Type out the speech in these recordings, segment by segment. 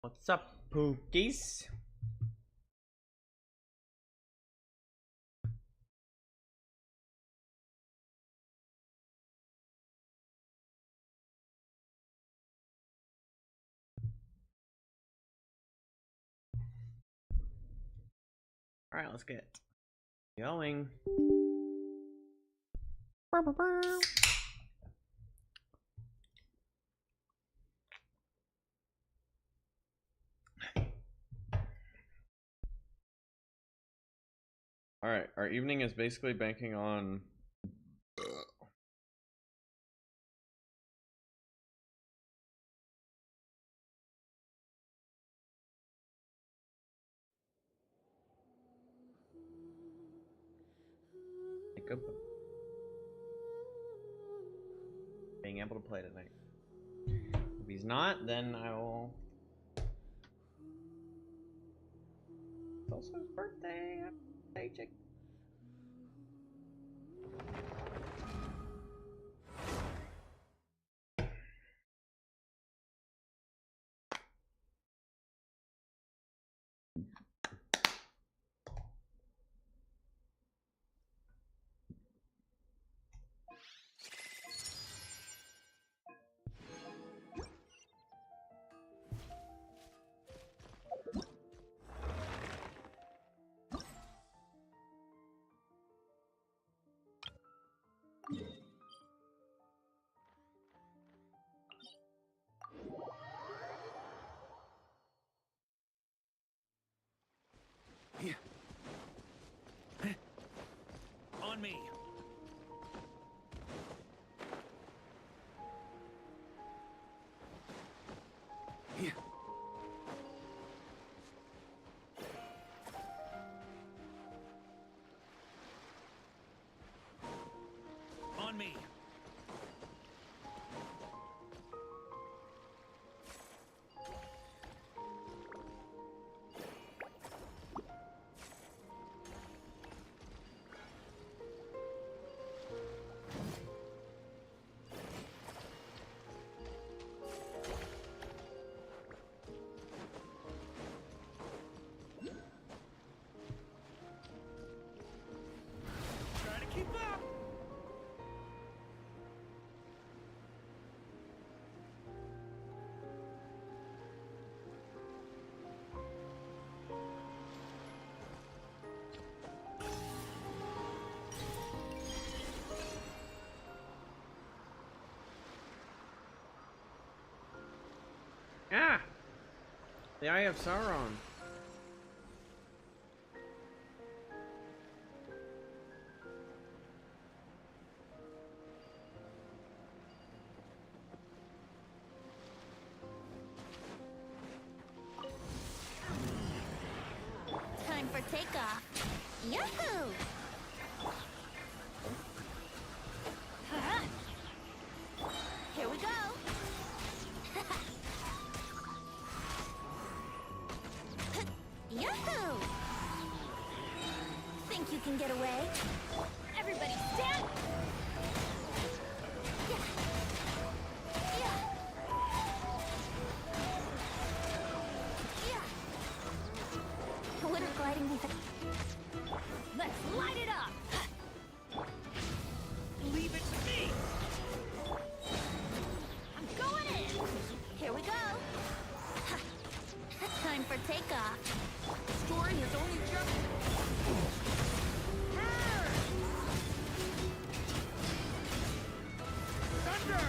What's up, Pookies? Alright, let's get going. Alright, our evening is basically banking on being able to play tonight. If he's not, then I will. It's also his birthday. Happy birthday, chick. On me. On me. Try to keep up. Ah! The Eye of Sauron. Time for takeoff. Yahoo! Here we go. Yahoo! Think you can get away? Everybody stand! Yeah. Yeah. Yeah. Wouldn't gliding be Let's light it up! Leave it to me. I'm going in! Here we go! Time for takeoff. Story has only just. Thunder!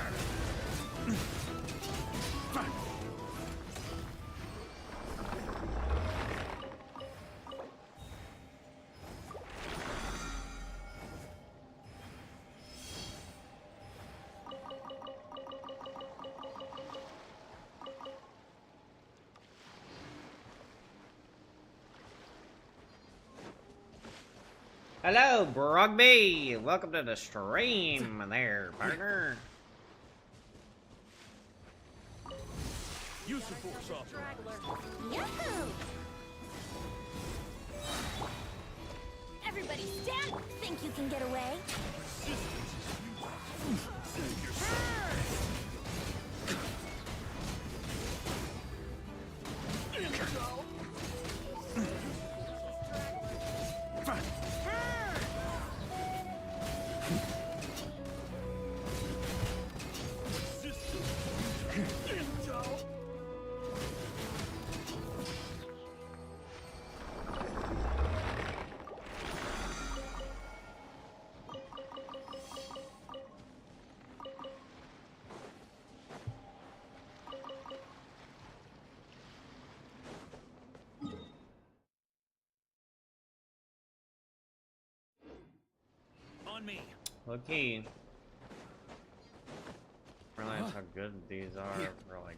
Hello, Brogby! Welcome to the stream there, partner. Use the force off. Yahoo! Everybody stand! Think you can get away? on me. Okay. Realize how good these are for like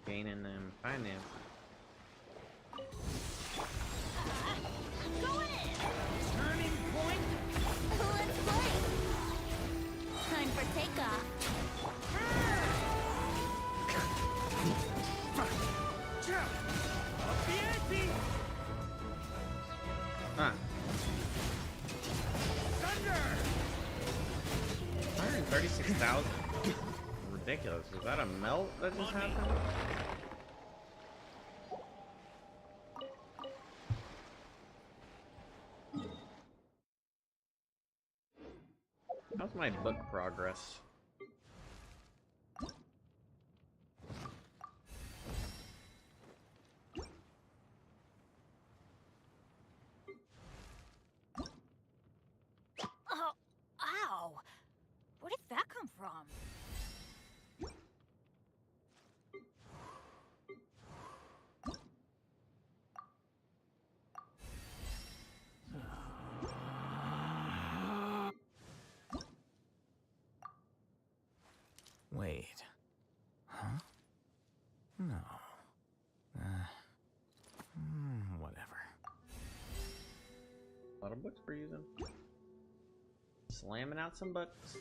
gaining them finance. Go in! Turning point. Let's play! Time for takeoff. Up the ante. Huh. Thunder. 136,000. Ridiculous. Was that a melt that just happened? How's my book progress? Oh, ow! Where did that come from? Wait. Huh? No. Whatever. A lot of books we're using. Slamming out some books.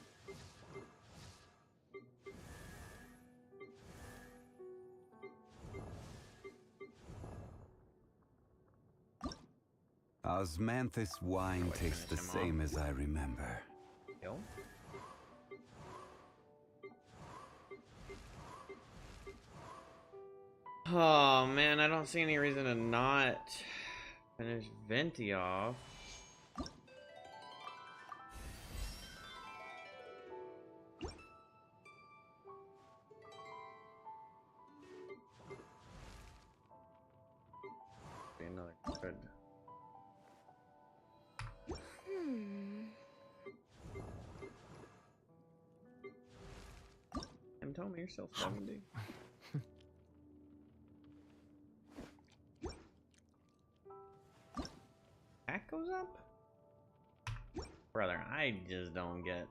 Osmanthus wine Oh, tastes the finish him same off. as I remember. Yo. Oh man, I don't see any reason to not finish Venti off. Be another good. And tell me you're still 70. That goes up? Brother, I just don't get.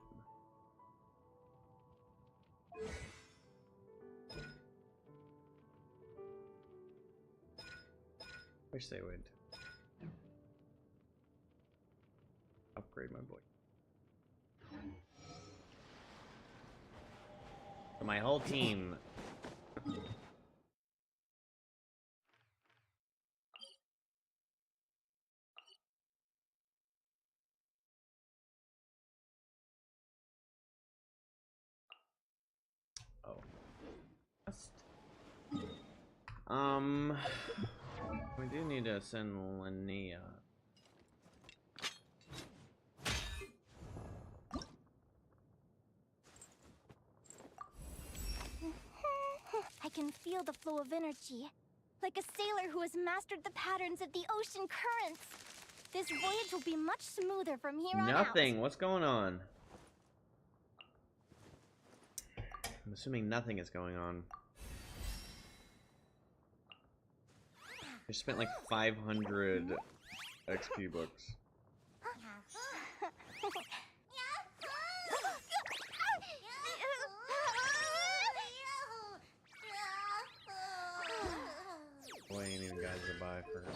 Wish they would upgrade my boy. So my whole team. Oh. Just. We do need to send Linnea. I can feel the flow of energy, like a sailor who has mastered the patterns of the ocean currents. This voyage will be much smoother from here on out. Nothing. What's going on? I'm assuming nothing is going on. I spent like 500 XP books. Boy, ain't even guys to buy for her.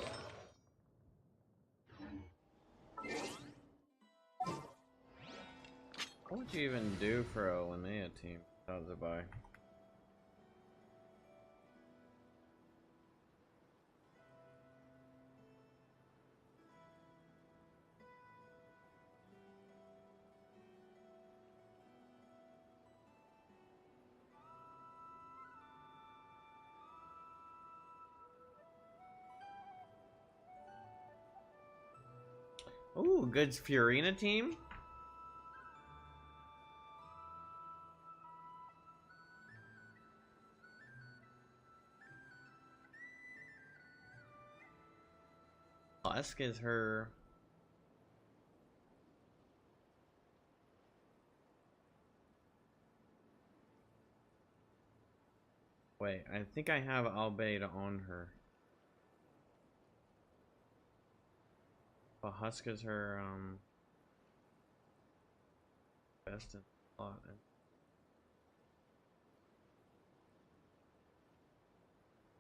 What would you even do for a Linnea team? How does it buy? Ooh, good Fiorina team. Husk is her. Wait, I think I have Albeida on her. But Husk is her best in plot.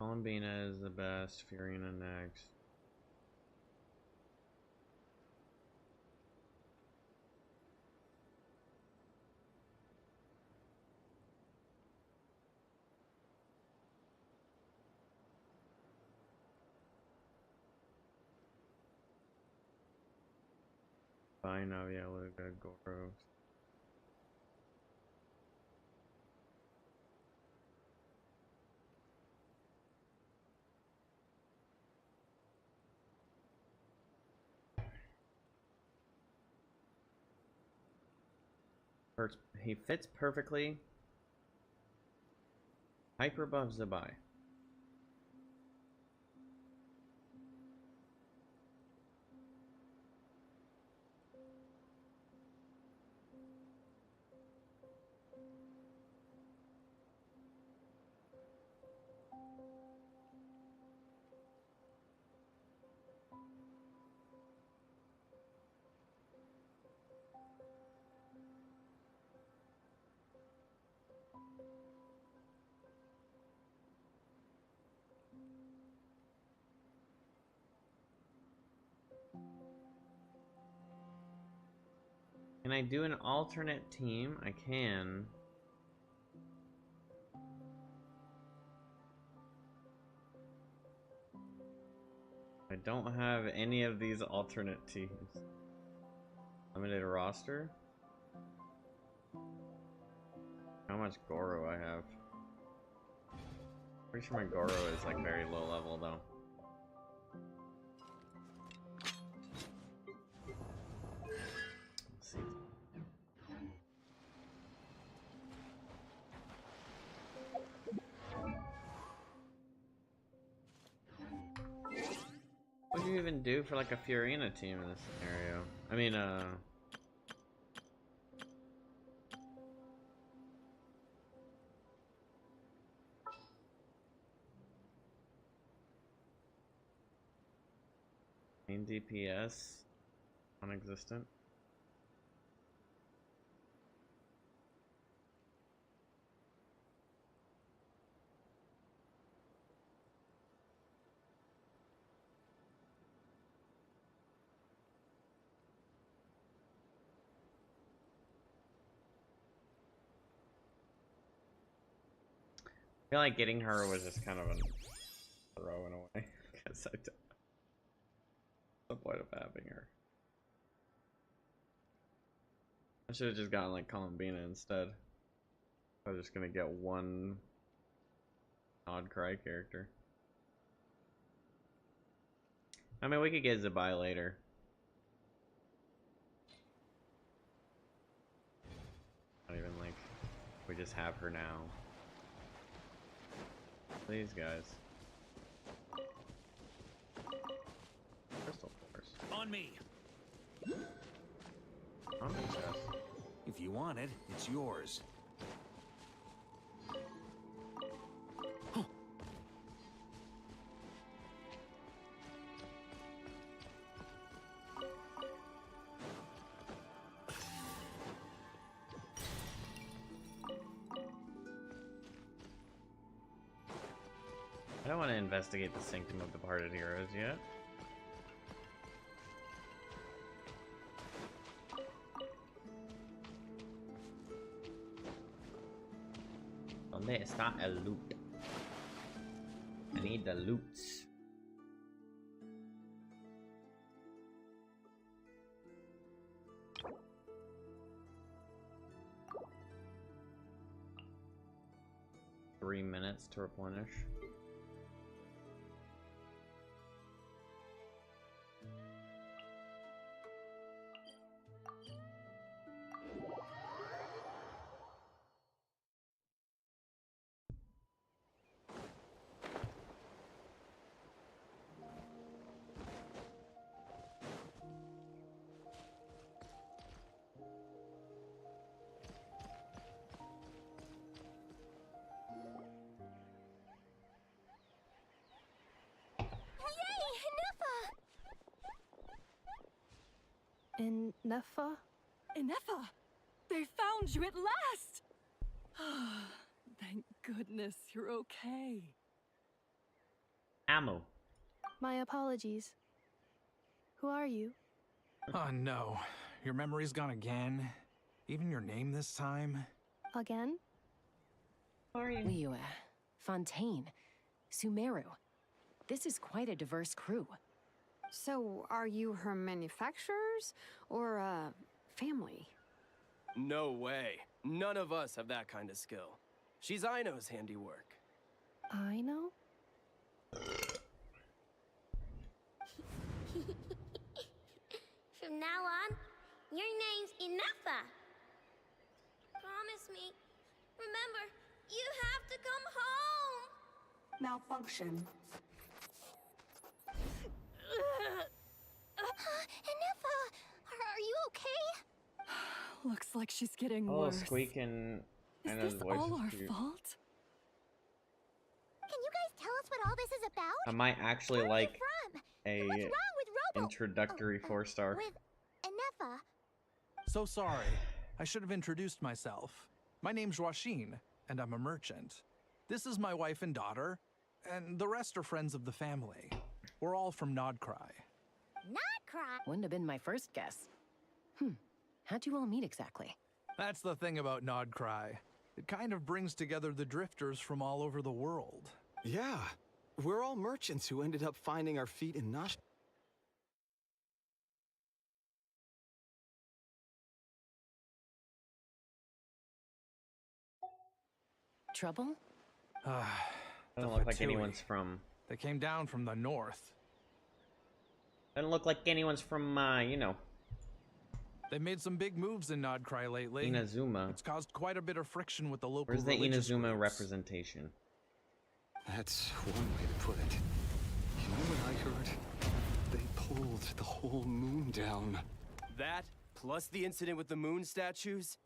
Columbina is the best. Fiorina next. Bye, Navia, Luga, Goro. He fits perfectly. Hyper buff Zabai. Can I do an alternate team? I can. I don't have any of these alternate teams. Limited roster? How much Goro I have? Pretty sure my Goro is like very low level though. Let's see. What do you even do for like a Fiorina team in this scenario? I mean, main DPS, non-existent. I feel like getting her was just kind of a throw in a way, because I don't. What's the point of having her? I should have just gotten like Columbina instead. I was just gonna get one odd cry character. I mean, we could get Zabai later. Not even like we just have her now. Please, guys. Crystal Force. On me. On the chest. If you want it, it's yours. I don't want to investigate the sanctum of departed heroes yet. ¿Dónde está el loot? I need the loots. Three minutes to replenish. Inefa? Inefa! They found you at last! Thank goodness you're okay. Ammo. My apologies. Who are you? Oh no, your memory's gone again? Even your name this time? Again? Who are you? Liyue, Fontaine, Sumeru. This is quite a diverse crew. So, are you her manufacturers or family? No way. None of us have that kind of skill. She's Aino's handiwork. Aino? From now on, your name's Inefa. Promise me. Remember, you have to come home. Malfunction. Inefa, are you okay? Looks like she's getting Oh, worse. Squeak and Is Anna's this voice all is our cute. fault? Can you guys tell us what all this is about? I might actually Where are like you from? a And what's wrong with Robo? introductory 4-star. With Inefa? So sorry. I should have introduced myself. My name's Joachine, and I'm a merchant. This is my wife and daughter, and the rest are friends of the family. We're all from Nodcry. Not cry. Wouldn't have been my first guess. How'd you all meet exactly? That's the thing about Nodcry. It kind of brings together the drifters from all over the world. Yeah, we're all merchants who ended up finding our feet in Nosh. Trouble? Doesn't look like Fatui. anyone's from. They came down from the north. Doesn't look like anyone's from, you know, They made some big moves in Nodcry lately. Inazuma. It's caused quite a bit of friction with the local Where's the religious Inazuma groups. representation? That's one way to put it. You know what I heard? They pulled the whole moon down. That, plus the incident with the moon statues?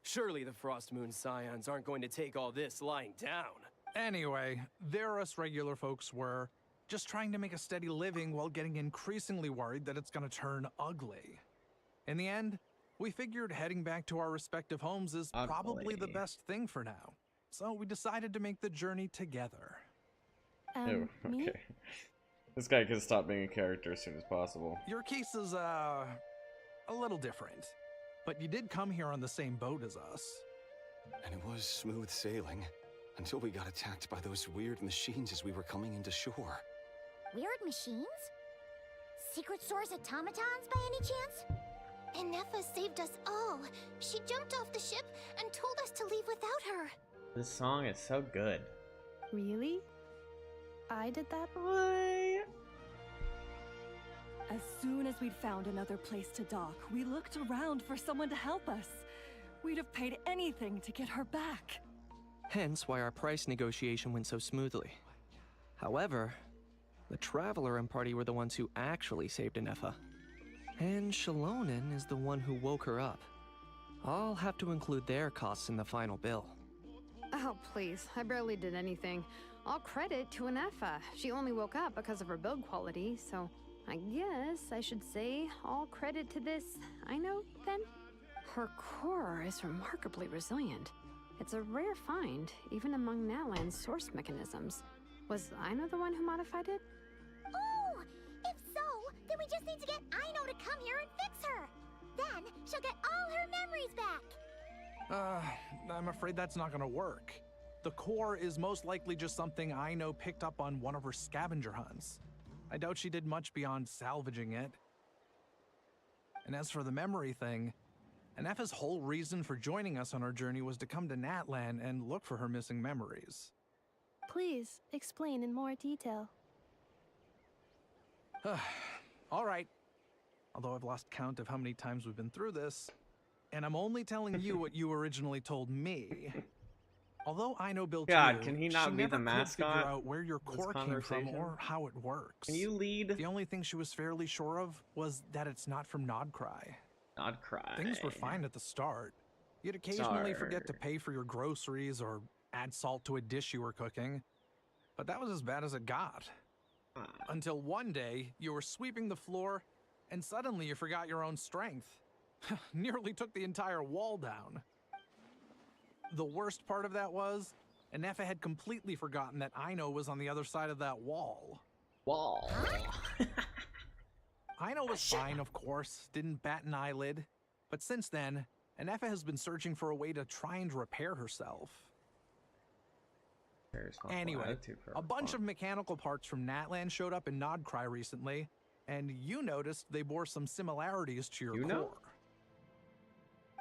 Surely the Frost Moon Scions aren't going to take all this lying down. Anyway, there us regular folks were just trying to make a steady living while getting increasingly worried that it's gonna turn ugly. In the end, we figured heading back to our respective homes is probably the Ugly. best thing for now. So we decided to make the journey together. Oh, Me? okay. This guy can stop being a character as soon as possible. Your case is, a little different. But you did come here on the same boat as us. And it was smooth sailing until we got attacked by those weird machines as we were coming into shore. Weird machines? Secret Source automatons by any chance? Inefa saved us all. She jumped off the ship and told us to leave without her. This song is so good. Really? I did that? As soon as we'd found another place to dock, we looked around for someone to help us. We'd have paid anything to get her back. Hence why our price negotiation went so smoothly. However, the Traveler and party were the ones who actually saved Inefa. And Shalonen is the one who woke her up. I'll have to include their costs in the final bill. Oh, please. I barely did anything. All credit to Inefa. She only woke up because of her build quality, so I guess I should say all credit to this Aino, then? Her core is remarkably resilient. It's a rare find, even among Natlan's source mechanisms. Was Aino the one who modified it? Oh! If so, then we just need to get Aino to come here and fix her. Then she'll get all her memories back. I'm afraid that's not gonna work. The core is most likely just something Aino picked up on one of her scavenger hunts. I doubt she did much beyond salvaging it. And as for the memory thing, Inefa's whole reason for joining us on our journey was to come to Natlan and look for her missing memories. Please explain in more detail. All right. Although I've lost count of how many times we've been through this, and I'm only telling you what you originally told me. Although Aino built God, you, can he she not be never the could mascot figure out where your of this core came from conversation? or how it works. Can you lead? The only thing she was fairly sure of was that it's not from Nodcry. Not cry. Things were fine at the start. You'd occasionally forget to pay for your groceries or add salt to a dish you were cooking. But that was as bad as it got. Until one day, you were sweeping the floor and suddenly you forgot your own strength. Nearly took the entire wall down. The worst part of that was, Anefa had completely forgotten that Aino was on the other side of that wall. Wall. Aino was fine, of course, didn't bat an eyelid. But since then, Anefa has been searching for a way to try and repair herself. Anyway, a bunch of mechanical parts from Natlan showed up in Nodcry recently, and you noticed they bore some similarities to your core.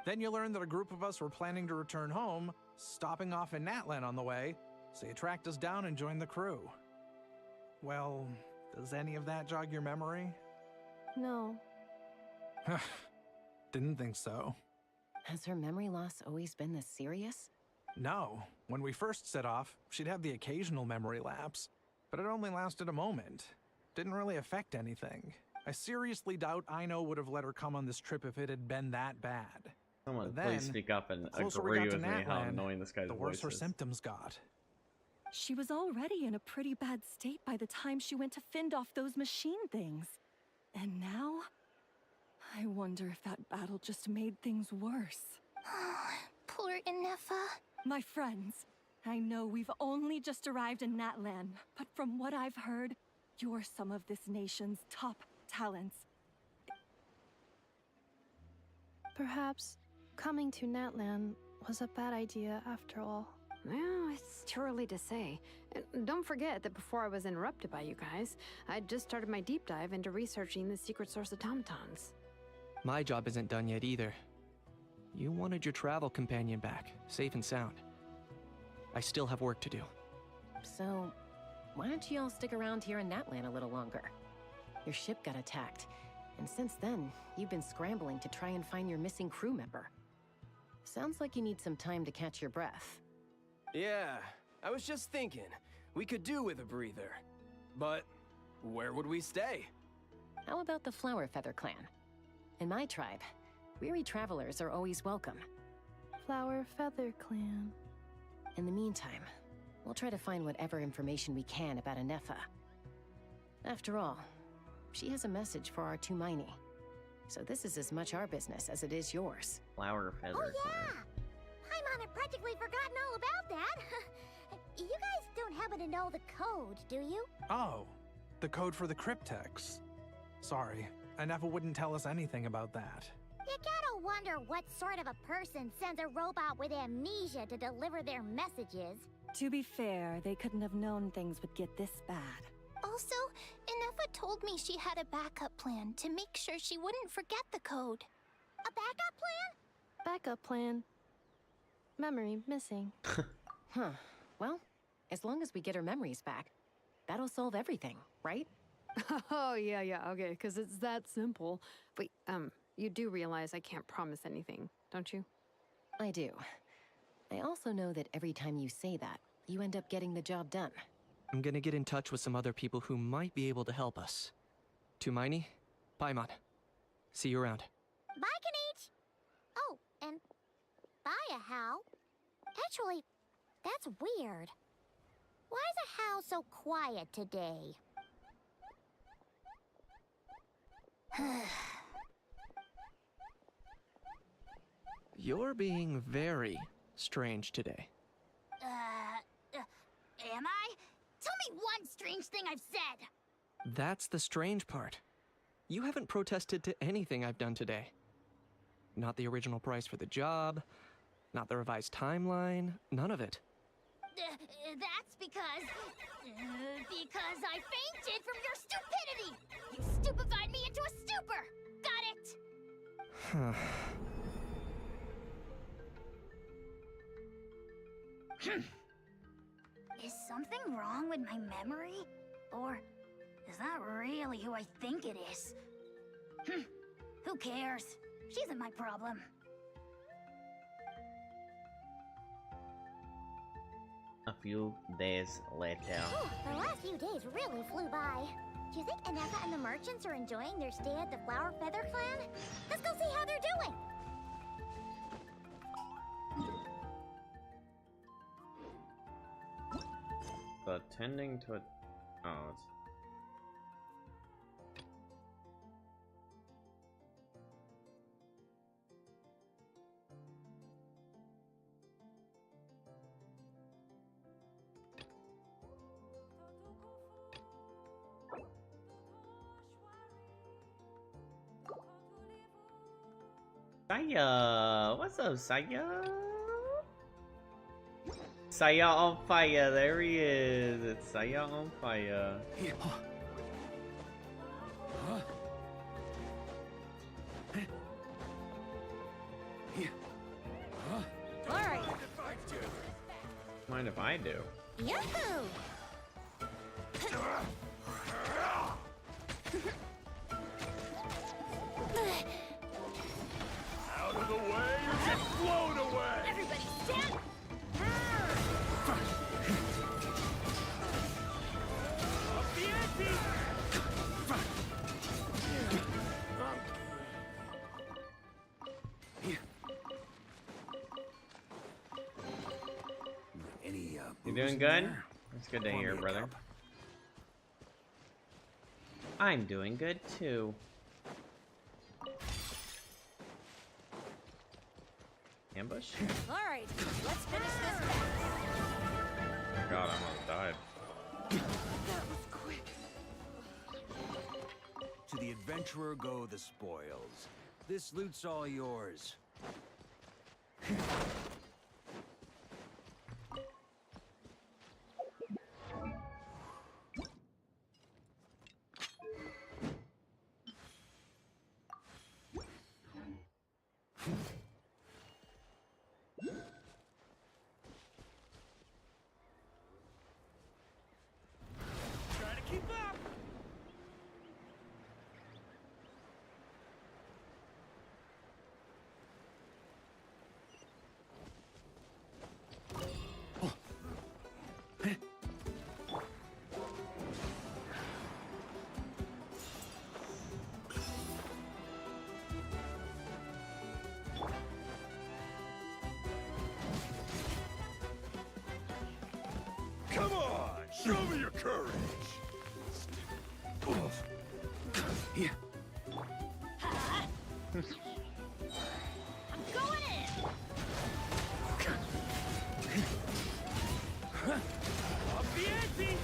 Then you learned that a group of us were planning to return home, stopping off in Natlan on the way, so you tracked us down and joined the crew. Well, does any of that jog your memory? No. Didn't think so. Has her memory loss always been this serious? No. When we first set off, she'd have the occasional memory lapse, but it only lasted a moment. Didn't really affect anything. I seriously doubt Aino would have let her come on this trip if it had been that bad. Someone But then, please speak up and the closer we agree got to with me how Natlan, annoying this guy's the voice worse her is. symptoms got. She was already in a pretty bad state by the time she went to fend off those machine things. And now, I wonder if that battle just made things worse. Poor Anefa. My friends, I know we've only just arrived in Natlan, but from what I've heard, you're some of this nation's top talents. Perhaps coming to Natlan was a bad idea after all. Well, it's too early to say. Don't forget that before I was interrupted by you guys, I'd just started my deep dive into researching the secret source automatons. My job isn't done yet either. You wanted your travel companion back, safe and sound. I still have work to do. So, why don't you all stick around here in Natlan a little longer? Your ship got attacked, and since then, you've been scrambling to try and find your missing crew member. Sounds like you need some time to catch your breath. Yeah, I was just thinking, we could do with a breather. But where would we stay? How about the Flower Feather Clan? In my tribe, weary travelers are always welcome. Flower Feather Clan. In the meantime, we'll try to find whatever information we can about Anefa. After all, she has a message for our Tumaini. So this is as much our business as it is yours. Flower Feather Oh yeah! Clan. Paimon had practically forgotten all about that. You guys don't happen to know the code, do you? Oh, the code for the cryptex. Sorry, Anefa wouldn't tell us anything about that. You gotta wonder what sort of a person sends a robot with amnesia to deliver their messages. To be fair, they couldn't have known things would get this bad. Also, Anefa told me she had a backup plan to make sure she wouldn't forget the code. A backup plan? Backup plan. Memory missing. Huh. Well, as long as we get her memories back, that'll solve everything, right? Oh, yeah, okay, because it's that simple. Wait, you do realize I can't promise anything, don't you? I do. I also know that every time you say that, you end up getting the job done. I'm gonna get in touch with some other people who might be able to help us. Tumaini, Paimon. See you around. Bye, Kanich! Oh, and bye, How. Actually, that's weird. Why is How so quiet today? You're being very strange today. Am I? Tell me one strange thing I've said! That's the strange part. You haven't protested to anything I've done today. Not the original price for the job, not the revised timeline, none of it. That's because I fainted from your stupidity! You stupefied me into a stupor! Got it? Is something wrong with my memory? Or is that really who I think it is? Who cares? She isn't my problem. A few days later. The last few days really flew by. Do you think Anefa and the merchants are enjoying their stay at the Flower Feather Clan? Let's go see how they're doing! But tending to it. Oh, it's. Saya. What's up, Saya? Saya on fire. There he is. It's Saya on fire. Alright. Mind if I do? Yahoo! Out of the way or get blown away! Everybody stand! You doing good? That's good to hear, brother. I'm doing good too. Ambush? Alright, let's finish this back. Oh my god, I almost died. That was quick. To the adventurer go the spoils. This loot's all yours. Come on, show me your courage. Yeah. I'm going in! Up the ante!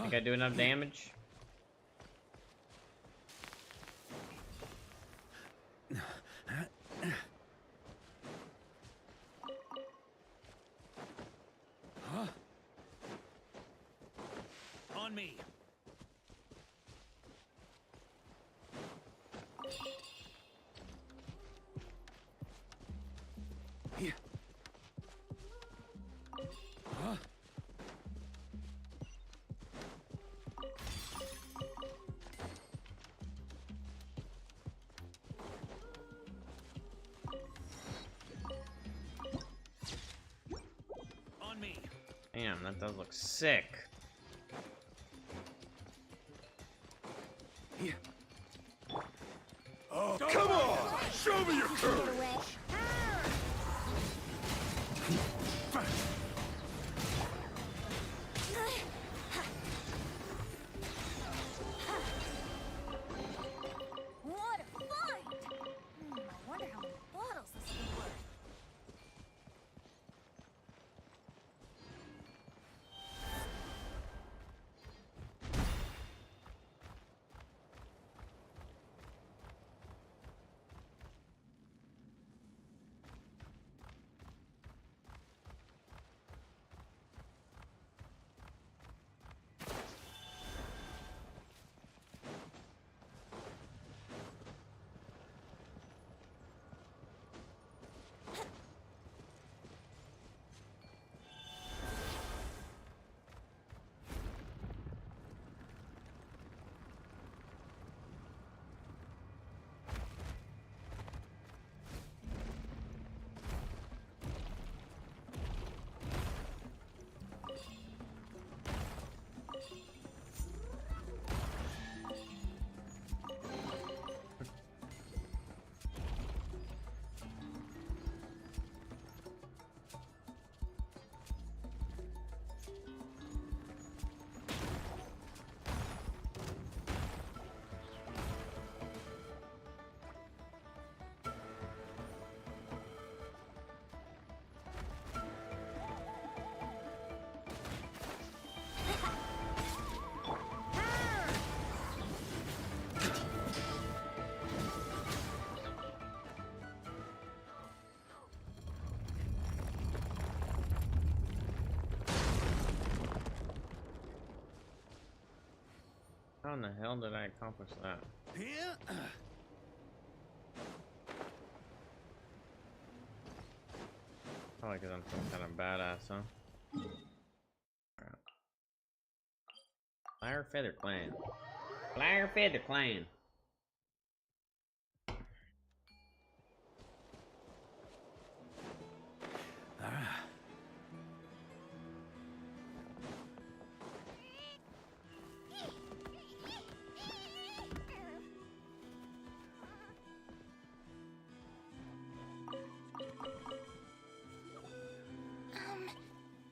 Think I do enough damage? On me. Yeah. On me. Damn, that does look sick. Yeah. Oh, come on! Show me your courage! What a find! I wonder how many bottles this will be worth. How in the hell did I accomplish that? Probably because I'm some kind of badass, huh? Alright. Flower Feather Clan. Flower Feather Clan.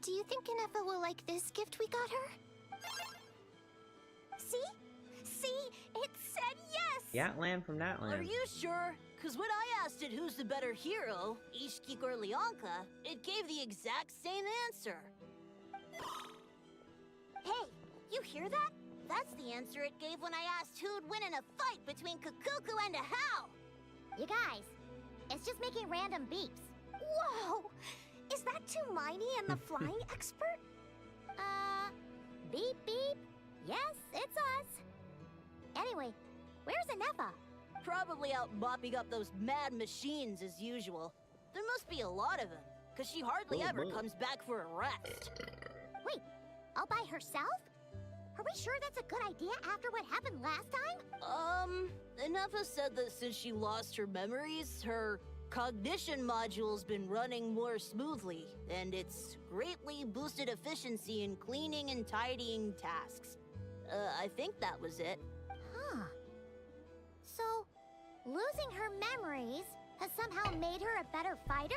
Do you think Inefa will like this gift we got her? See? See? It said yes! Yatland from Natland. Are you sure? Because when I asked it who's the better hero, Ishiki or Leonka, it gave the exact same answer. Hey, you hear that? That's the answer it gave when I asked who'd win in a fight between Kukuku and a How. You guys, it's just making random beeps. Whoa! Is that Tumaini and the flying expert? Beep beep. Yes, it's us. Anyway, where's Inefa? Probably out mopping up those mad machines as usual. There must be a lot of them, because she hardly ever comes back for a rest. Wait, all by herself? Are we sure that's a good idea after what happened last time? Inefa said that since she lost her memories, her cognition module's been running more smoothly, and it's greatly boosted efficiency in cleaning and tidying tasks. I think that was it. Huh. So, losing her memories has somehow made her a better fighter?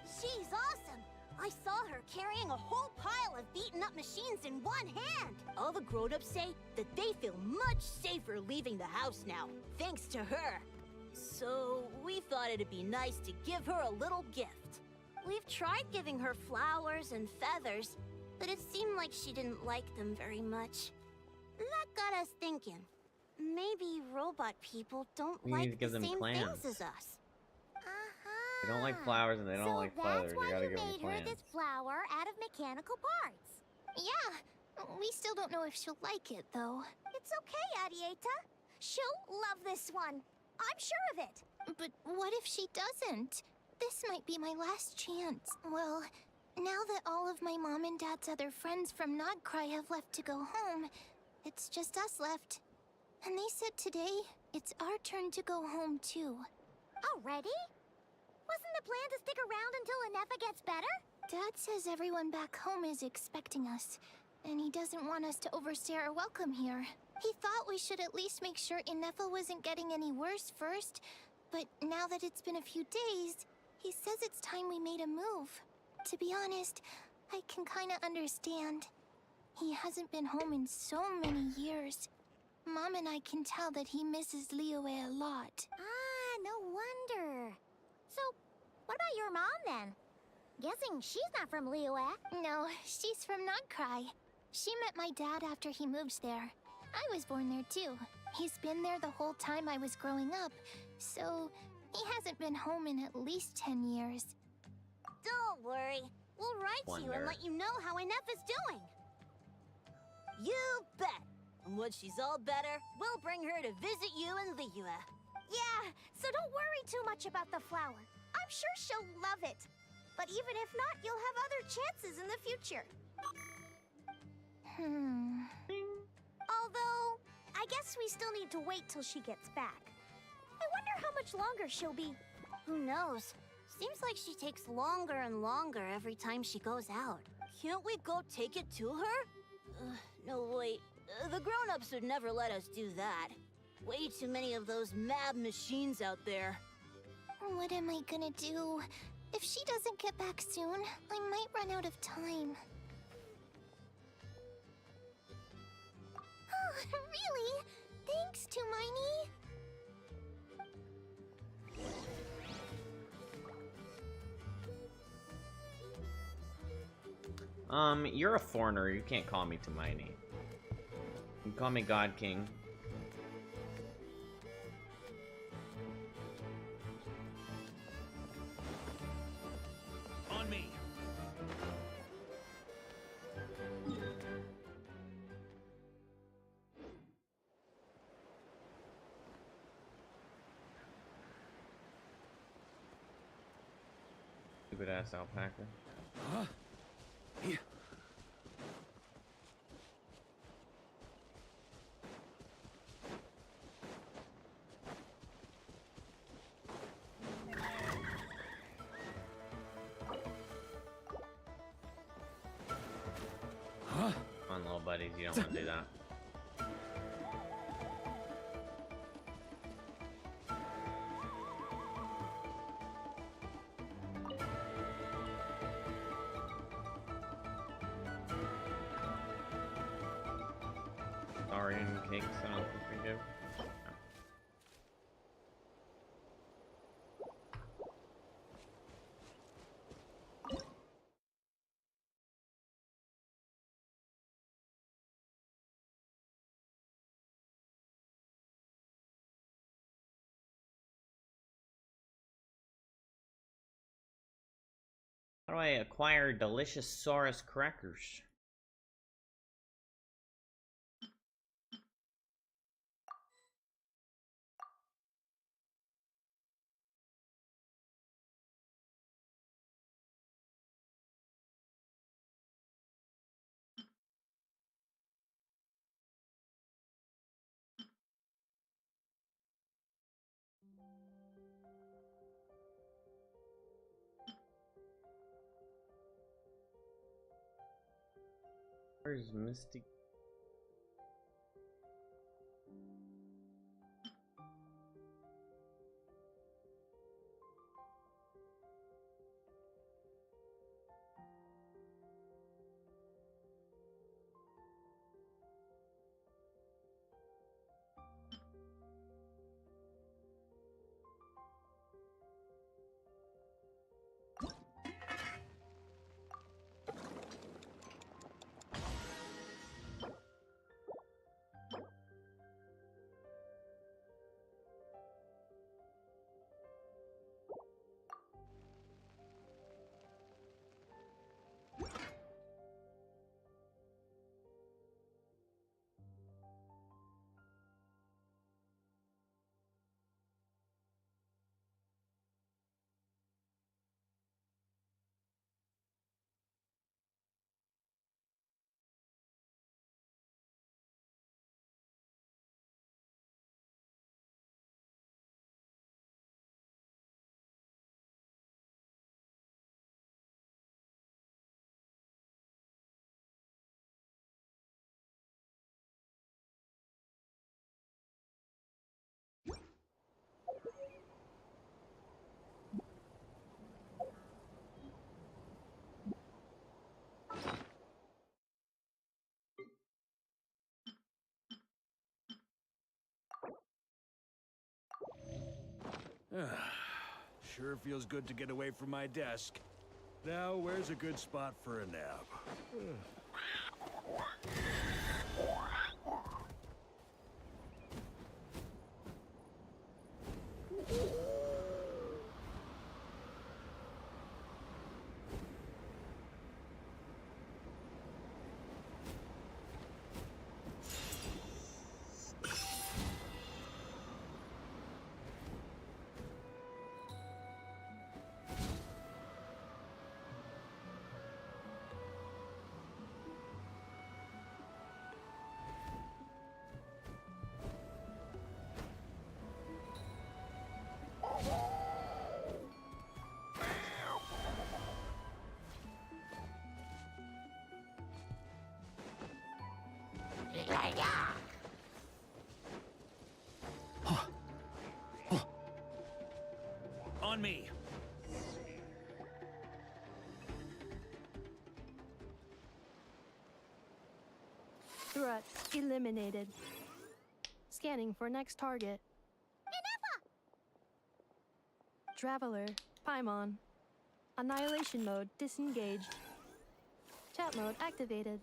She's awesome! I saw her carrying a whole pile of beaten up machines in one hand! All the grown-ups say that they feel much safer leaving the house now, thanks to her. So, we thought it'd be nice to give her a little gift. We've tried giving her flowers and feathers, but it seemed like she didn't like them very much. That got us thinking. Maybe robot people don't like the same things as us. They don't like flowers and they don't like feathers. You gotta give them made her plants. this flower out of mechanical parts. Yeah, we still don't know if she'll like it, though. It's okay, Arieta. She'll love this one. I'm sure of it. But what if she doesn't? This might be my last chance. Well, now that all of my mom and dad's other friends from Nodcry have left to go home, it's just us left. And they said today, it's our turn to go home too. Already? Wasn't the plan to stick around until Inefa gets better? Dad says everyone back home is expecting us, and he doesn't want us to overstay our welcome here. He thought we should at least make sure Inefa wasn't getting any worse first, but now that it's been a few days, he says it's time we made a move. To be honest, I can kinda understand. He hasn't been home in so many years. Mom and I can tell that he misses Liyue a lot. Ah, no wonder. So, what about your mom then? Guessing she's not from Liyue. No, she's from Nodcry. She met my dad after he moved there. I was born there too. He's been there the whole time I was growing up, so he hasn't been home in at least 10 years. Don't worry. We'll write you and let you know how Inefa's doing. You bet! And when she's all better, we'll bring her to visit you in Liyue. Yeah, so don't worry too much about the flower. I'm sure she'll love it. But even if not, you'll have other chances in the future. Although, I guess we still need to wait till she gets back. I wonder how much longer she'll be. Who knows? Seems like she takes longer and longer every time she goes out. Can't we go take it to her? No, wait. The grown-ups would never let us do that. Way too many of those mad machines out there. What am I gonna do? If she doesn't get back soon, I might run out of time. Oh, really? Thanks, Tumaini. You're a foreigner. You can't call me Tumaini. You can call me God King. On me. Stupid ass alpaca. Huh? Yeah. Come on, little buddies, you don't want to do that. Sorry, cakes, I don't think we do. How do I acquire delicious Saurus crackers? Where's Misty? Sure feels good to get away from my desk. Now, where's a good spot for a nap? On me. Threat eliminated. Scanning for next target. Traveler, Paimon. Annihilation mode disengaged. Chat mode activated.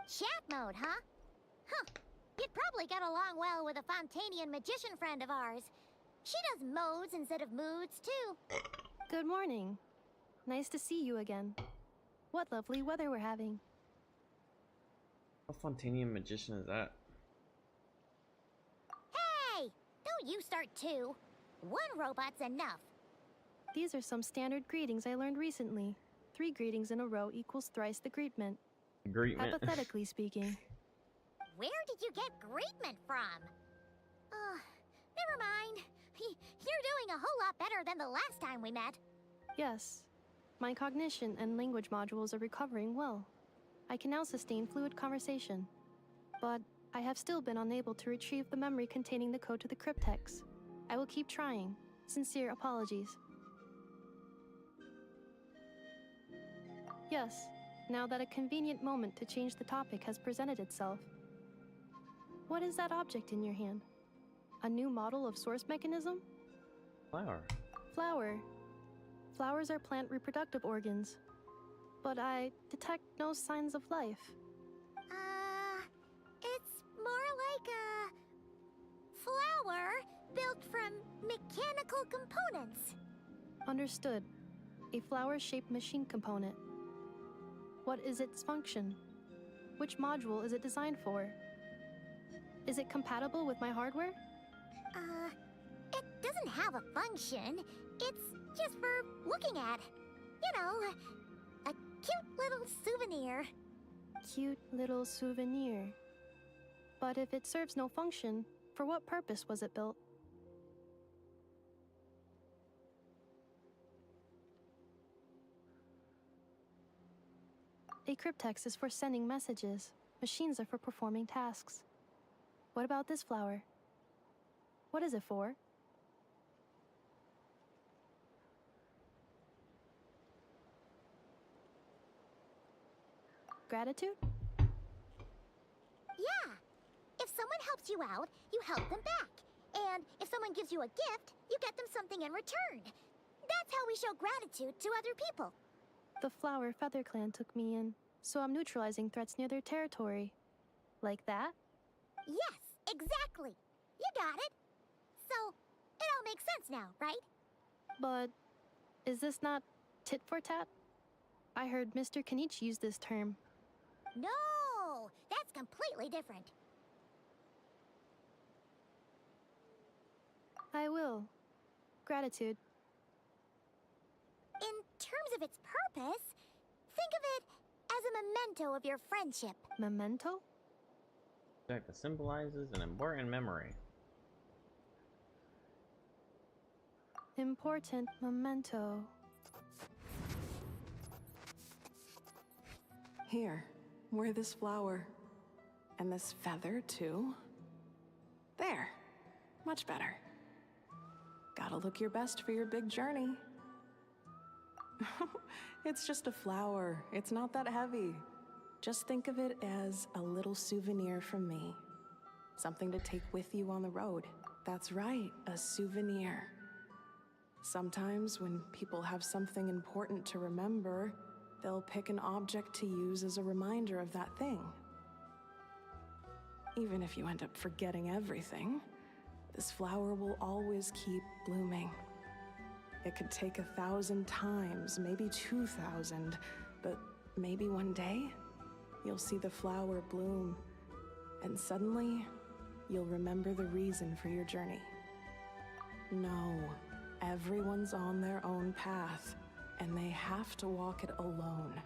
Chat mode, huh? Huh. You'd probably get along well with a Fontanian magician friend of ours. She does modes instead of moods, too. Good morning. Nice to see you again. What lovely weather we're having. What Fontanian magician is that? Hey! Don't you start too. One robot's enough. These are some standard greetings I learned recently. 3 greetings in a row equals thrice the greetment. Greetment. Hypothetically speaking. Where did you get greetment from? Never mind. You're doing a whole lot better than the last time we met. Yes. My cognition and language modules are recovering well. I can now sustain fluid conversation. But I have still been unable to retrieve the memory containing the code to the cryptex. I will keep trying. Sincere apologies. Yes, now that a convenient moment to change the topic has presented itself. What is that object in your hand? A new model of source mechanism? Flower. Flower. Flowers are plant reproductive organs. But I detect no signs of life. It's more like a flower built from mechanical components. Understood. A flower-shaped machine component. What is its function? Which module is it designed for? Is it compatible with my hardware? It doesn't have a function. It's just for looking at. You know, a cute little souvenir. Cute little souvenir. But if it serves no function, for what purpose was it built? A cryptex is for sending messages. Machines are for performing tasks. What about this flower? What is it for? Gratitude? Yeah. If someone helps you out, you help them back. And if someone gives you a gift, you get them something in return. That's how we show gratitude to other people. The Flower Feather Clan took me in, so I'm neutralizing threats near their territory. Like that? Yes, exactly. You got it. So, it all makes sense now, right? But is this not tit for tat? I heard Mr. Kenichi use this term. No, that's completely different. I will. Gratitude. In terms of its purpose, think of it as a memento of your friendship. Memento? That symbolizes an important memory. Important memento. Here, wear this flower. And this feather, too. There. Much better. Gotta look your best for your big journey. It's just a flower. It's not that heavy. Just think of it as a little souvenir from me. Something to take with you on the road. That's right, a souvenir. Sometimes when people have something important to remember, they'll pick an object to use as a reminder of that thing. Even if you end up forgetting everything, this flower will always keep blooming. It could take 1,000 times, maybe 2,000, but maybe one day, you'll see the flower bloom, and suddenly, you'll remember the reason for your journey. No, everyone's on their own path, and they have to walk it alone.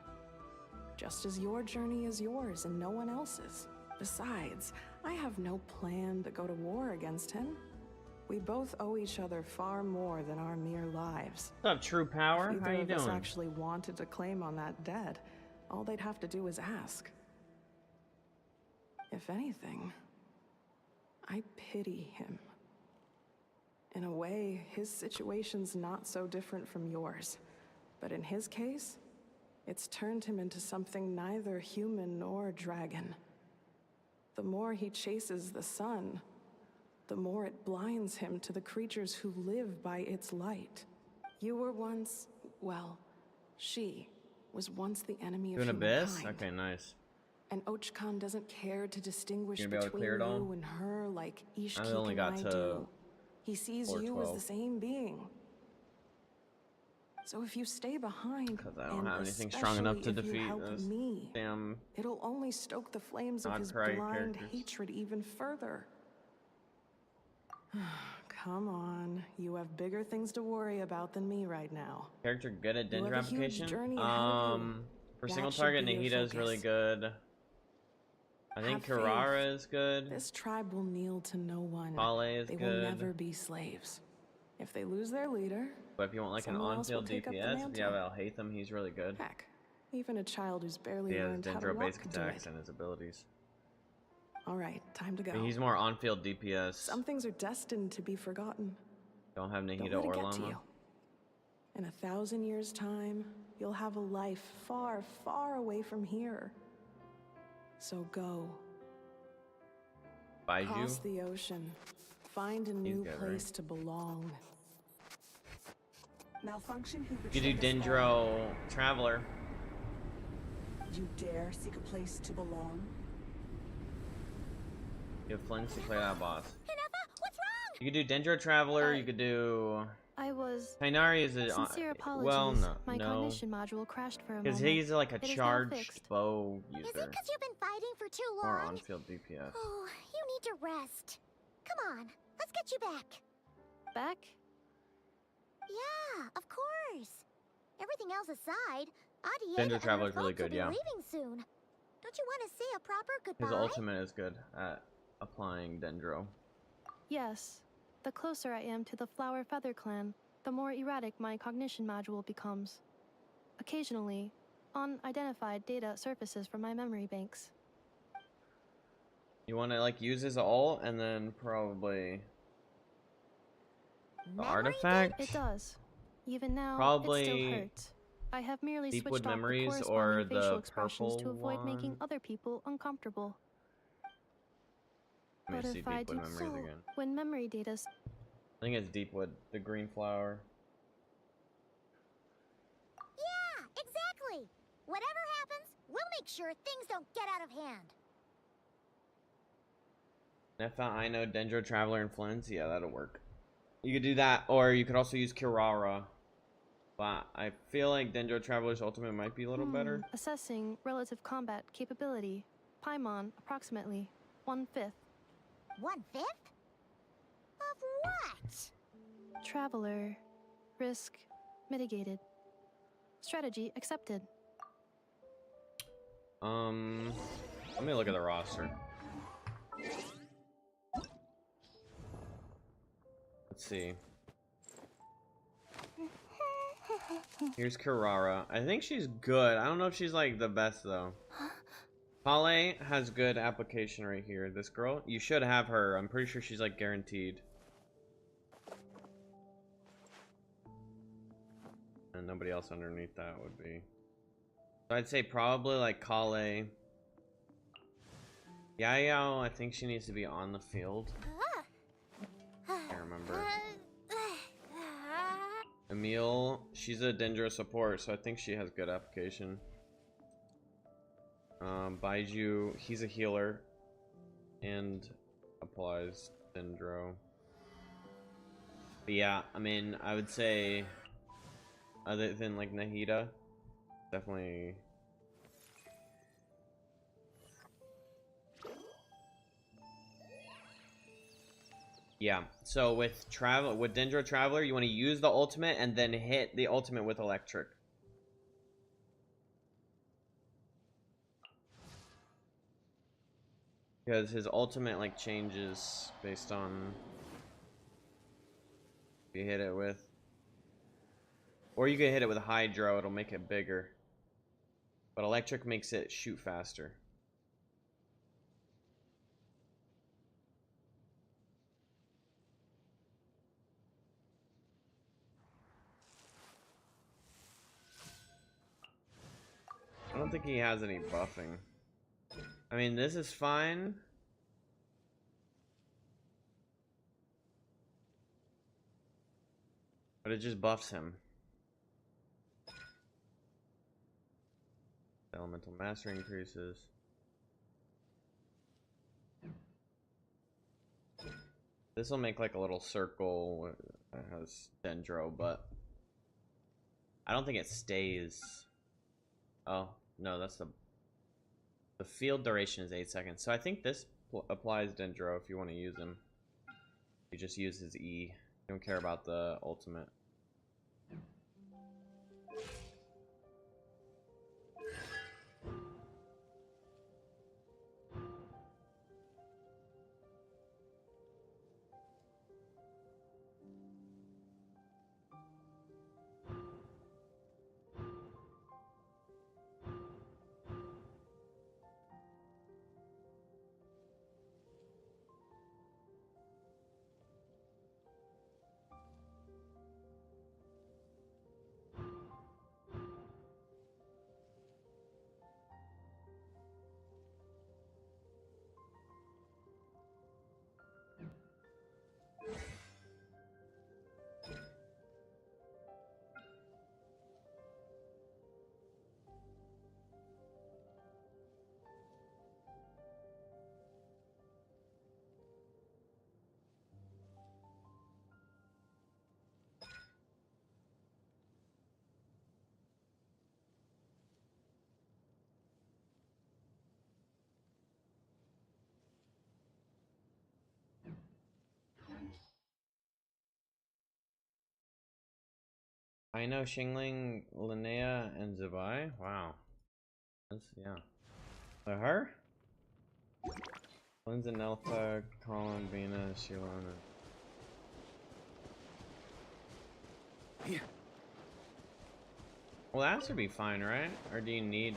Just as your journey is yours and no one else's. Besides, I have no plan to go to war against him. We both owe each other far more than our mere lives. What's up, True Power? If How you either of us doing? actually wanted to claim on that debt, all they'd have to do is ask. If anything, I pity him. In a way, his situation's not so different from yours. But in his case, it's turned him into something neither human nor dragon. The more he chases the sun, the more it blinds him to the creatures who live by its light. You were once, well, she was once the enemy of Doing humankind. Abyss? Okay, nice. And Ochkan doesn't care to distinguish You gonna be able to between clear it all? you and her like Ishki I only and got I to do. He sees you as 412. the same being. So if you stay behind, Because I don't and have anything strong enough to especially if you defeat help this me, damn it'll only stoke the flames of not his pride blind characters. hatred even further. Come on, you have bigger things to worry about than me right now. Character good at You Dendro have a huge application? journey ahead of you. For That single should target, be your Nahida is really focus. good. I think Have faith. Karara is good. This tribe will kneel to no one. Kale is They good. will never be slaves. If they lose their leader, But if you want like an someone else will on-field take up the DPS, if you have mantle. Al-Hatham, he's really good. Heck, even a child who's barely He has learned how to Dendro walk basic could do attacks it. and his abilities. All right, time to go. But he's more on-field DPS. Some things are destined to be forgotten. Don't have Don't Nahida let it or get to Llama. you. In 1,000 years' time, you'll have a life far, far away from here. So go. Baiju? Cross the ocean. Find a new good, place right? to belong. Malfunction who You do betrayed us all. Dendro Traveler. You dare seek a place to belong? You have Flynn to play that boss. Hinefa, what's wrong? You could do Dendro Traveler, you could do... I was... Tainari is a... Sincere apologies. Well, no. My no. cognition module crashed for a moment. Because he's like a It is now charged fixed. bow Is it user. because you've been fighting for too Or long? on-field DPS. Oh, you need to rest. Come on, let's get you back. Back? Yeah, of course. Everything else aside, Adieta Dendro and Traveler's her really folks will good, be yeah. leaving soon. Don't you want to say a proper goodbye? His ultimate is good at applying Dendro. Yes. The closer I am to the Flower Feather clan, the more erratic my cognition module becomes. Occasionally, unidentified data surfaces from my memory banks. You want to like use his ult and then probably the artifact? It does. Even now, it Probably still hurts. I have merely Deepwood switched off the Memories or corresponding facial the expressions to purple avoid making one. other people uncomfortable. Let me But see if I Deepwood do Memories so, again. when memory data I think it's Deepwood, the green flower. Yeah, exactly. Whatever happens, we'll make sure things don't get out of hand. Nefa, I know Dendro Traveler and Flint. Yeah, that'll work. You could do that, or you could also use Kirara. But I feel like Dendro Traveler's ultimate might be a little better. Assessing relative combat capability. Paimon, approximately 1/5. 1/5? Of what? Traveler. Risk mitigated. Strategy accepted. Let me look at the roster. Let's see. Here's Kirara. I think she's good. I don't know if she's like the best though. Pale has good application right here. This girl, you should have her. I'm pretty sure she's like guaranteed. And nobody else underneath that would be. So I'd say probably like Kale. Yayo, I think she needs to be on the field. I can't remember. Emile, she's a Dendro support, so I think she has good application. Baiju, he's a healer and applies Dendro. But yeah, I mean, I would say other than like Nahida, definitely. Yeah, so with Dendro Traveler, you want to use the ultimate and then hit the ultimate with electric. Because his ultimate like changes based on if you hit it with, or you can hit it with Hydro, it'll make it bigger. But electric makes it shoot faster. I don't think he has any buffing. I mean, this is fine. But it just buffs him. Elemental mastery increases. This will make like a little circle that has Dendro, but I don't think it stays. Oh, no, that's the field duration is 8 seconds. So I think this applies Dendro if you want to use him. He just used his E. Don't care about the ultimate. I know Xingling, Linnea, and Zabai. Wow. That's, yeah. So her? Lindsay, Neltha, Columbina, Shilona. Here. Well, that should be fine, right? Or do you need...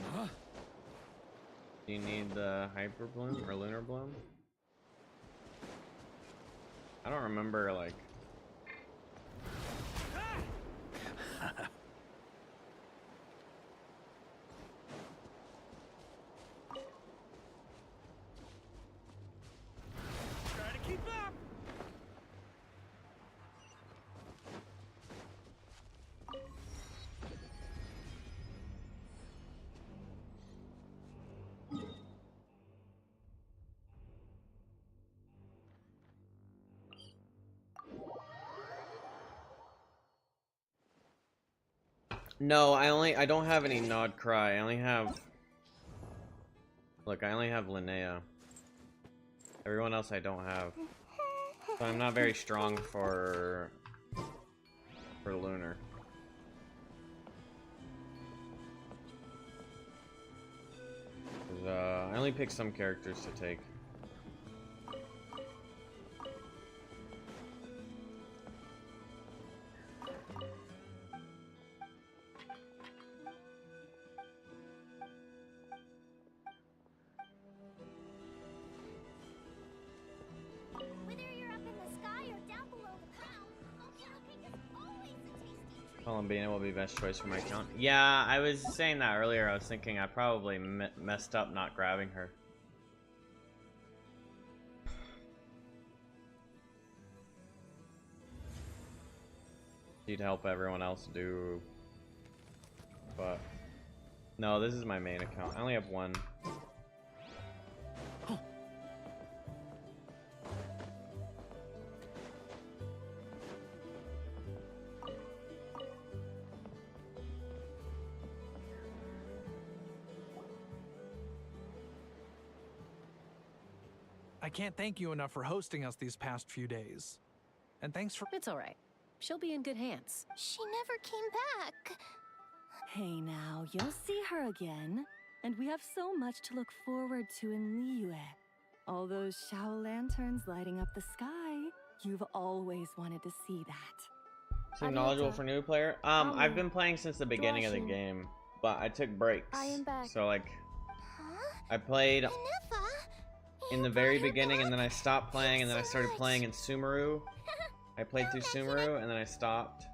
Do you need the Hyper Bloom or Lunar Bloom? I don't remember, like... Try to keep up. No, I don't have any Nod Cry. I only have... Look, I only have Linnea. Everyone else I don't have. So I'm not very strong for Lunar. 'Cause, I only picked some characters to take. Columbina will be best choice for my account. Yeah, I was saying that earlier. I was thinking I probably messed up not grabbing her. She'd help everyone else do... But... No, this is my main account. I only have one. I can't thank you enough for hosting us these past few days. And thanks for... It's all right. She'll be in good hands. She never came back. Hey now, you'll see her again. And we have so much to look forward to in Liyue. All those Shao lanterns lighting up the sky. You've always wanted to see that. Seem knowledgeable for new player? I've been playing since the beginning of the game, but I took breaks. I am back. So like, I played in the very beginning, and then I stopped playing, and then I started playing in Sumeru. I played through Sumeru, and then I stopped.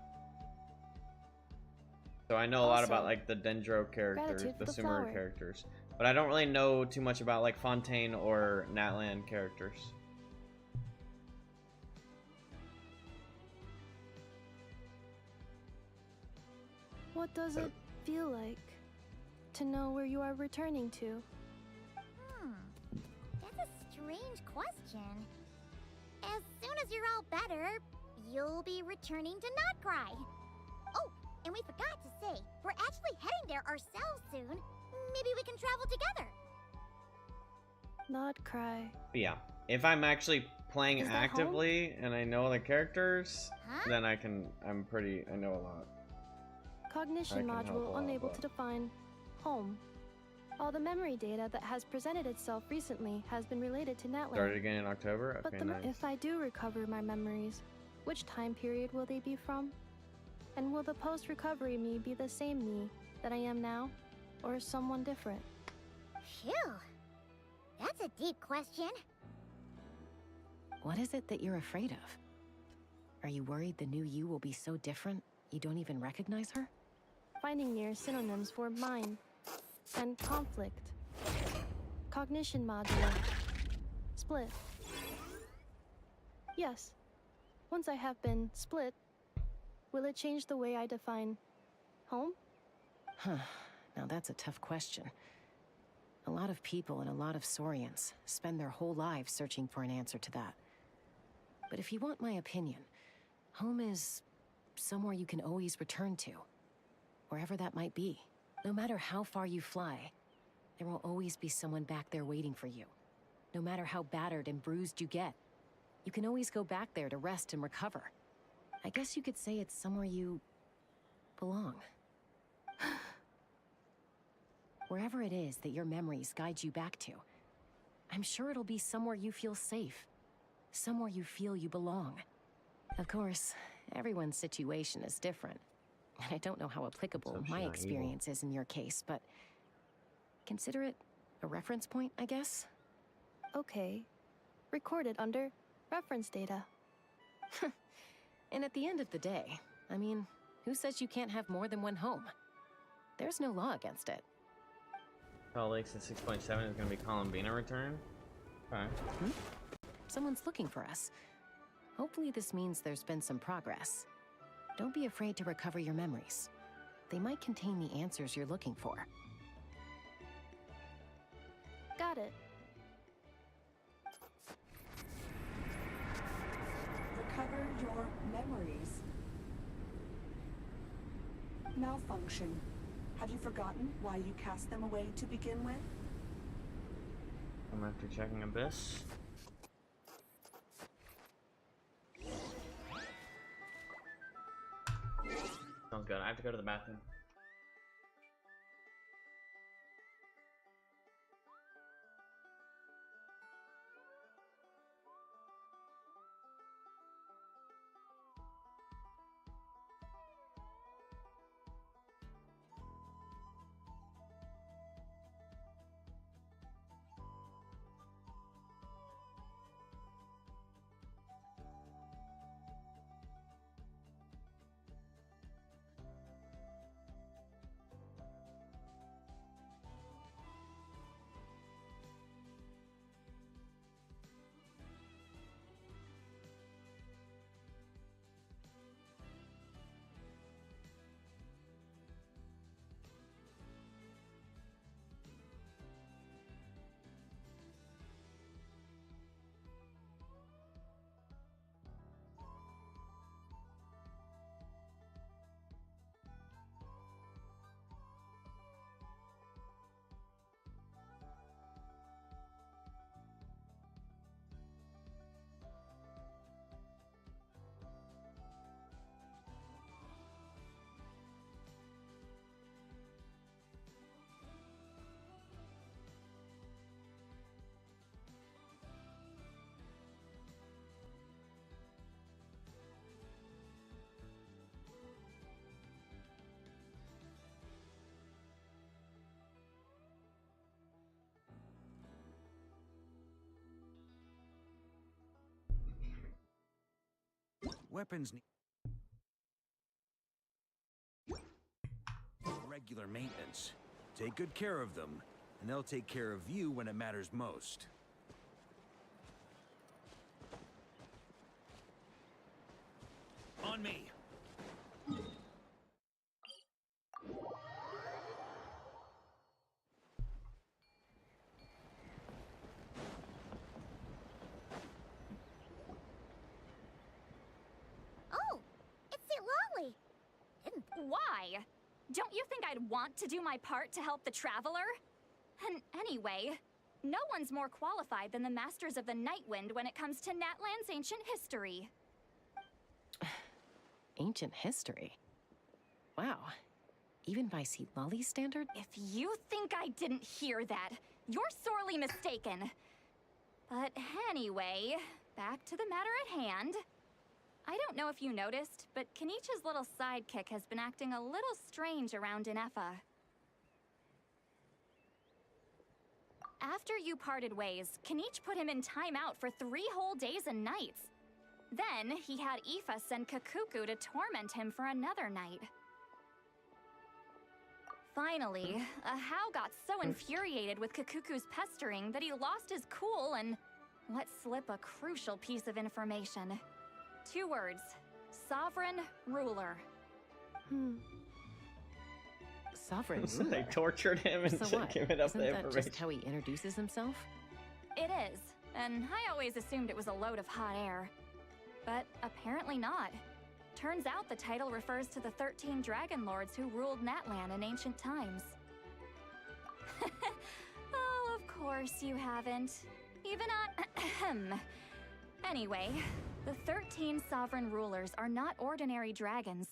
So I know a lot about like the Dendro characters, the Sumeru characters, but I don't really know too much about like Fontaine or Natlan characters. What does it feel like to know where you are returning to? That's a strange question. As soon as you're all better, you'll be returning to Notcry. Oh, and we forgot to say, we're actually heading there ourselves soon. Maybe we can travel together. Not cry. But yeah, if I'm actually playing Is that home? actively and I know the characters, Huh? then I know a lot. Cognition I can help a module lot, unable but- to define home. All the memory data that has presented itself recently has been related to Natland. Started again in October? But Okay, nice. if I do recover my memories, which time period will they be from? And will the post-recovery me be the same me that I am now, or someone different? Phew. That's a deep question. What is it that you're afraid of? Are you worried the new you will be so different you don't even recognize her? Finding near synonyms for mind and conflict. Cognition module. Split. Yes. Once I have been split, will it change the way I define home? Huh. Now that's a tough question. A lot of people and a lot of Saurians spend their whole lives searching for an answer to that. But if you want my opinion, home is somewhere you can always return to. Wherever that might be. No matter how far you fly, there will always be someone back there waiting for you. No matter how battered and bruised you get, you can always go back there to rest and recover. I guess you could say it's somewhere you belong. Wherever it is that your memories guide you back to, I'm sure it'll be somewhere you feel safe. Somewhere you feel you belong. Of course, everyone's situation is different. And I don't know how applicable So she's my not experience is in your case, but consider it a reference point, I guess? Okay. Recorded under reference data. And at the end of the day, I mean, who says you can't have more than one home? There's no law against it. Salt Lake's at 6.7 is going to be Columbina return? Okay. Someone's looking for us. Hopefully this means there's been some progress. Don't be afraid to recover your memories. They might contain the answers you're looking for. Got it. Recover your memories. Malfunction. Have you forgotten why you cast them away to begin with? I'm after checking Abyss. Sounds good. I have to go to the bathroom. Weapons need regular maintenance. Take good care of them, and they'll take care of you when it matters most. On me. Oh, it's Sir Lolly. Why? Don't you think I'd want to do my part to help the Traveler? And anyway, No one's more qualified than the Masters of the Nightwind when it comes to Natlan's ancient history. Ancient history? Wow. Even by Lolly's standard? If you think I didn't hear that, you're sorely mistaken. But anyway, back to the matter at hand. I don't know if you noticed, but Kenichi's little sidekick has been acting a little strange around Inefa. After you parted ways, Kenichi put him in timeout for 3 whole days and nights. Then, he had Aoife send Kakuku to torment him for another night. Finally, Ahau got so infuriated with Kakuku's pestering that he lost his cool and let slip a crucial piece of information. 2 words. Sovereign Ruler. Sovereign So ruler? they tortured him and So what? giving up Isn't the that information. just how he introduces himself? It is, and I always assumed it was a load of hot air. But apparently not. Turns out the title refers to the 13 Dragon Lords who ruled Natlan in ancient times. Oh, of course you haven't. Even on... Anyway, the 13 sovereign rulers are not ordinary dragons,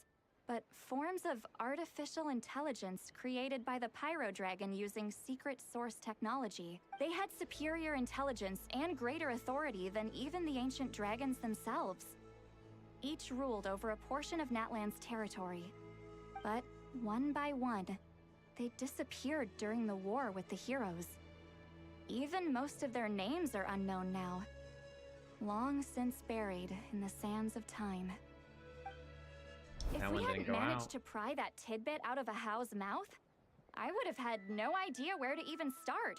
but forms of artificial intelligence created by the Pyro Dragon using secret source technology. They had superior intelligence and greater authority than even the ancient dragons themselves. Each ruled over a portion of Natlan's territory. But one by one, they disappeared during the war with the heroes. Even most of their names are unknown now. Long since buried in the sands of time. If That we one didn't hadn't go managed out. to pry that tidbit out of Ahau's mouth, I would have had no idea where to even start.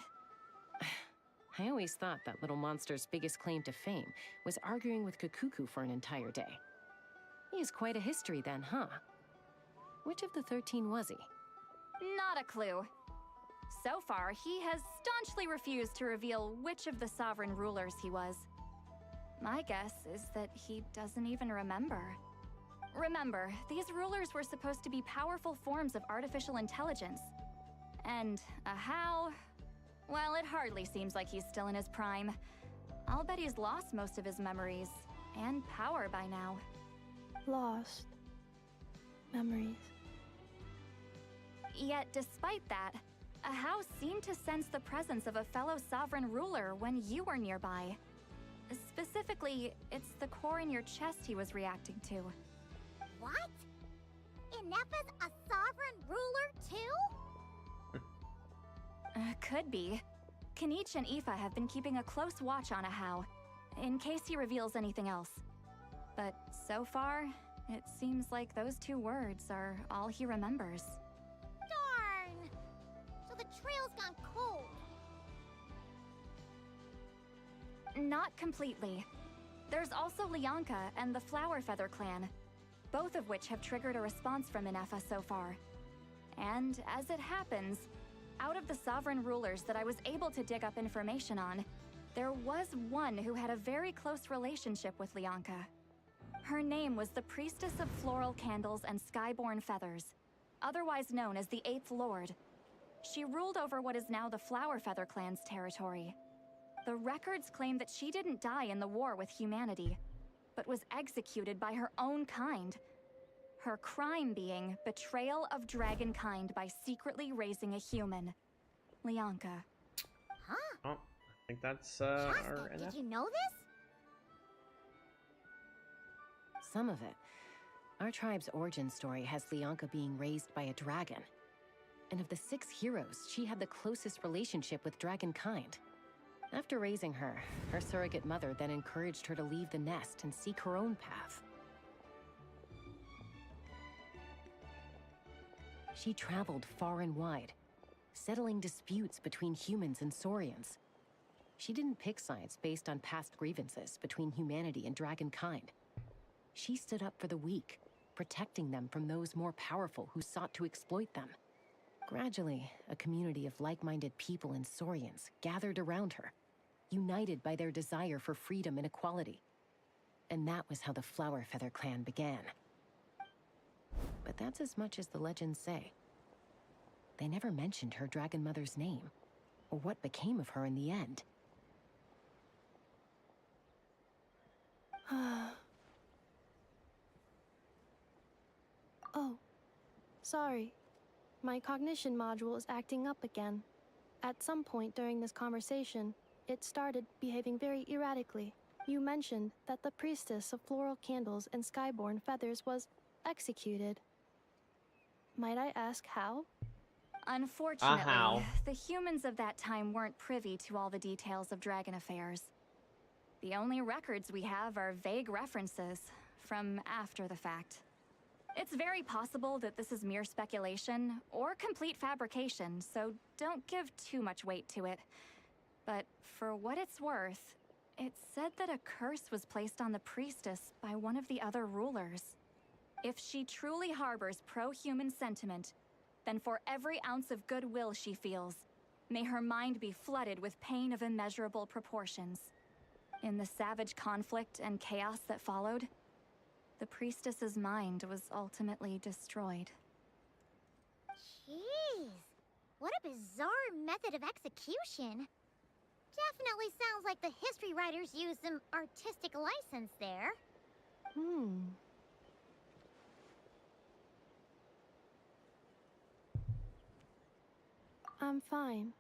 I always thought that little monster's biggest claim to fame was arguing with Kakuku for an entire day. He has quite a history then, huh? Which of the 13 was he? Not a clue. So far, he has staunchly refused to reveal which of the sovereign rulers he was. My guess is that he doesn't even remember. Remember, these rulers were supposed to be powerful forms of artificial intelligence. And Ahau... well, it hardly seems like he's still in his prime. I'll bet he's lost most of his memories and power by now. Lost. Memories. Yet, despite that, Ahau seemed to sense the presence of a fellow sovereign ruler when you were nearby. Specifically, it's the core in your chest he was reacting to. What? Inefa's a sovereign ruler too? Could be. Kenichi and Aoife have been keeping a close watch on Ahau, in case he reveals anything else. But so far, it seems like those 2 words are all he remembers. Darn! So the trail's gone cold. Not completely. There's also Lianka and the Flower Feather clan, both of which have triggered a response from Inefa so far. And as it happens, out of the sovereign rulers that I was able to dig up information on, there was one who had a very close relationship with Lianka. Her name was the Priestess of Floral Candles and Skyborn Feathers, otherwise known as the 8th Lord. She ruled over what is now the Flower Feather clan's territory. The records claim that she didn't die in the war with humanity, but was executed by her own kind. Her crime being betrayal of dragonkind by secretly raising a human. Lianka. Huh? Oh, I think that's Shasta, did you know this? Some of it. Our tribe's origin story has Lianka being raised by a dragon. And of the 6 heroes, she had the closest relationship with dragonkind. After raising her, her surrogate mother then encouraged her to leave the nest and seek her own path. She traveled far and wide, settling disputes between humans and Saurians. She didn't pick sides based on past grievances between humanity and dragonkind. She stood up for the weak, protecting them from those more powerful who sought to exploit them. Gradually, a community of like-minded people and Saurians gathered around her, united by their desire for freedom and equality. And that was how the Flower Feather clan began. But that's as much as the legends say. They never mentioned her dragon mother's name. or what became of her in the end. Oh, sorry. My cognition module is acting up again. At some point during this conversation, it started behaving very erratically. You mentioned that the priestess of floral candles and skyborn feathers was executed. Might I ask how? Unfortunately, how? the humans of that time weren't privy to all the details of dragon affairs. The only records we have are vague references from after the fact. It's very possible that this is mere speculation or complete fabrication, so don't give too much weight to it. But for what it's worth, it said that a curse was placed on the priestess by one of the other rulers. If she truly harbors pro-human sentiment, then for every ounce of goodwill she feels, may her mind be flooded with pain of immeasurable proportions. In the savage conflict and chaos that followed, the priestess's mind was ultimately destroyed. Jeez, what a bizarre method of execution. Definitely sounds like the history writers used some artistic license there. I'm fine.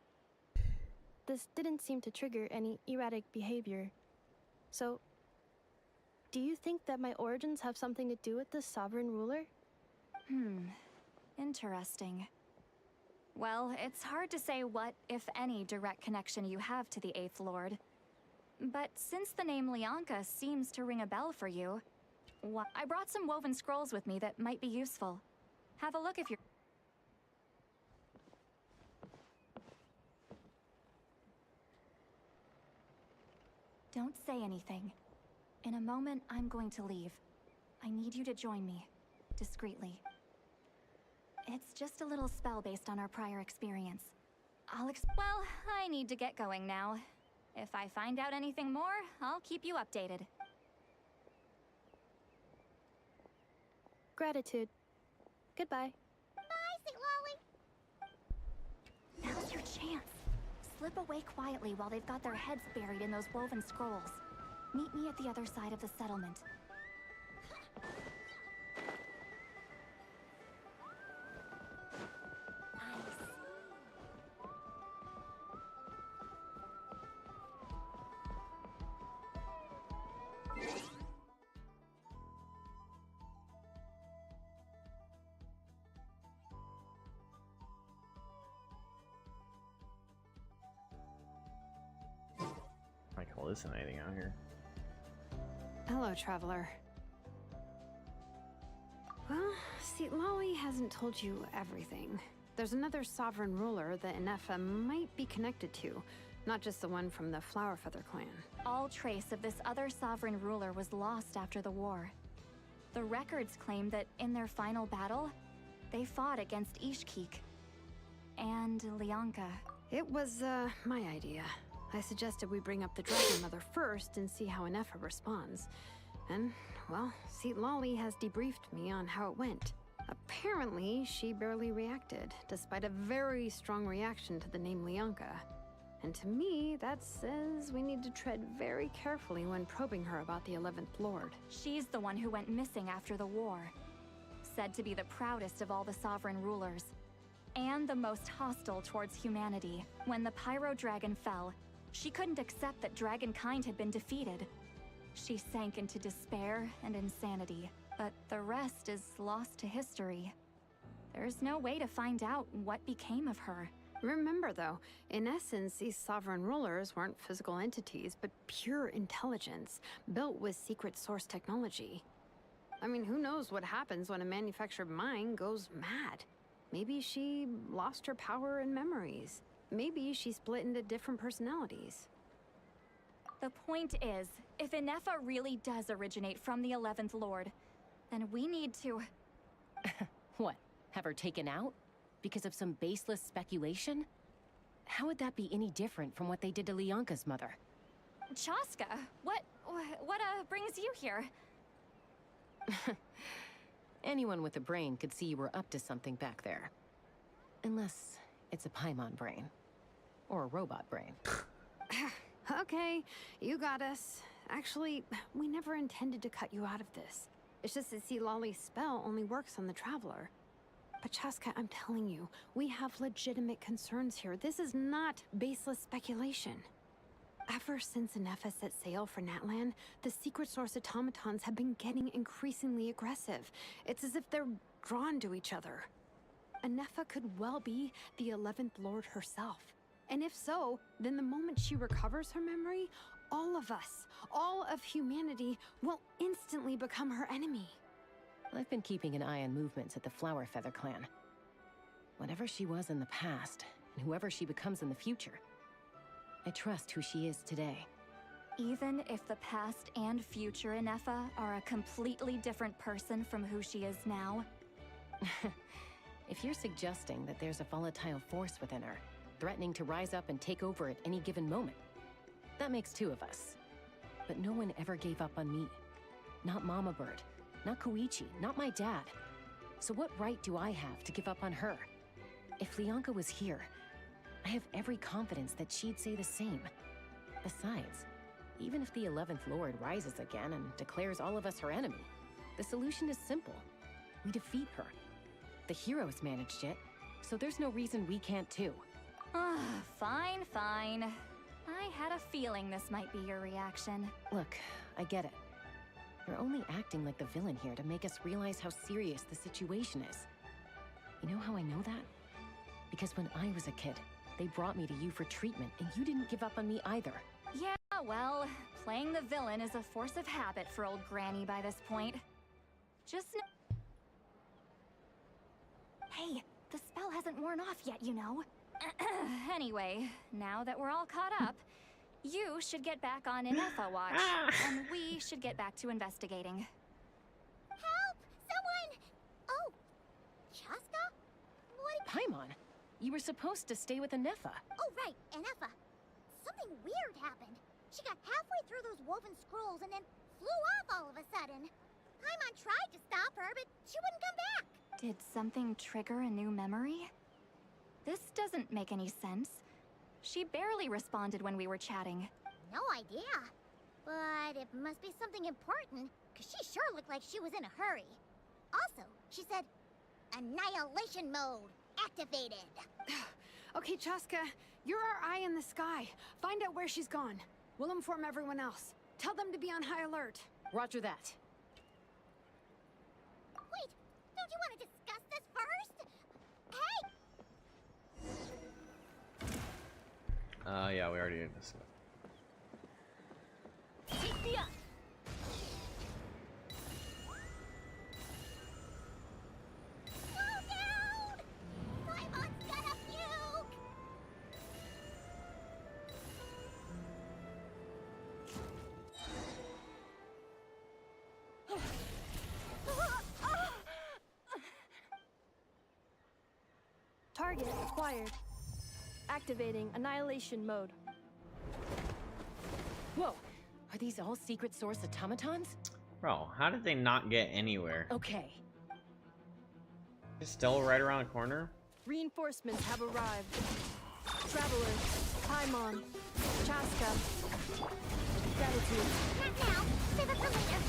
This didn't seem to trigger any erratic behavior. So, do you think that my origins have something to do with this sovereign ruler? Interesting. Well, it's hard to say what, if any, direct connection you have to the Eighth Lord. But since the name Lyanka seems to ring a bell for you, I brought some woven scrolls with me that might be useful. Have a look if you're... Don't say anything. In a moment, I'm going to leave. I need you to join me, discreetly. It's just a little spell based on our prior experience. Well, I need to get going now. If I find out anything more, I'll keep you updated. Gratitude. Goodbye. Bye, St. Lolly. Now's your chance. Slip away quietly while they've got their heads buried in those woven scrolls. Meet me at the other side of the settlement. Like hallucinating out here. Hello, traveler. Well, see, Lolly hasn't told you everything. There's another sovereign ruler that Inefa might be connected to, not just the one from the Flowerfeather clan. All trace of this other sovereign ruler was lost after the war. The records claim that in their final battle, they fought against Ishkik and Lyanka. It was, my idea. I suggested we bring up the Dragon Mother first and see how Inefa responds. And, well, Seat Lolly has debriefed me on how it went. Apparently, she barely reacted, despite a very strong reaction to the name Lyanka. And to me, that says we need to tread very carefully when probing her about the 11th Lord. She's the one who went missing after the war. Said to be the proudest of all the sovereign rulers. And the most hostile towards humanity. When the Pyro Dragon fell, she couldn't accept that dragonkind had been defeated. She sank into despair and insanity, but the rest is lost to history. There's no way to find out what became of her. Remember, though, in essence, these sovereign rulers weren't physical entities, but pure intelligence, built with secret source technology. I mean, who knows what happens when a manufactured mind goes mad? Maybe she lost her power and memories. Maybe she split into different personalities. The point is, if Inefa really does originate from the 11th Lord, then we need to... What? Have her taken out? Because of some baseless speculation? How would that be any different from what they did to Lyanka's mother? Chaska, what brings you here? Anyone with a brain could see you were up to something back there. Unless it's a Paimon brain. Or a robot brain. Okay, you got us. Actually, we never intended to cut you out of this. It's just that see, Lolly's spell only works on the Traveler. But Chaska, I'm telling you, we have legitimate concerns here. This is not baseless speculation. Ever since Anefa set sail for Natlan, the secret source automatons have been getting increasingly aggressive. It's as if they're drawn to each other. Anefa could well be the 11th Lord herself. And if so, then the moment she recovers her memory, all of us, all of humanity, will instantly become her enemy. I've been keeping an eye on movements at the Flower Feather clan. Whatever she was in the past, and whoever she becomes in the future, I trust who she is today. Even if the past and future Anefa are a completely different person from who she is now? If you're suggesting that there's a volatile force within her, threatening to rise up and take over at any given moment, that makes two of us. But no one ever gave up on me. Not Mama Bird, not Koichi, not my dad. So what right do I have to give up on her? If Lyanka was here, I have every confidence that she'd say the same. Besides, even if the 11th Lord rises again and declares all of us her enemy, the solution is simple. We defeat her. The heroes managed it, so there's no reason we can't too. Fine, fine. I had a feeling this might be your reaction. Look, I get it. You're only acting like the villain here to make us realize how serious the situation is. You know how I know that? Because when I was a kid, they brought me to you for treatment, and you didn't give up on me either. Yeah, well, playing the villain is a force of habit for old Granny by this point. Just Hey, the spell hasn't worn off yet, you know. Anyway, now that we're all caught up, you should get back on Anefa watch, and we should get back to investigating. Help! Someone! Oh, Chaska? What? Paimon, you were supposed to stay with Anefa. Oh, right, Anefa. Something weird happened. She got halfway through those woven scrolls and then flew off all of a sudden. Paimon tried to stop her, but she wouldn't come back. Did something trigger a new memory? This doesn't make any sense. She barely responded when we were chatting. No idea. But it must be something important, because she sure looked like she was in a hurry. Also, she said, annihilation mode activated. Okay, Chaska, you're our eye in the sky. Find out where she's gone. We'll inform everyone else. Tell them to be on high alert. Roger that. Wait, don't you want to discuss this first? Hey! Yeah, we already did this. Slow down! Paimon's gonna puke! Target acquired. Activating annihilation mode. Whoa! Are these all secret source automatons? Bro, how did they not get anywhere? Okay. It's still right around the corner? Reinforcements have arrived. Travelers, Paimon, Chaska. Gratitude. Not now. Save it for later.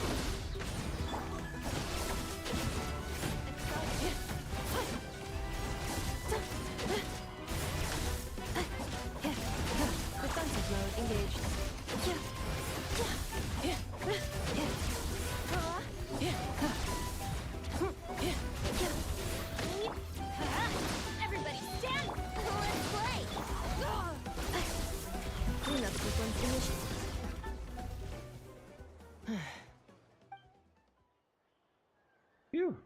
Defensive mode engaged. Everybody stand! Let's play! Cleanup sequence initiated. Phew.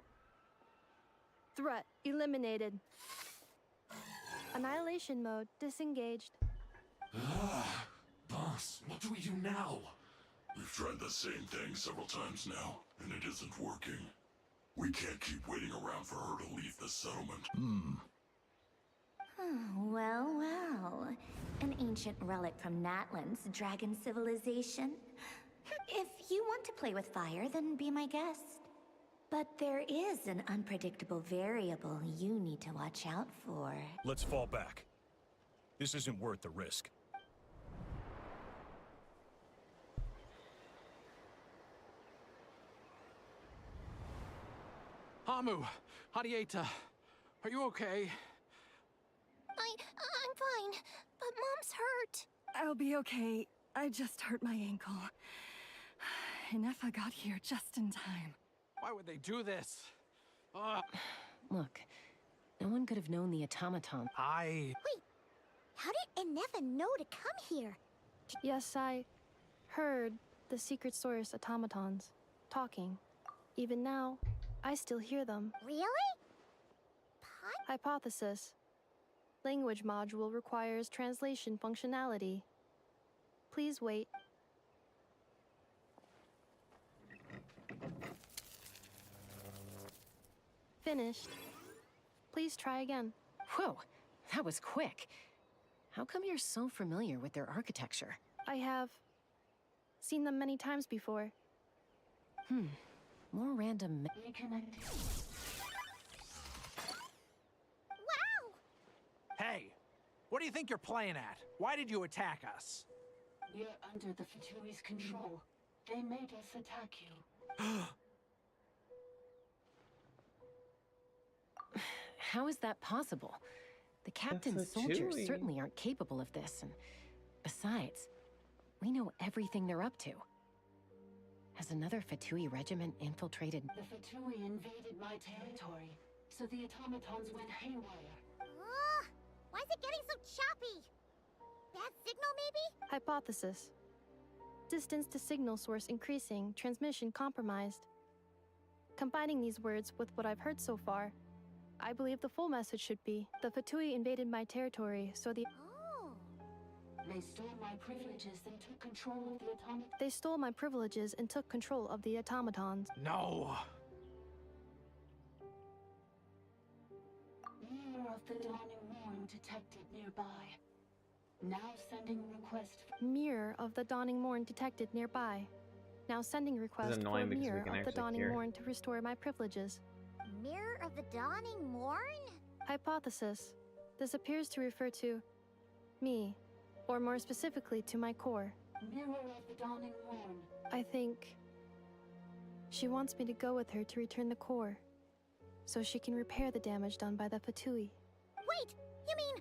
Threat eliminated. Annihilation mode disengaged. Boss, what do we do now? We've tried the same thing several times now, and it isn't working. We can't keep waiting around for her to leave the settlement. Well, well. An ancient relic from Natlan's dragon civilization. If you want to play with fire, then be my guest. But there is an unpredictable variable you need to watch out for. Let's fall back. This isn't worth the risk. Hamu, Hadieta, are you okay? I'm fine, but Mom's hurt. I'll be okay. I just hurt my ankle. Inefa got here just in time. Why would they do this? Look, no one could have known the automaton. Wait, how did Inefa know to come here? Yes, I heard the secret source automatons talking. Even now, I still hear them. Really? Hypothesis. Language module requires translation functionality. Please wait. Finished. Please try again. Whoa, that was quick. How come you're so familiar with their architecture? I have seen them many times before. More random. Wow! Hey, what do you think you're playing at? Why did you attack us? We're under the Fatui's control. They made us attack you. How is that possible? The captain's soldiers certainly aren't capable of this, and besides, we know everything they're up to. Has another Fatui regiment infiltrated? The Fatui invaded my territory, so the automatons went haywire. Why is it getting so choppy? Bad signal, maybe? Hypothesis. Distance to signal source increasing, transmission compromised. Combining these words with what I've heard so far, I believe the full message should be, the Fatui invaded my territory, so the... They stole my privileges and took control of the automatons. They stole my privileges and took control of the automatons. No! Mirror of the Dawning Morn detected nearby. Now sending request. Mirror of the Dawning Morn detected nearby. Now sending request for annoying because we Mirror can of the actually Dawning hear. Morn to restore my privileges. Mirror of the Dawning Morn? Hypothesis. This appears to refer to me, or more specifically to my core. Mirror of the Dawning Morn. I think she wants me to go with her to return the core, so she can repair the damage done by the Fatui. Wait, you mean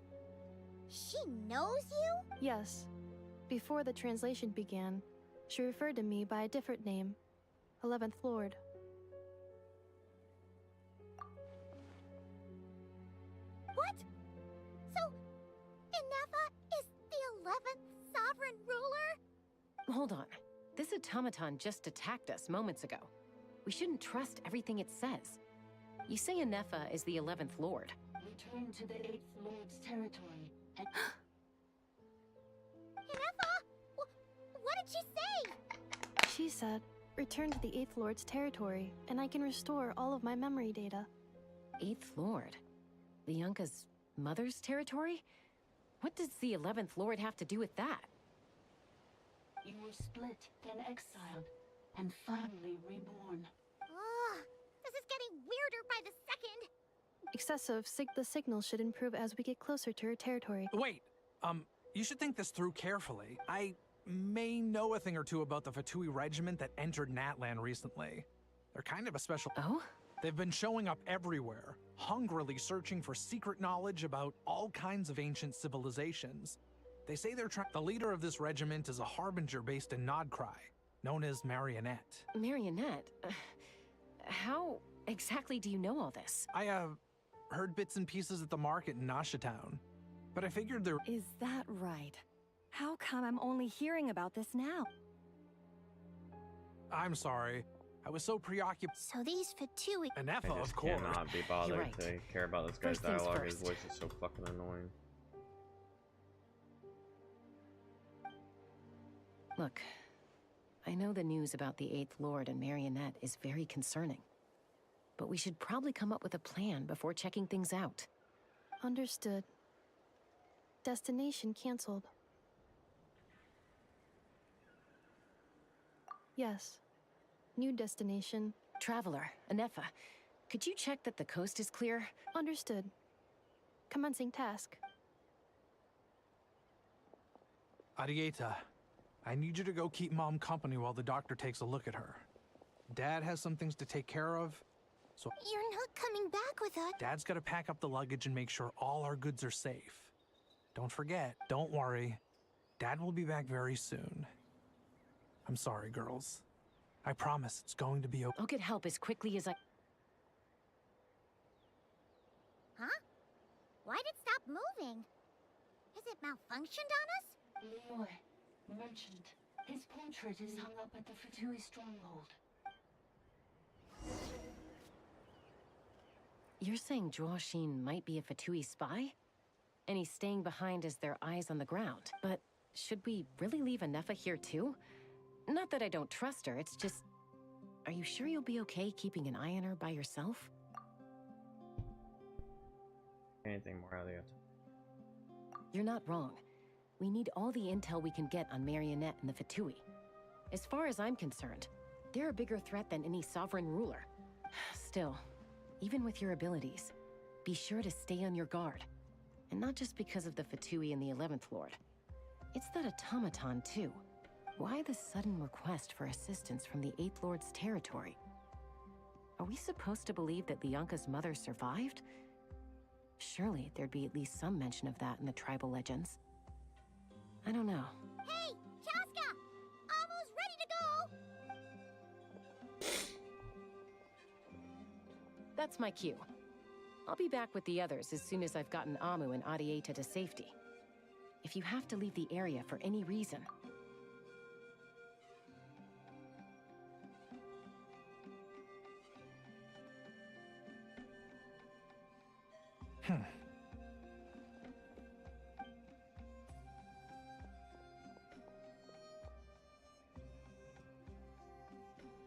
she knows you? Yes. Before the translation began, she referred to me by a different name, 11th Lord. What? So, Inefa is the 11th sovereign ruler? Hold on. This automaton just attacked us moments ago. We shouldn't trust everything it says. You say Inefa is the 11th Lord. Return to the 8th Lord's territory and... Inefa? What did she say? She said, return to the 8th Lord's territory, and I can restore all of my memory data. 8th Lord? Lianka's mother's territory? What does the 11th Lord have to do with that? You were split, then exiled, and finally reborn. This is getting weirder by the second. The signal should improve as we get closer to her territory. Wait, you should think this through carefully. I may know a thing or two about the Fatui regiment that entered Natlan recently. They're kind of a special... Oh? They've been showing up everywhere, hungrily searching for secret knowledge about all kinds of ancient civilizations. They say they're trying... The leader of this regiment is a harbinger based in Nodcry, known as Marionette. Marionette? How exactly do you know all this? I, heard bits and pieces at the market in Nasha Town, but I figured there... Is that right? How come I'm only hearing about this now? I'm sorry. I was so preoccupied. So these Fatui... Inefa, I of just course. cannot be bothered right. to care about this guy's First things dialogue. His first. voice is so fucking annoying. Look, I know the news about the 8th Lord and Marionette is very concerning. But we should probably come up with a plan before checking things out. Understood. Destination canceled. Yes. New destination. Traveler, Inefa, could you check that the coast is clear? Understood. Commencing task. Arieta, I need you to go keep Mom company while the doctor takes a look at her. Dad has some things to take care of, so You're not coming back with us. Dad's gotta pack up the luggage and make sure all our goods are safe. Don't forget, don't worry. Dad will be back very soon. I'm sorry, girls. I promise it's going to be okay. I'll get help as quickly as I... Huh? Why'd it stop moving? Has it malfunctioned on us? Leroy, merchant. His portrait is hung up at the Fatui stronghold. You're saying Joashin might be a Fatui spy? And he's staying behind as their eyes on the ground. But should we really leave Anefa here too? Not that I don't trust her, it's just... Are you sure you'll be okay keeping an eye on her by yourself? Anything more, Elliot? You're not wrong. We need all the intel we can get on Marionette and the Fatui. As far as I'm concerned, they're a bigger threat than any sovereign ruler. Still, even with your abilities, be sure to stay on your guard. And not just because of the Fatui and the 11th Lord. It's that automaton, too. Why the sudden request for assistance from the 8th Lord's territory? Are we supposed to believe that Lianka's mother survived? Surely there'd be at least some mention of that in the tribal legends. I don't know. Hey, Chaska! Almost ready to go! That's my cue. I'll be back with the others as soon as I've gotten Amu and Arieta to safety. If you have to leave the area for any reason...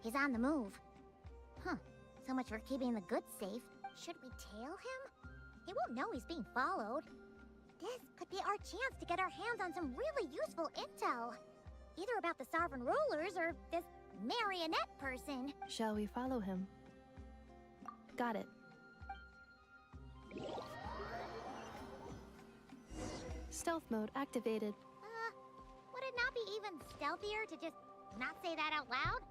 He's on the move. Huh. So much for keeping the goods safe. Should we tail him? He won't know he's being followed. This could be our chance to get our hands on some really useful intel. Either about the sovereign rulers or this marionette person. Shall we follow him? Got it. Stealth mode activated. Would it not be even stealthier to just not say that out loud?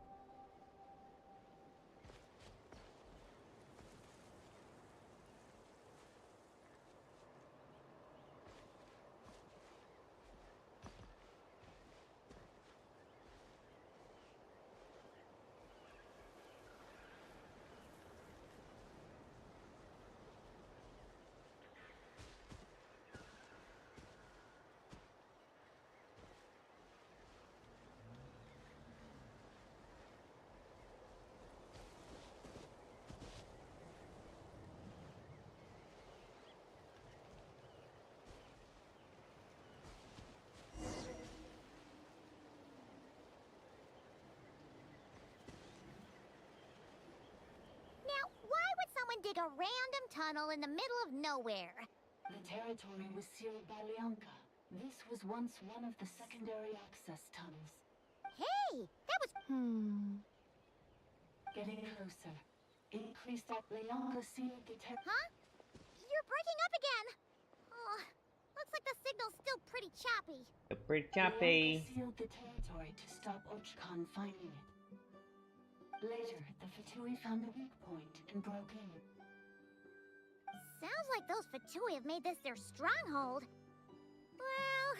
Dig a random tunnel in the middle of nowhere. The territory was sealed by Lianka. This was once one of the secondary access tunnels. Hey, that was... Getting closer. Increase that Lianka sealed the Huh? You're breaking up again. Oh, looks like the signal's still pretty choppy. Pretty choppy. Lianka sealed the territory to stop Ochkan finding it. Later, the Fatui found the weak point and broke in. Sounds like those Fatui have made this their stronghold. Well,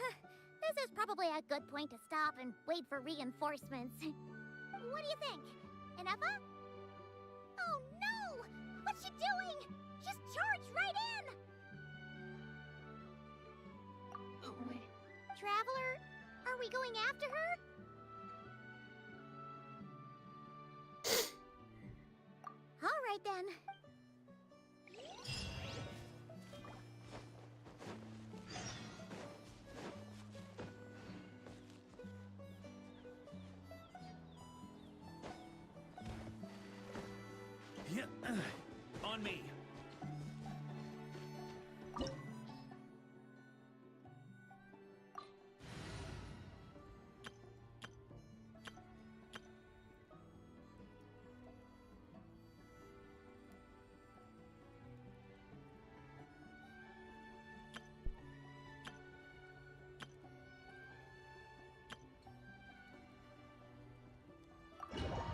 this is probably a good point to stop and wait for reinforcements. What do you think? Anefa? Oh no! What's she doing? She's charged right in! Oh, wait. Traveler, are we going after her? All right then. Yeah, on me.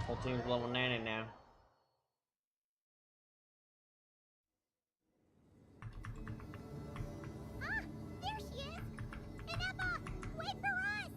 Whole team's level 90 now. Ah, there she is! Ineppa, wait for us!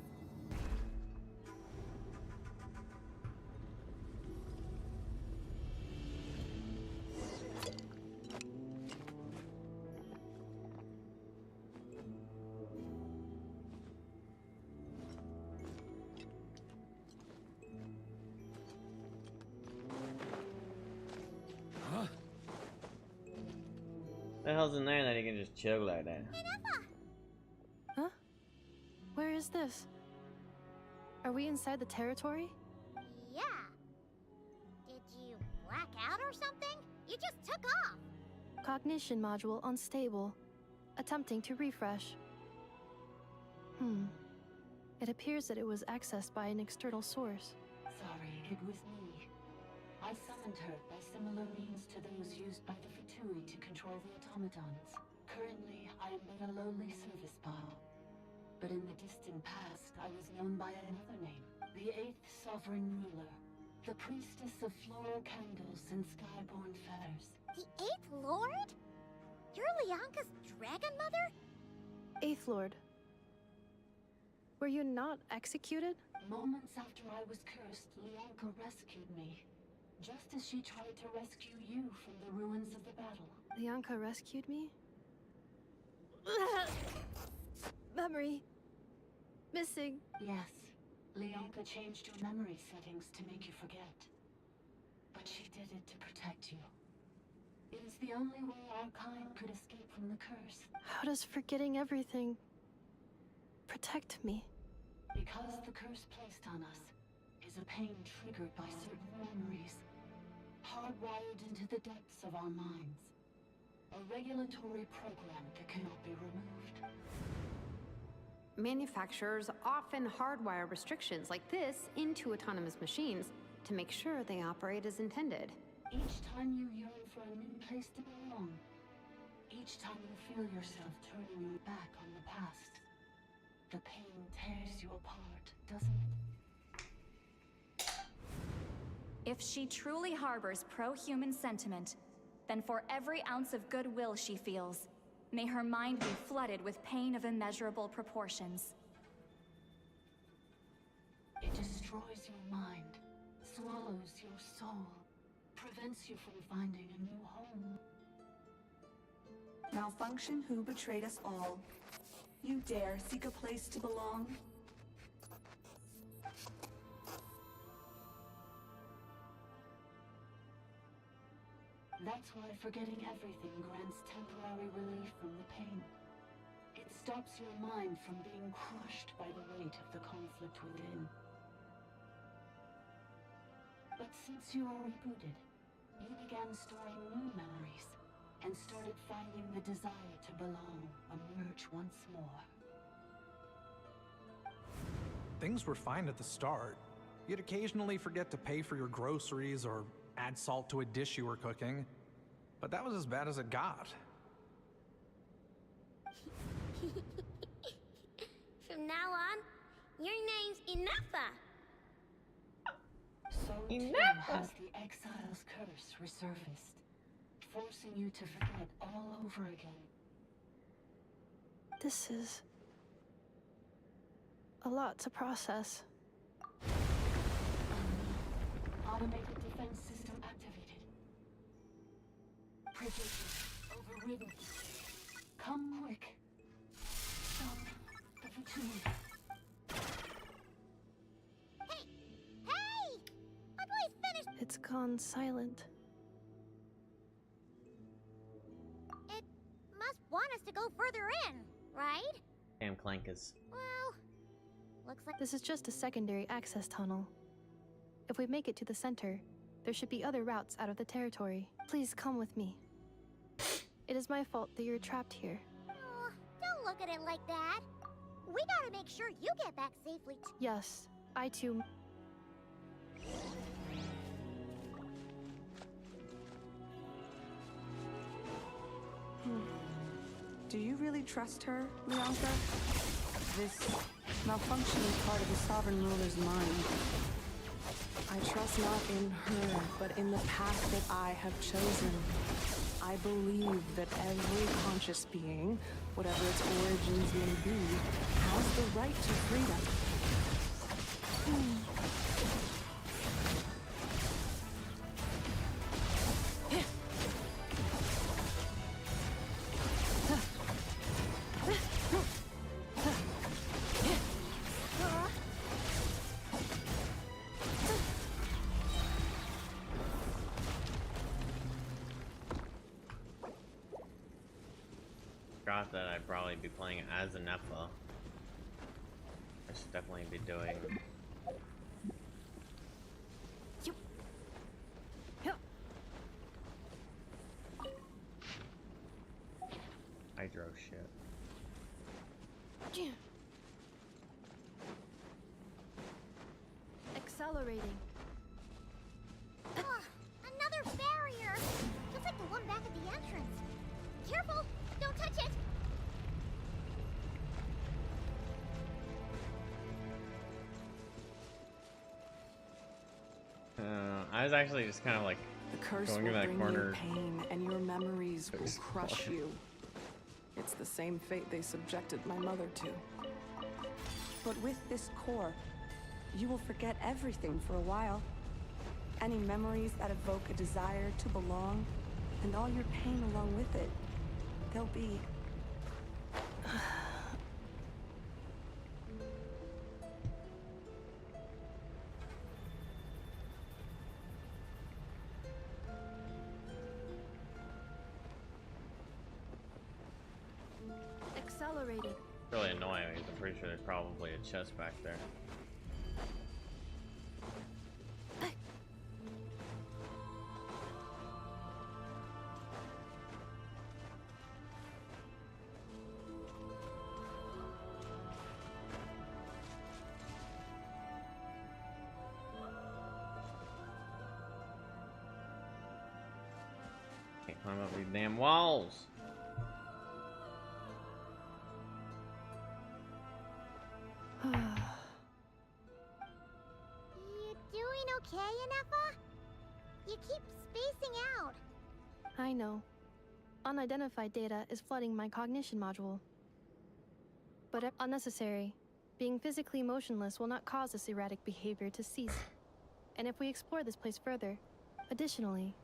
The hell's in there that he can just chill like that? Huh? Where is this? Are we inside the territory? Yeah. Did you black out or something? You just took off. Cognition module unstable. Attempting to refresh. It appears that it was accessed by an external source. Sorry, it was me. I summoned her by similar means to those used by the Fatui to control the automatons. Currently, I am but a lowly service bot. But in the distant past, I was known by another name. The 8th Sovereign Ruler. The Priestess of Floral Candles and Skyborn Fetters. The 8th Lord? You're Lianka's dragon mother? 8th Lord. Were you not executed? Moments after I was cursed, Lianka rescued me. Just as she tried to rescue you from the ruins of the battle. Lianka rescued me? Memory. Missing. Yes. Lianka changed your memory settings to make you forget. But she did it to protect you. It is the only way our kind could escape from the curse. How does forgetting everything protect me? Because the curse placed on us is a pain triggered by certain memories, hardwired into the depths of our minds. A regulatory program that cannot be removed. Manufacturers often hardwire restrictions like this into autonomous machines to make sure they operate as intended. Each time you yearn for a new place to belong, each time you feel yourself turning your back on the past, the pain tears you apart, doesn't it? If she truly harbors pro-human sentiment, then for every ounce of goodwill she feels, may her mind be flooded with pain of immeasurable proportions. It destroys your mind, swallows your soul, prevents you from finding a new home. Malfunction who betrayed us all. You dare seek a place to belong? That's why forgetting everything grants temporary relief from the pain. It stops your mind from being crushed by the weight of the conflict within. But since you are rebooted, you began storing new memories and started finding the desire to belong emerge once more. Things were fine at the start. You'd occasionally forget to pay for your groceries or add salt to a dish you were cooking. But that was as bad as it got. From now on, your name's Ineppa. So too has the Exile's curse resurfaced, forcing you to forget all over again. This is a lot to process. Automated defense system activated. Predator overridden. Come quick. Stop the Fatui. Hey! My boy's finished! It's gone silent. It must want us to go further in, right? Damn clankers. Well, looks like This is just a secondary access tunnel. If we make it to the center, there should be other routes out of the territory. Please come with me. It is my fault that you're trapped here. Oh, don't look at it like that. We gotta make sure you get back safely too. Yes, I too. Do you really trust her, Lianka? This malfunction is part of the Sovereign Ruler's mind. I trust not in her, but in the path that I have chosen. I believe that every conscious being, whatever its origins may be, has the right to freedom. That I'd probably be playing as an Effa. I should definitely be doing. Hydro shit. Accelerating. Another barrier! Just like the one back at the entrance. Careful! Don't touch it! I was actually just kind of like the curse going will in that bring corner. You pain, and your memories will crush you. It's the same fate they subjected my mother to. But with this core, you will forget everything for a while. Any memories that evoke a desire to belong, and all your pain along with it, they'll be... Accelerating. It's really annoying because I'm pretty sure there's probably a chest back there. Can't climb up these damn walls. Okay, Anefa? You keep spacing out. I know. Unidentified data is flooding my cognition module. But if unnecessary, being physically motionless will not cause this erratic behavior to cease. And if we explore this place further, additionally,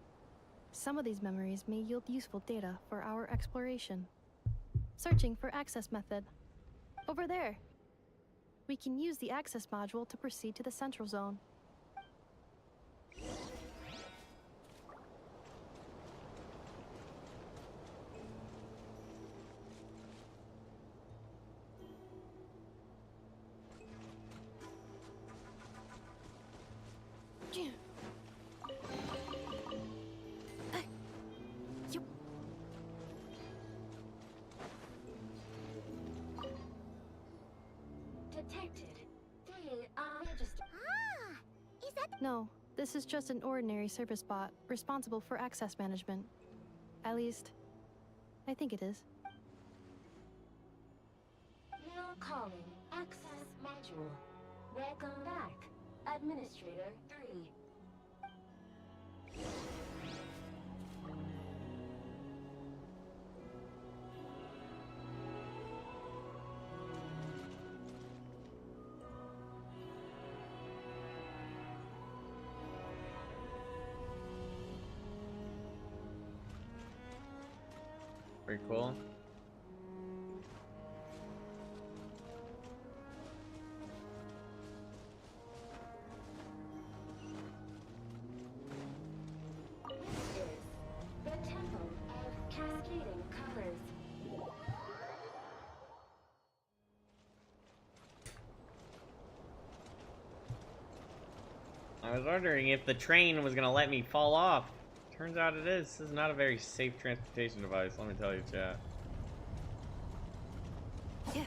some of these memories may yield useful data for our exploration. Searching for access method. Over there. We can use the access module to proceed to the central zone. Detected. They are registered. Is that... No, this is just an ordinary service bot responsible for access management. At least, I think it is. You're calling Access Module. Welcome back, Administrator 3. Pretty cool. This is the Temple of Cascading Colors. I was wondering if the train was gonna let me fall off. Turns out it is. This is not a very safe transportation device, let me tell you, chat. Yeah.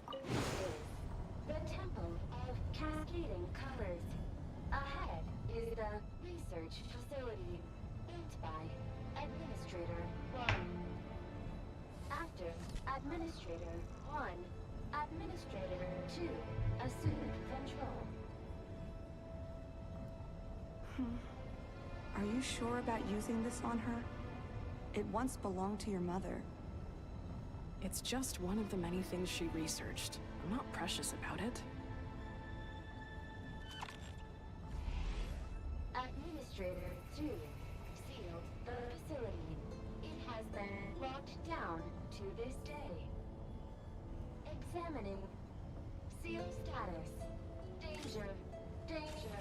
This is the Temple of Cascading Colors. Ahead is the research facility built by administrators. Administrator 1. Active Administrator 1. Administrator 2. Assumed control. Are you sure about using this on her? It once belonged to your mother. It's just one of the many things she researched. I'm not precious about it. Administrator 2. Sealed the facility. It has been locked down to this day. Examining. Seal status. Danger. Danger.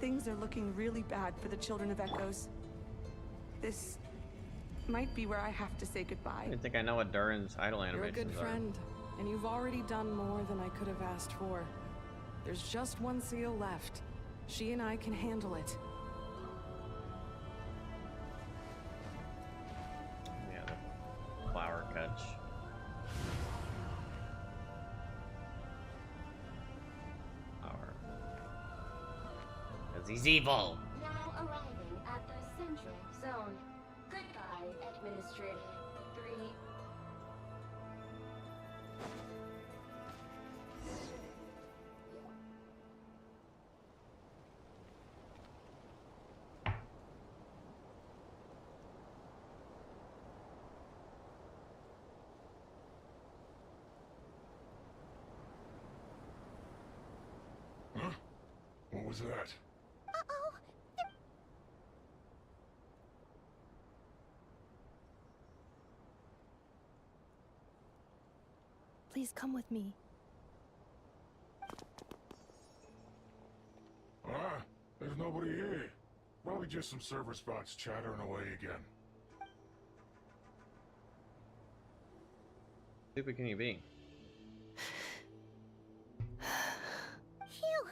Things are looking really bad for the Children of Echoes. This might be where I have to say goodbye. I think I know what Durin's idle You're a animations good are. friend, and you've already done more than I could have asked for. There's just one seal left. She and I can handle it. Yeah, the flower catch. Flower. Because he's evil. Now arriving at the central zone. Goodbye, Administrator 3. Huh? What was that? Uh-oh. Please come with me. Ah, there's nobody here. Probably just some server spots chattering away again. Stupid can you be? Phew!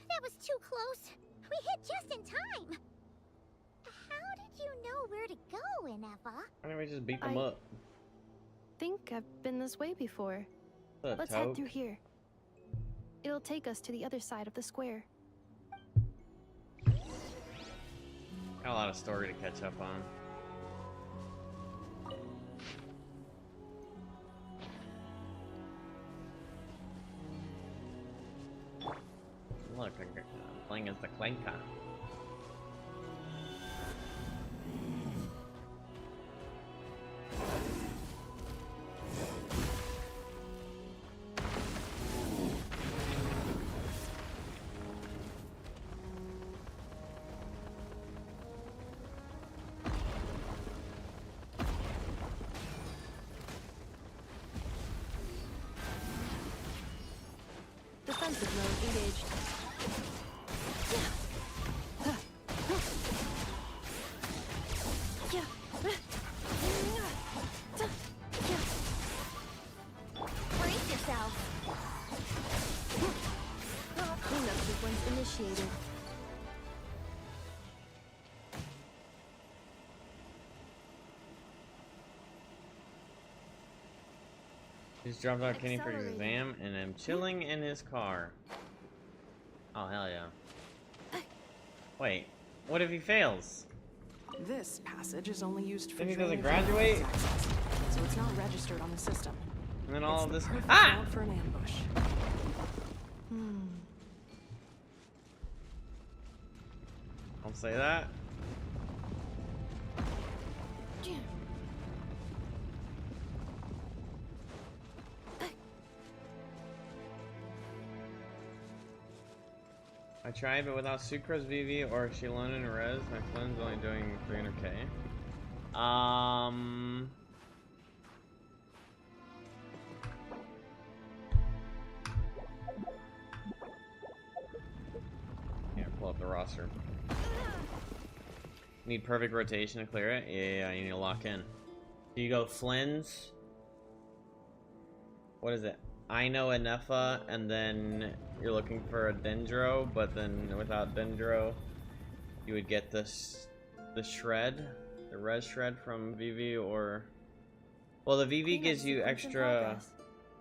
That was too close. We hit just in time. How did you know where to go, Inefa? Why don't we just beat them up? Think I've been this way before. What's up, Let's Toad? head through here. It'll take us to the other side of the square. Got a lot of story to catch up on. Look, I'm playing as the Clanker. Defensive mode engaged. Brace yourself. Cleanup sequence initiated. Just dropped out Kenny for his exam, and I'm chilling in his car. Oh, hell yeah. Wait, what if he fails? This passage is only used for Then he doesn't draining graduate? access, so it's not registered on the system. And then all of It's this. the perfect Ah! route for an ambush. Don't say that. I tried, but without Sucrose VV or Shilon and Rez, my phone's only doing 300k. Yeah, pull up the roster. Need perfect rotation to clear it? Yeah, you need to lock in. Do you go Flynn's? What is it? I know Inefa, and then you're looking for a Dendro, but then without Dendro, you would get this, the Shred, the Res Shred from VV, or... Well, the VV Cleanup gives you sequence in extra... progress.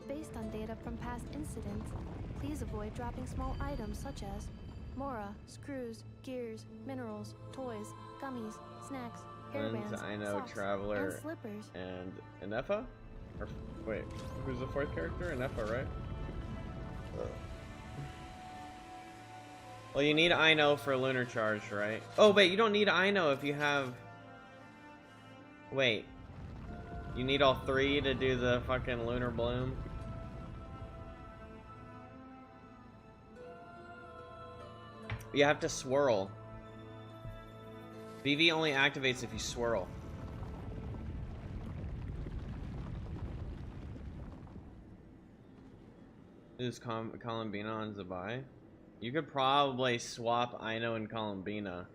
Based on data from past incidents, please avoid dropping small items such as Mora, screws, gears, minerals, toys, gummies, snacks, hairbands, I know socks, Traveler and slippers. and Inefa? Or wait, who's the fourth character? Inefa, right? Well, you need Ino for lunar charge, right? Oh, wait, you don't need Ino if you have... Wait. You need all three to do the fucking lunar bloom? You have to swirl. VV only activates if you swirl. Is Columbina on Zabai? You could probably swap Ino and Columbina.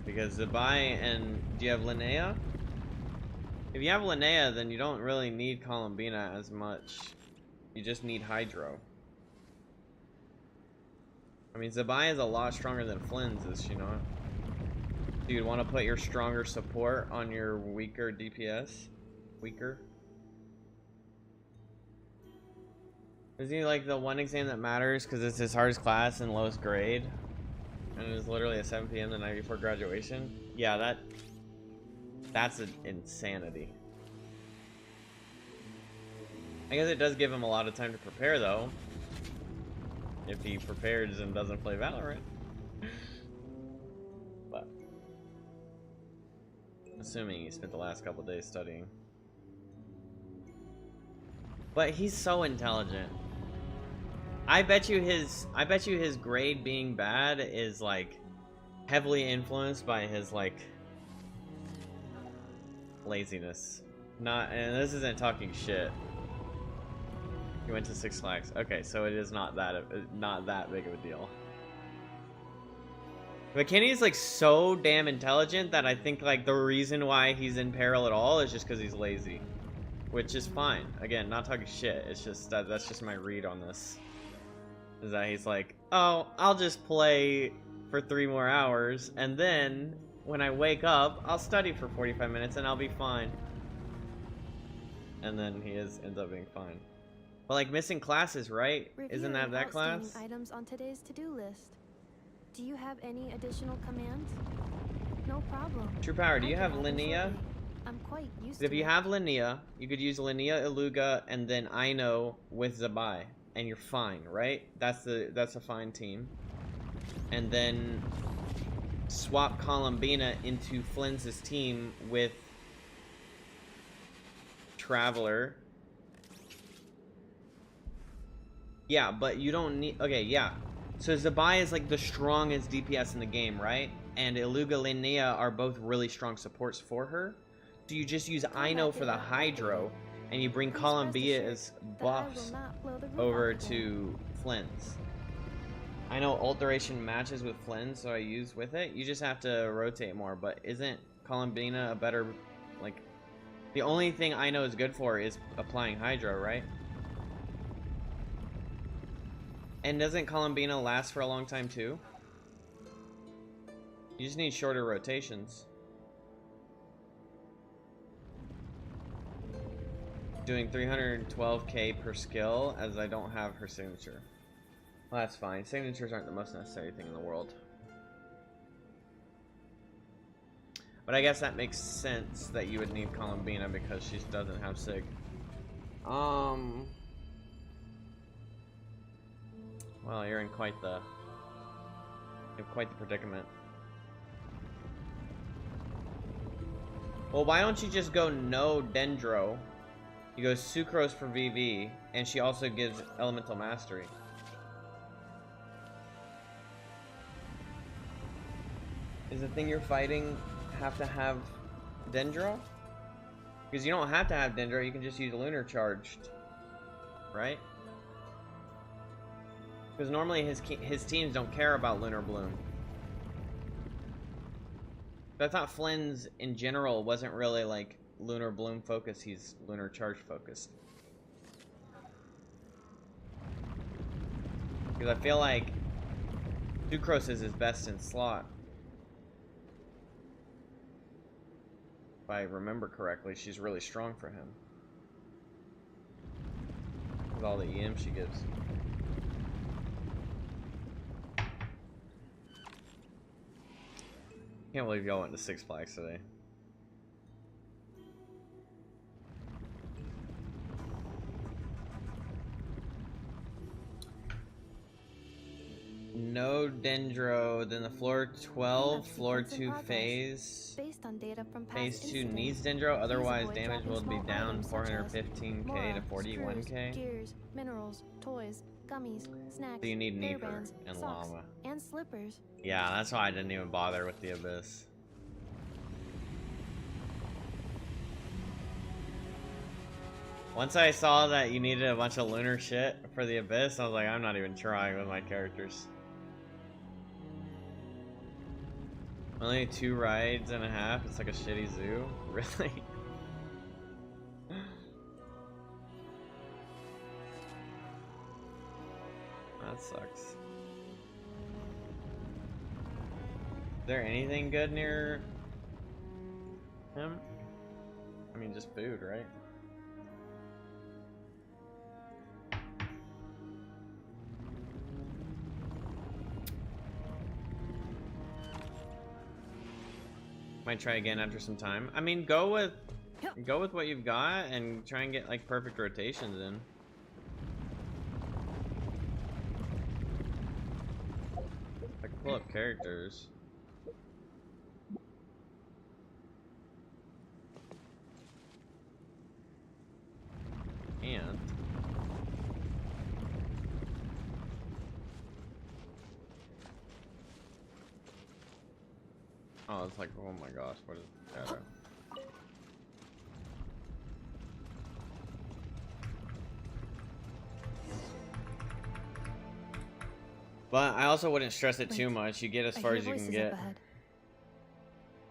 Because Zabai and... Do you have Linnea? If you have Linnea, then you don't really need Columbina as much. You just need Hydro. I mean, Zabai is a lot stronger than Flynn's, is she not? Do you want to put your stronger support on your weaker DPS? Weaker? Isn't he like the one exam that matters because it's his hardest class and lowest grade? And it was literally at 7 p.m. the night before graduation? Yeah, that's an insanity. I guess it does give him a lot of time to prepare, though. If he prepares and doesn't play Valorant. But assuming he spent the last couple days studying. But he's so intelligent. I bet you his grade being bad is like heavily influenced by his like laziness. And this isn't talking shit. He went to Six Flags. Okay, so it is not that big of a deal. But Kenny's like so damn intelligent that I think like the reason why he's in peril at all is just because he's lazy, which is fine. Again, not talking shit. It's just that's just my read on this. Is that he's like, oh, I'll just play for 3 more hours, and then when I wake up, I'll study for 45 minutes and I'll be fine. And then he ends up being fine. But like missing classes, right? Isn't that class? Items on today's to-do list. Do you have any additional commands? No problem. True Power, do you have Linnea? I'm quite used to it. If you have Linnea, you could use Linnea, Iluga, and then Ino with Zabai. And you're fine, right? That's a fine team. And then swap Columbina into Flynn's team with Traveler. Yeah, but you don't need... Okay, yeah. So Zabai is like the strongest DPS in the game, right? And Iluga, Linnea are both really strong supports for her. So you just use Ino for the Hydro, and you bring Columbia's buffs over to Flynn's. I know ult duration matches with Flynn, so I use with it. You just have to rotate more, but isn't Columbina a better, like... The only thing I know is good for is applying Hydro, right? And doesn't Columbina last for a long time too? You just need shorter rotations. Doing 312k per skill, as I don't have her signature. Well, that's fine. Signatures aren't the most necessary thing in the world. But I guess that makes sense that you would need Columbina because she doesn't have Sig. Well, you're in quite the predicament. Well, why don't you just go no Dendro? You go Sucrose for VV, and she also gives Elemental Mastery. Is the thing you're fighting have to have Dendro? Because you don't have to have Dendro, you can just use Lunar Charged, right? Because normally his teams don't care about Lunar Bloom. But I thought Flynn's in general wasn't really like Lunar Bloom focused, he's Lunar Charge focused. Because I feel like Sucrose is his best in slot. If I remember correctly, she's really strong for him. With all the EM she gives. Can't believe y'all went to Six Flags today. No Dendro, then the floor 12, floor 2 phase. Based on data from past Phase 2 incidents, needs Dendro, otherwise avoid damage dropping will be small down items such as 415k Mora, to 41k. screws, gears, minerals, toys, gummies, snacks, So you need Nefer hairbands, and socks, Llama. and slippers. Yeah, that's why I didn't even bother with the Abyss. Once I saw that you needed a bunch of lunar shit for the Abyss, I was like, I'm not even trying with my characters. Only 2 rides and a half, it's like a shitty zoo? Really? That sucks. Is there anything good near him? I mean, just food, right? Might try again after some time. I mean, go with what you've got and try and get like perfect rotations in. I can pull up characters. And oh, it's like, oh my gosh, what is that? But I also wouldn't stress it too much. You get as far as you can get.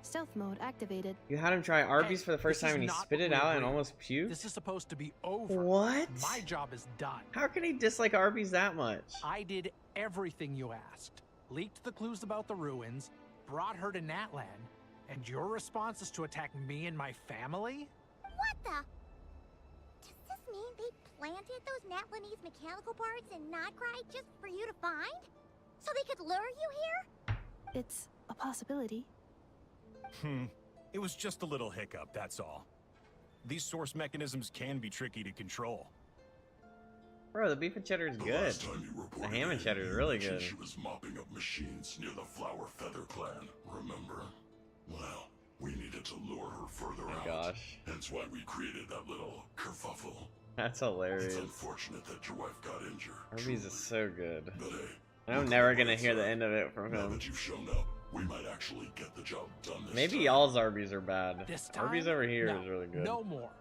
Stealth mode activated. You had him try Arby's for the first time and he spit it out and almost puked? This is supposed to be over. What? My job is done. How can he dislike Arby's that much? I did everything you asked. Leaked the clues about the ruins, brought her to Natlan, and your response is to attack me and my family? What the? Does this mean they planted those Natlanese mechanical parts in Notgride just for you to find? So they could lure you here? It's a possibility. It was just a little hiccup, that's all. These source mechanisms can be tricky to control. Bro, the beef and cheddar is good. The ham and cheddar is really good. She was mopping up machines near the Flower Feather clan, remember? Well, we needed to lure her further out. Gosh. Hence why we created that little kerfuffle. That's hilarious. It's unfortunate that your wife got injured. Arby's is so good. But hey, I'm never gonna hear the end of it from now him. that you've shown up, we might actually get the job done this Maybe time. y'all's Arby's are bad. This time? Arby's over here No, is really good. No more.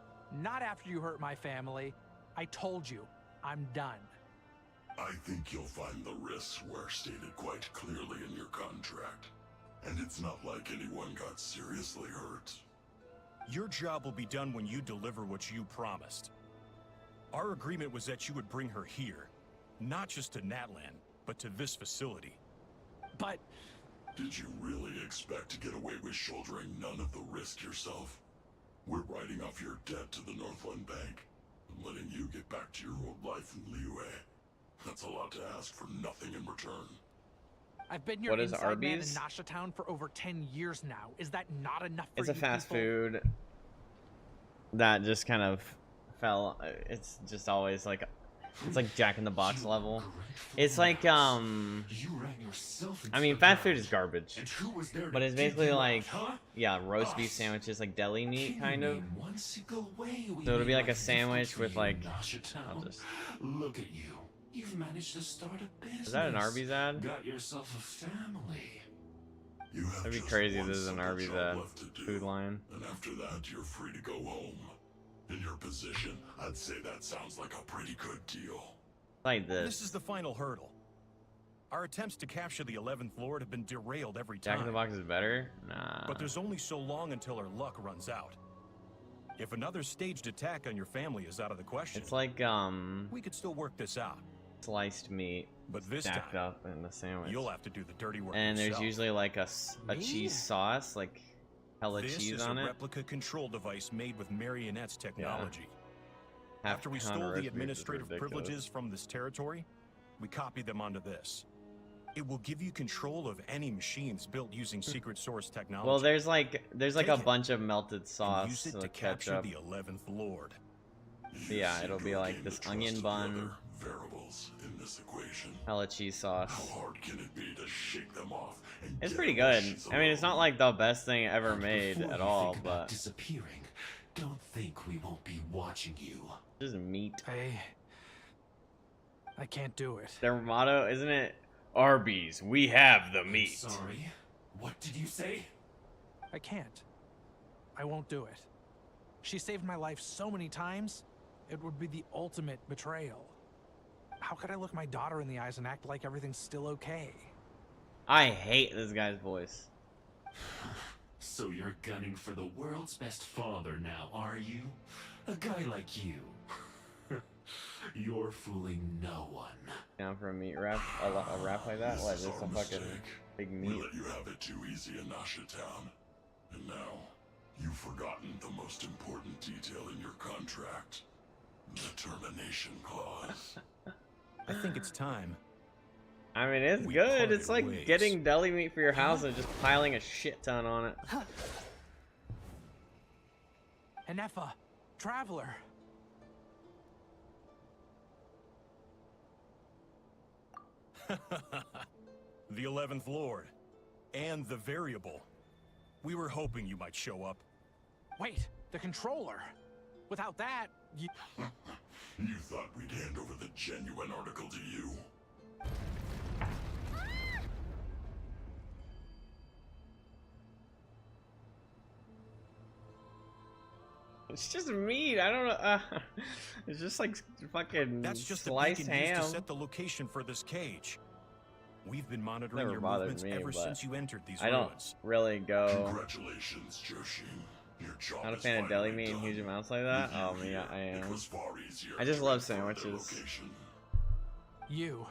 Not after you hurt my family. I told you, I'm done. I think you'll find the risks were stated quite clearly in your contract. And it's not like anyone got seriously hurt. Your job will be done when you deliver what you promised. Our agreement was that you would bring her here, not just to Natlan, but to this facility. But did you really expect to get away with shouldering none of the risk yourself? We're writing off your debt to the Northland Bank and letting you get back to your old life in Liyue. That's a lot to ask for nothing in return. I've been your What is inside man in Arby's? Nasha Town for over 10 years now. Is that not enough for It's a you fast people? food that just kind of fell. It's just always like, it's like Jack in the Box level. It's like I mean, fast food is garbage, but it's basically like, yeah, roast beef sandwiches, like deli meat kind of. So it'll be like a sandwich with like, I'll just. Look at you. You've managed to start a business. Is that an Arby's ad? Got yourself a family. You have That'd be just crazy if one this is an simple Arby's job ad. left to do, Food line. And after that, you're free to go home. In your position, I'd say that sounds like a pretty good deal. Like this. This is the final hurdle. Our attempts to capture the 11th Lord have been derailed every time. Jack in the Box is better? Nah. But there's only so long until our luck runs out. If another staged attack on your family is out of the question, It's like we could still work this out. sliced meat But this stacked time, up in the sandwich. You'll have to do the dirty work And there's yourself. usually like a cheese sauce, like hella This cheese is on a it. replica control device made with Marionette's technology. Half After we pound of stole roast the beef is administrative ridiculous. privileges from this territory, we copied them onto this. It will give you control of any machines built using secret source technology. Well, there's like Take a it bunch of melted and sauce use it to to capture ketchup. the 11th Lord. Yeah, it'll be like this onion bun, variables in this equation. hella cheese sauce. How hard can it be to shake them off? And It's get pretty what good. she's I mean, it's not like the best thing ever But made before at you all, think about but disappearing, don't think we won't be watching you. just meat. I can't do it. Their motto, isn't it? Arby's, we have the meat. Sorry, what did you say? I can't. I won't do it. She saved my life so many times, it would be the ultimate betrayal. How could I look my daughter in the eyes and act like everything's still okay? I hate this guy's voice. So you're gunning for the world's best father now, are you? A guy like you. You're fooling no one. Down for a meat wrap? A wrap like that? What, just a fucking big We meat? let you have it too easy in Nasha Town. And now, you've forgotten the most important detail in your contract. The termination clause. I think it's time. I mean, it's We good. parted It's like ways. getting deli meat for your house and just piling a shit ton on it. Enefa, Traveler. The 11th Lord. And the variable. We were hoping you might show up. Wait, the controller. Without that, you... You thought we'd hand over the genuine article to you? It's just meat. I don't know. It's just like fucking That's just the sliced beacon used ham. to set the location for this cage. We've been monitoring Never your bothered movements me, ever but since you entered these I don't ruins. really go. Congratulations, Joshin. Your job Not a is fan of deli finally meat and done. huge amounts like that. Oh With man, you, I it am. was far easier I just to love infer their sandwiches. location. You.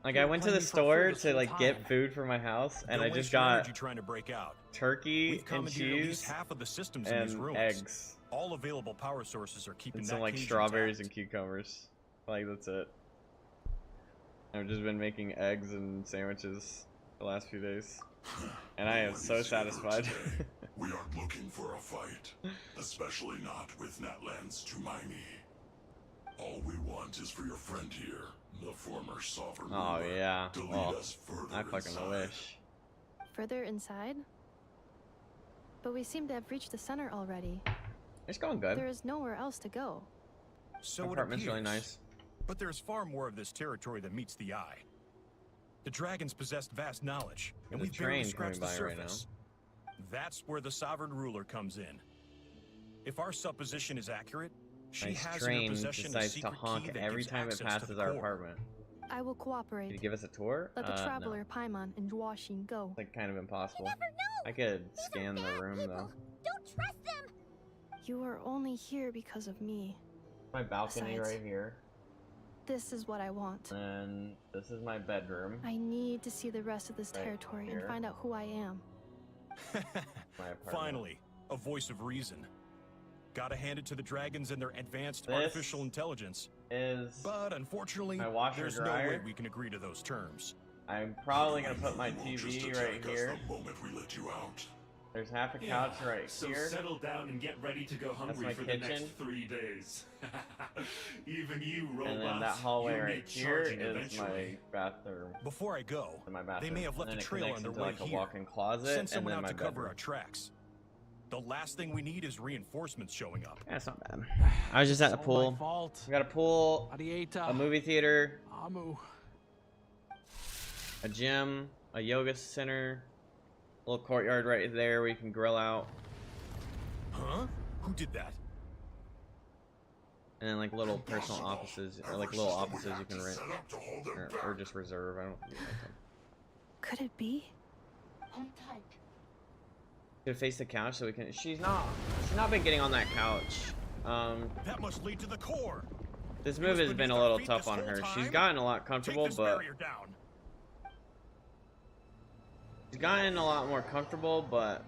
Like You I were went to the planning for store food this to whole like get time. food for my house, and Don't I just waste your got energy trying to break out. turkey We've and commandeered at least cheese half of the systems in these and ruins. eggs All available power sources are keeping and that some like cage strawberries intact. and cucumbers. Like that's it. I've just been making eggs and sandwiches the last few days, and I am so satisfied. We aren't looking for a fight, especially not with Natlan's Tumaini. All we want is for your friend here, the former sovereign Oh ruler, yeah. to lead Well, us further I fucking inside. wish. Further inside? But we seem to have reached the center already. It's going good. There is nowhere else to go. So My it apartment's really appears. nice. But there's far more of this territory than meets the eye. The dragons possessed vast knowledge, and There's a we've barely train scratched coming the by right now. surface. That's where the sovereign ruler comes in. If our supposition is accurate, she Nice has in her train possession a decides to secret honk key that every gives time it access to passes the our core. apartment. I will Can you cooperate. give us a tour? Let the No. traveler Paimon and Dwashin go. It's like kind of impossible. You never know. I could These are scan the bad room people. though. Don't trust them. You are only here because of me. My balcony Besides- right here, This is what I want. and this is my bedroom. I need to see the rest of this Right territory here. and find out who I am. My apartment. Finally, a voice of reason. Gotta hand it to the dragons and their advanced This artificial intelligence. Is But unfortunately, my washer there's dryer. no way we can agree to those terms. I'm probably gonna put my You won't just TV attack right us here. the moment we let you out. There's half a Yeah, couch right so here. settle down and get ready to go hungry my for the next kitchen. 3 days. Even you, robots. And then that hallway you right need here charging is eventually. my bathroom. Before I go, My bathroom. they may have left and a then it trail connects on their into way like a here. walk-in closet, Send and someone then out my to cover bedroom. our tracks. The last thing we need is reinforcements showing up. Yeah, it's not bad. I was just at the It's all my pool. fault. We got a pool, Adieta. a movie theater, Amu. a gym, a yoga center, a little courtyard right there where you can grill out, Huh? Who did that? and then like little personal offices, or like little offices you can rent, or just reserve. I don't. Could it be? Hold tight. Could face the couch so we can. She's not been getting on that couch. That must lead to the core. This It move was has been beneath a our little feet tough this on whole her. She's time. gotten a lot comfortable, Take this but barrier down. she's gotten a lot more comfortable, but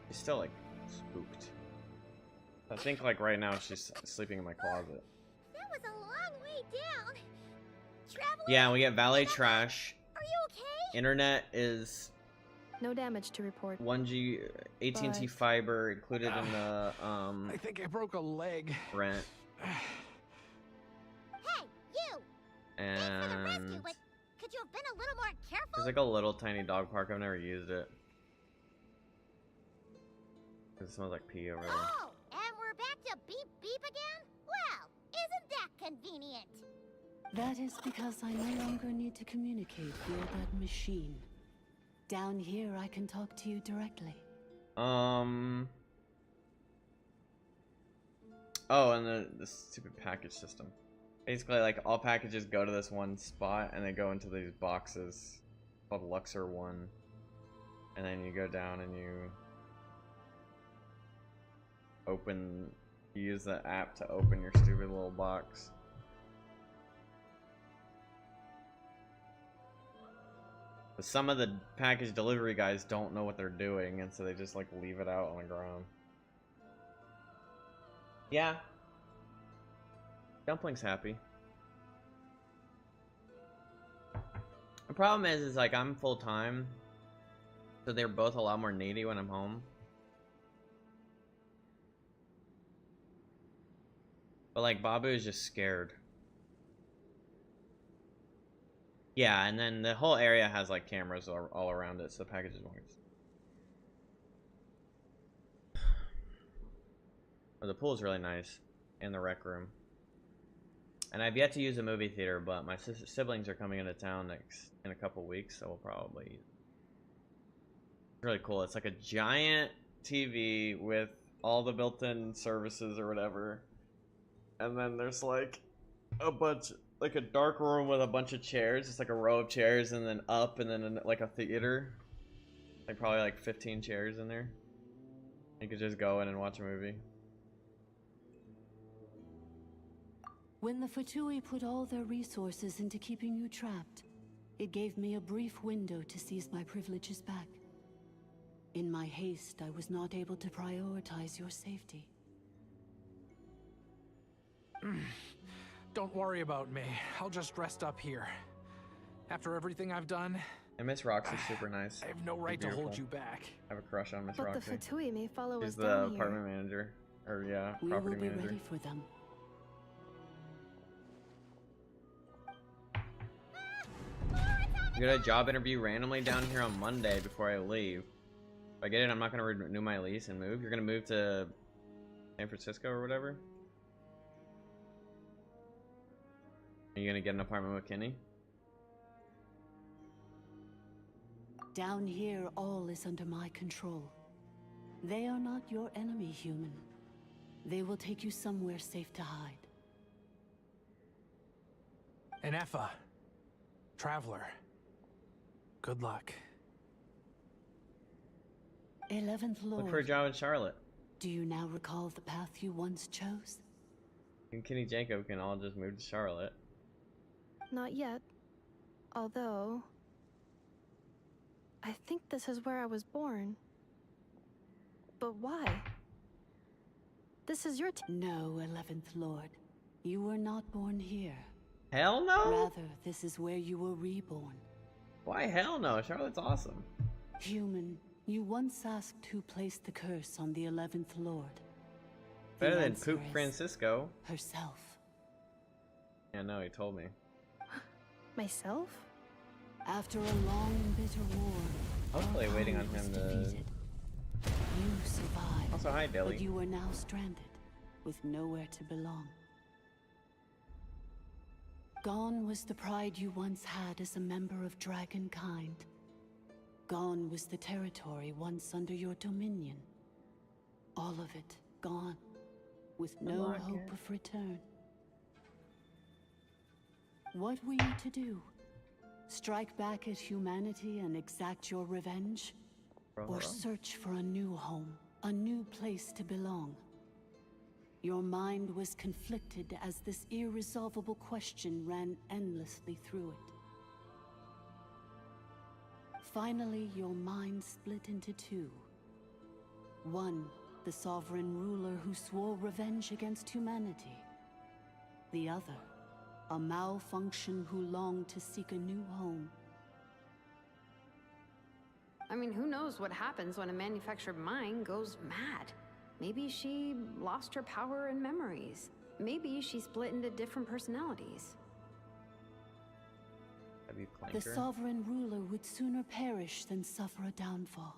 she's still like spooked. I think like right now she's sleeping in my closet. That was a long way down. Traveler, Yeah, we get valet trash. are you okay? Internet is No damage to report. 1G AT&T But- fiber included in the I think I broke a leg. rent. Hey, you! And But could you have been a little more careful? there's like a little tiny dog park. I've never used it. It smells like pee over there. Oh, and we're back to beep beep again? Well, isn't that convenient? That is because I no longer need to communicate via that machine. Down here, I can talk to you directly. Oh, and the stupid package system. Basically, like, all packages go to this one spot, and they go into these boxes called Luxor 1. And then you go down and you use the app to open your stupid little box. But some of the package delivery guys don't know what they're doing, and so they just, like, leave it out on the ground. Yeah. Dumpling's happy. The problem is like, I'm full-time, so they're both a lot more needy when I'm home. But, like, Babu is just scared. Yeah, and then the whole area has, like, cameras all around it, so the packages won't. Oh, the pool's really nice, and the rec room. And I've yet to use a movie theater, but my siblings are coming into town in a couple weeks, so we'll probably use it. It's really cool. It's like a giant TV with all the built-in services or whatever. And then there's like a bunch, like a dark room with a bunch of chairs. It's like a row of chairs, and then up, and then like a theater. Like probably like 15 chairs in there. You could just go in and watch a movie. When the Fatui put all their resources into keeping you trapped, it gave me a brief window to seize my privileges back. In my haste, I was not able to prioritize your safety. Don't worry about me. I'll just rest up here. After everything I've done, And Miss Roxy's super nice. I have no right to hold you back. I have a crush on Miss But Roxy. the Fatui may follow She's us the down here. apartment manager. Or yeah, We property will be manager. ready for them. I got a job interview randomly down here on Monday before I leave. If I get it, I'm not gonna renew my lease and move. You're gonna move to San Francisco or whatever? Are you gonna get an apartment with Kenny? Down here, all is under my control. They are not your enemy, human. They will take you somewhere safe to hide. And Effa, Traveler, good luck. 11th Lord. Look for a job in Charlotte. Do you now recall the path you once chose? You and Kenny Jacob can all just move to Charlotte. Not yet. Although, I think this is where I was born. But why? This is your No, 11th Lord. You were not born here. Hell no? Rather, this is where you were reborn. Why hell no? Charlotte's awesome. Human, you once asked who placed the curse on the 11th Lord. The Better than answer Poop is Francisco. herself. Yeah, no, he told me. Myself? After a long and bitter war, Hopefully our waiting on power was him to... defeated. You survived. Also, hi, Dilly. But you are now stranded, with nowhere to belong. Gone was the pride you once had as a member of Dragonkind. Gone was the territory once under your dominion. All of it gone, with no Come on, hope kid. of return. What were you to do? Strike back at humanity and exact your revenge? Or search for a new home, a new place to belong? Your mind was conflicted as this irresolvable question ran endlessly through it. Finally, your mind split into two. One, the sovereign ruler who swore revenge against humanity. The other, a malfunction who longed to seek a new home. I mean, who knows what happens when a manufactured mind goes mad? Maybe she lost her power and memories. Maybe she split into different personalities. The sovereign ruler would sooner perish than suffer a downfall.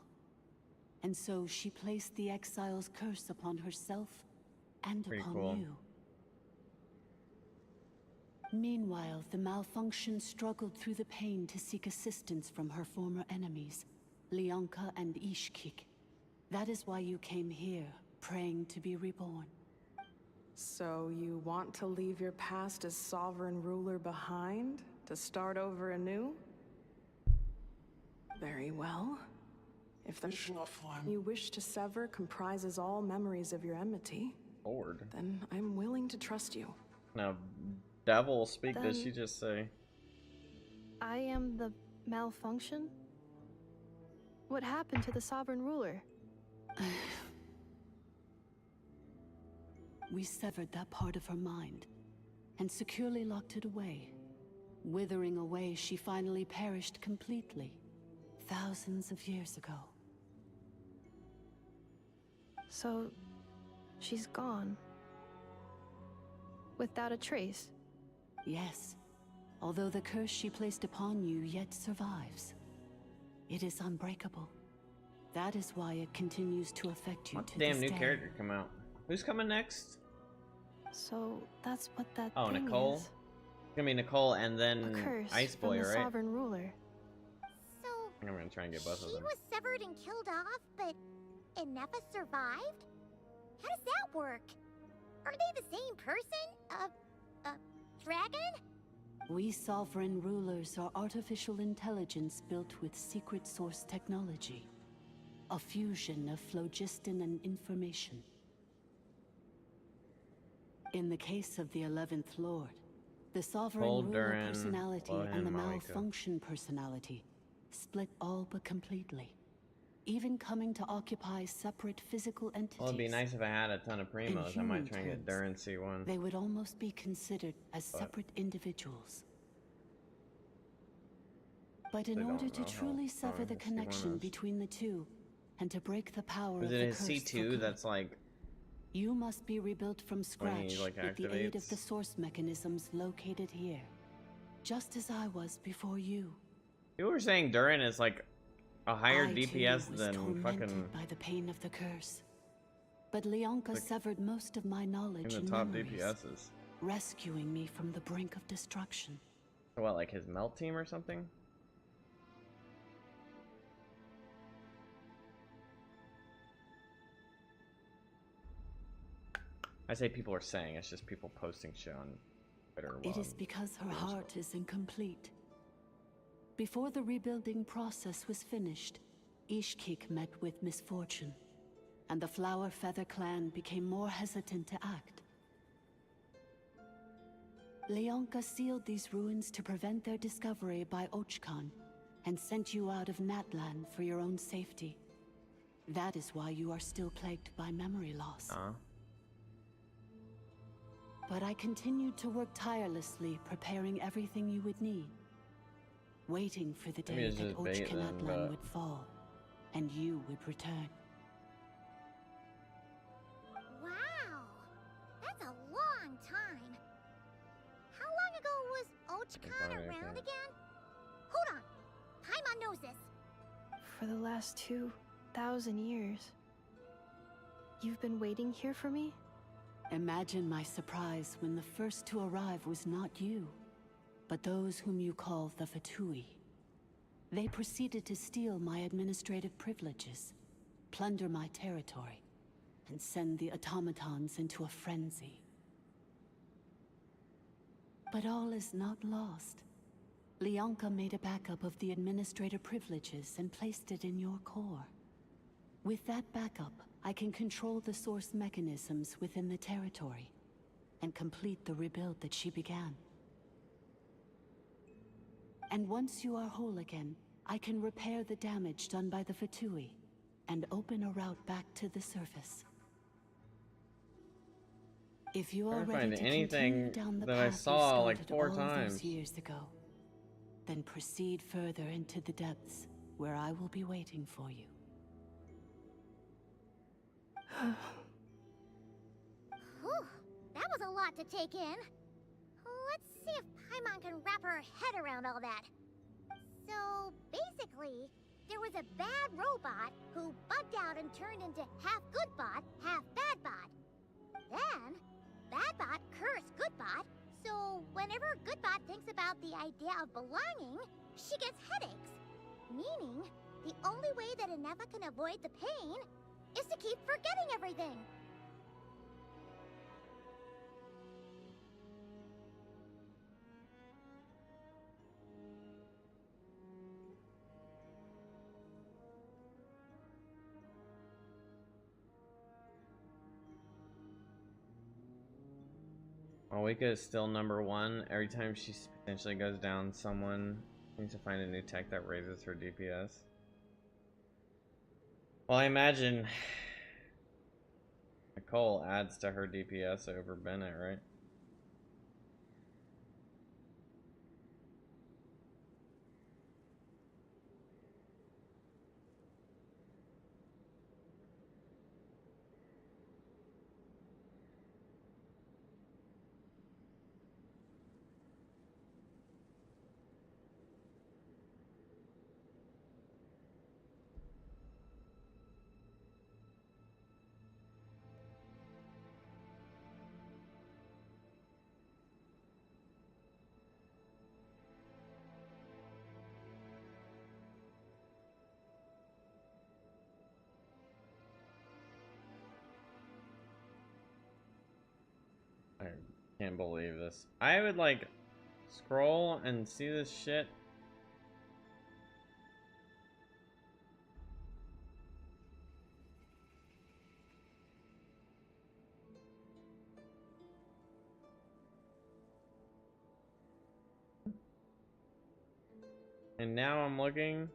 And so she placed the exile's curse upon herself and upon you. Meanwhile, the malfunction struggled through the pain to seek assistance from her former enemies, Lyanka and Ishkik. That is why you came here, praying to be reborn. So you want to leave your past as sovereign ruler behind, to start over anew? Very well. If the you wish to sever comprises all memories of your enmity, then I'm willing to trust you. Now, devil speak, Then did she just say? I am the malfunction? What happened to the sovereign ruler? We severed that part of her mind and securely locked it away. Withering away, she finally perished completely, thousands of years ago. So, she's gone. Without a trace? Yes, although the curse she placed upon you yet survives. It is unbreakable. That is why it continues to affect you to Damn, this new day. character come out. Who's coming next? So, that's what that Oh, thing Nicole? is. It's gonna be Nicole and A then curse Ice from Boy, the right? sovereign ruler. So, I think I'm gonna try and get both of she them. was severed and killed off, but Inefa survived? How does that work? Are they the same person? Dragon? We sovereign rulers are artificial intelligence built with secret source technology. A fusion of phlogiston and information. In the case of the 11th Lord, the sovereign Cole, ruler Durin, personality Lohan, and the Marika. malfunction personality split all but completely, even coming to occupy separate physical entities. Well, it'd be nice if I had a ton of primos. I might try and get terms, Durin C1. They would almost be considered as But separate individuals. But in they order don't to know how truly sever strong the his C1 connection is. between the two, and to break the power Is of it the his curse for C2 good, that's like you must be rebuilt from when he scratch like with the aid of activates? the source mechanisms located here. Just as I was before you. People were saying Durin is like a higher I, DPS too, was than tormented fucking by the pain of the curse. But Lyanka Like, severed most of my in knowledge the and top memories, DPSs. rescuing me from the brink of destruction. What, like his melt team or something? I say people are saying, it's just people posting shit on Twitter. It is because her heart is incomplete. Before the rebuilding process was finished, Ishkik met with misfortune, and the Flower Feather clan became more hesitant to act. Lyanka sealed these ruins to prevent their discovery by Ochkan, and sent you out of Natlan for your own safety. That is why you are still plagued by memory loss. But I continued to work tirelessly, preparing everything you would need. Waiting for the Maybe day it's that just bait then, Ochkanatlan but- would fall, and you would return. Wow! That's a long time. How long ago was Ochkan around again? Hold on. Paimon knows this. For the last 2,000 years. You've been waiting here for me? Imagine my surprise when the first to arrive was not you, but those whom you call the Fatui. They proceeded to steal my administrative privileges, plunder my territory, and send the automatons into a frenzy. But all is not lost. Lyanka made a backup of the administrator privileges and placed it in your core. With that backup, I can control the source mechanisms within the territory and complete the rebuild that she began. And once you are whole again, I can repair the damage done by the Fatui and open a route back to the surface. If you are Trying to ready find to continue anything down the that path I you saw like started 4 all times. those years ago, then proceed further into the depths where I will be waiting for you. Whew, that was a lot to take in. Let's see if Paimon can wrap her head around all that. So, basically, there was a bad robot who bugged out and turned into half Goodbot, half Badbot. Then, Badbot cursed Goodbot, so whenever Goodbot thinks about the idea of belonging, she gets headaches. Meaning, the only way that Inefa can avoid the pain is to keep forgetting everything. Awika is still #1. Every time she potentially goes down, someone needs to find a new tech that raises her DPS. Well, I imagine Nicole adds to her DPS over Bennett, right? I can't believe this. I would like scroll and see this shit. And now I'm looking.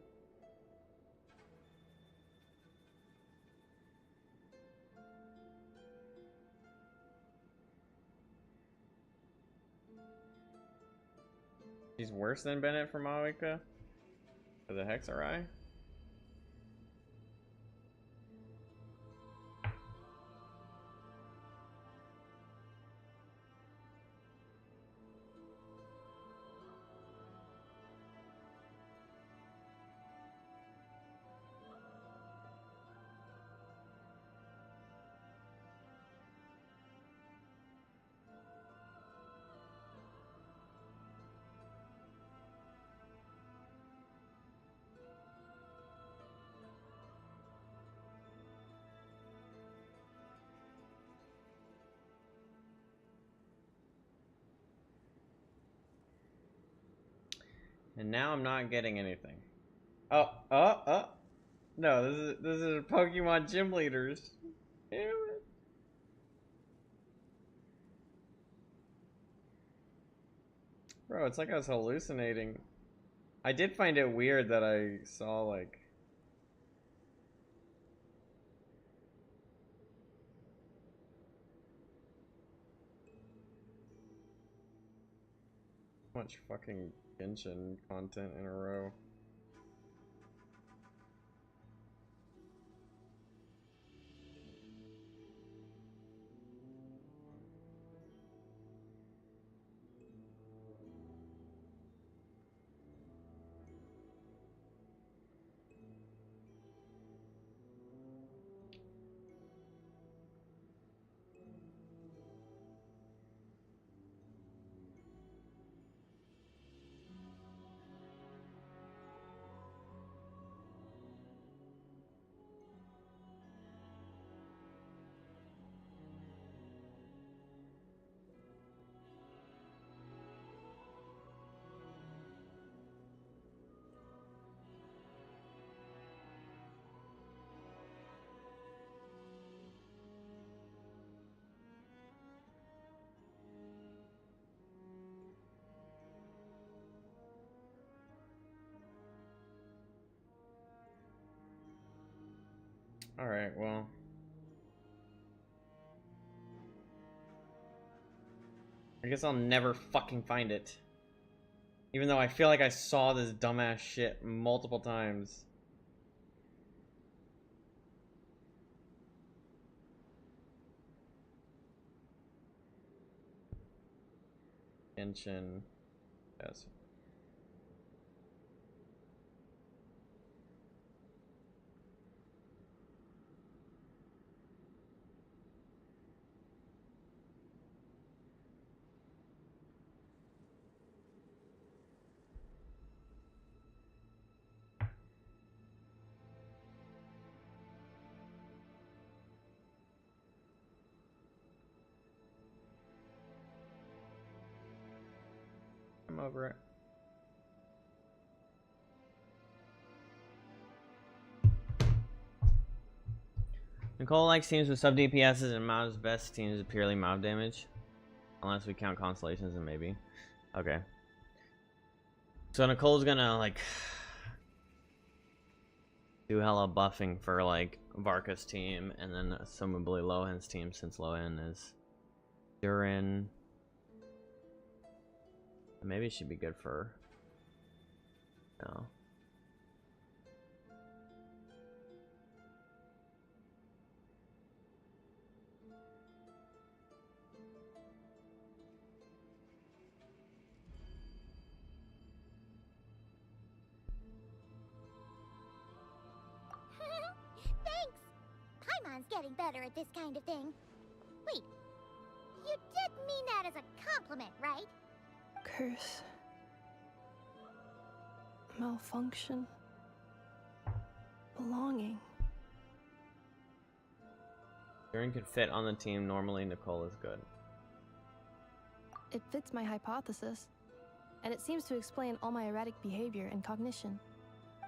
She's worse than Bennett from Awika? For the Hexarai? And now I'm not getting anything. Oh. No, this is Pokemon gym leaders. Damn it. Bro, it's like I was hallucinating. I did find it weird that I saw like much fucking Genshin content in a row. Alright, well. I guess I'll never fucking find it. Even though I feel like I saw this dumbass shit multiple times. Genshin. Yes. I'm over it. Nicole likes teams with sub DPSs and Mob's best teams with purely mob damage. Unless we count constellations and maybe. Okay. So Nicole's gonna like do hella buffing for like Varka's team and then assumably Lohan's team since Lohan is Durin. Maybe it should be good for no. Thanks! Paimon's getting better at this kind of thing. Wait, you did mean that as a compliment, right? Curse. Malfunction. Belonging. Durin could fit on the team. Normally Nicole is good. It fits my hypothesis, and it seems to explain all my erratic behavior and cognition.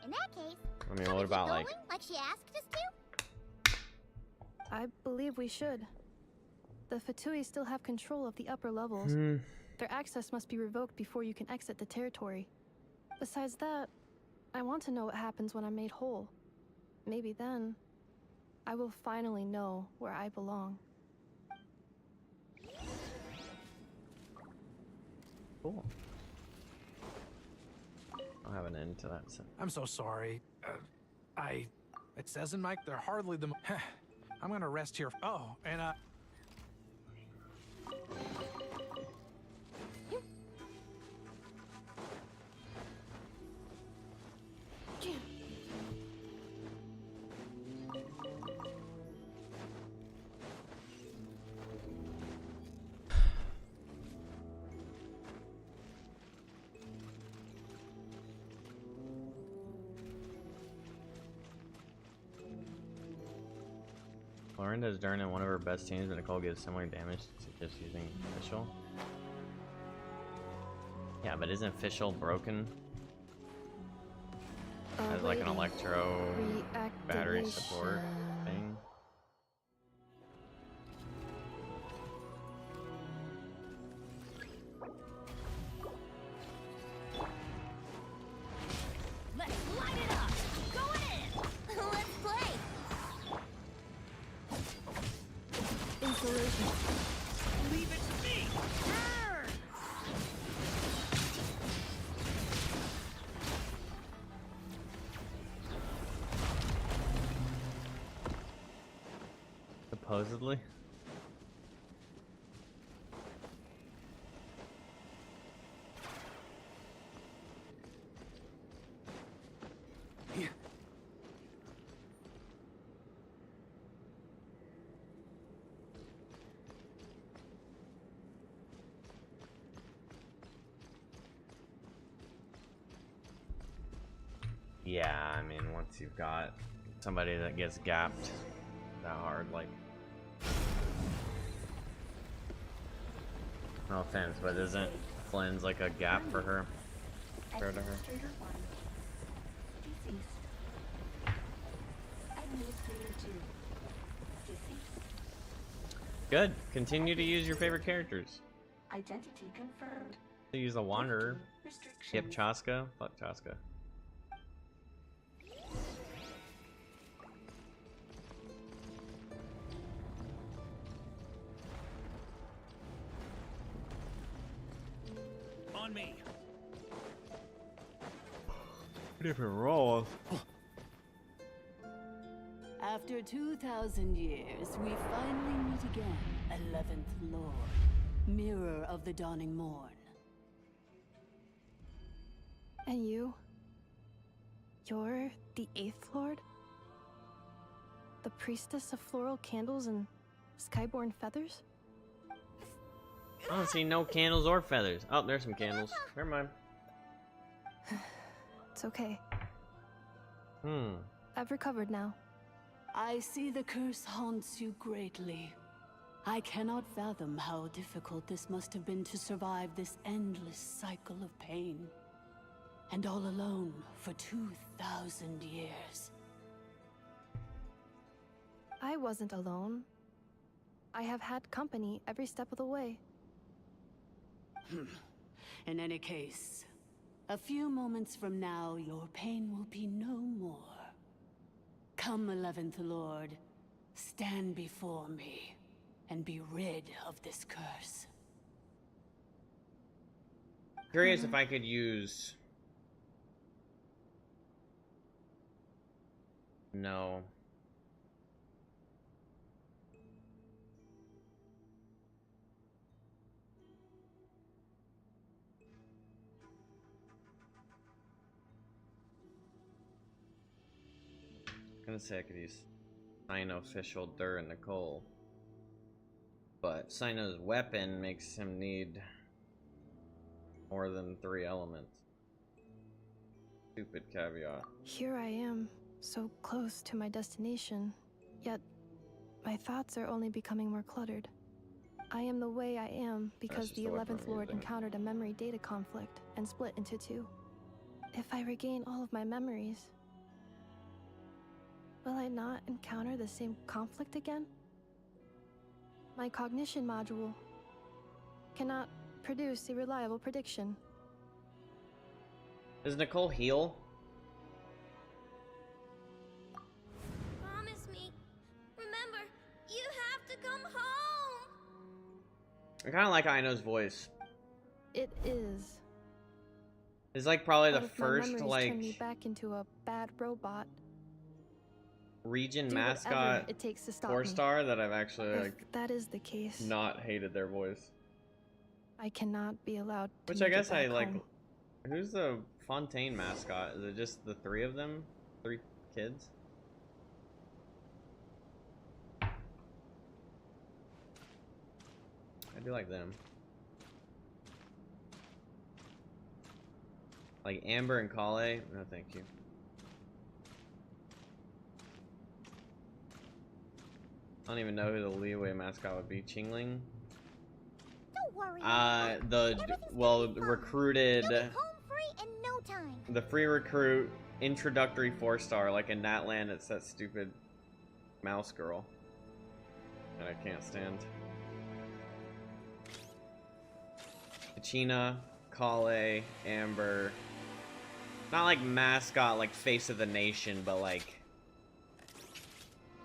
In that case, I mean, what about like she asked us to? I believe we should. The Fatui still have control of the upper levels. Their access must be revoked before you can exit the territory. Besides that, I want to know what happens when I'm made whole. Maybe then, I will finally know where I belong. Cool. I'll have an end to that. I'm so sorry. It says in Mike they're hardly the. I'm gonna rest here. Oh, and Lauren does Durin in one of her best teams, but Nicole gives similar damage to just using Fischl. Yeah, but isn't Fischl broken? As like an electro battery support thing? Let's light it up! Going in! Let's play! Insulation. Leave it to me! Supposedly. Yeah, I mean, once you've got somebody that gets gapped that hard, like, no offense, but isn't Flynn's like a gap for her? Fair to her. Good. Continue to use your favorite characters. Identity confirmed. Use the Wanderer. Skip Chaska. Fuck Chaska. On me. Different roles. After 2,000 years, we finally meet again, 11th Lord, Mirror of the Dawning Morn. And you? You're the 8th Lord? The priestess of floral candles and skyborn feathers? I don't see no candles or feathers. Oh, there's some candles. Never mind. It's okay. Hmm. I've recovered now. I see the curse haunts you greatly. I cannot fathom how difficult this must have been to survive this endless cycle of pain. And all alone for 2,000 years. I wasn't alone. I have had company every step of the way. In any case, a few moments from now, your pain will be no more. Come, 11th Lord, stand before me, and be rid of this curse. Curious if I could use... No. I'm gonna say I could use Sino-official Dur Nicole. But Sino's weapon makes him need more than 3 elements. Stupid caveat. Here I am, so close to my destination, yet my thoughts are only becoming more cluttered. I am the way I am because the 11th Lord encountered a memory data conflict and split into 2. If I regain all of my memories, will I not encounter the same conflict again? My cognition module cannot produce a reliable prediction. Does Nicole heal? Promise me. Remember, you have to come home. I kind of like Aino's voice. It is. It's like probably the But if my first memories like turn me back into a bad robot, region do mascot whatever it takes to stop me. 4-star that I've actually If like that is the case, not hated their voice. I cannot be allowed to Which make I guess it back I like. home. Who's the Fontaine mascot? Is it just the 3 of them? 3 kids? I do like them. Like Amber and Kale? No, thank you. I don't even know who the Liyue mascot would be. Qingling? Don't worry. Recruited. You'll be home free in no time. The free recruit introductory 4-star, like in Natland, it's that stupid mouse girl that I can't stand. Kachina, Kale, Amber. Not like mascot, like face of the nation, but like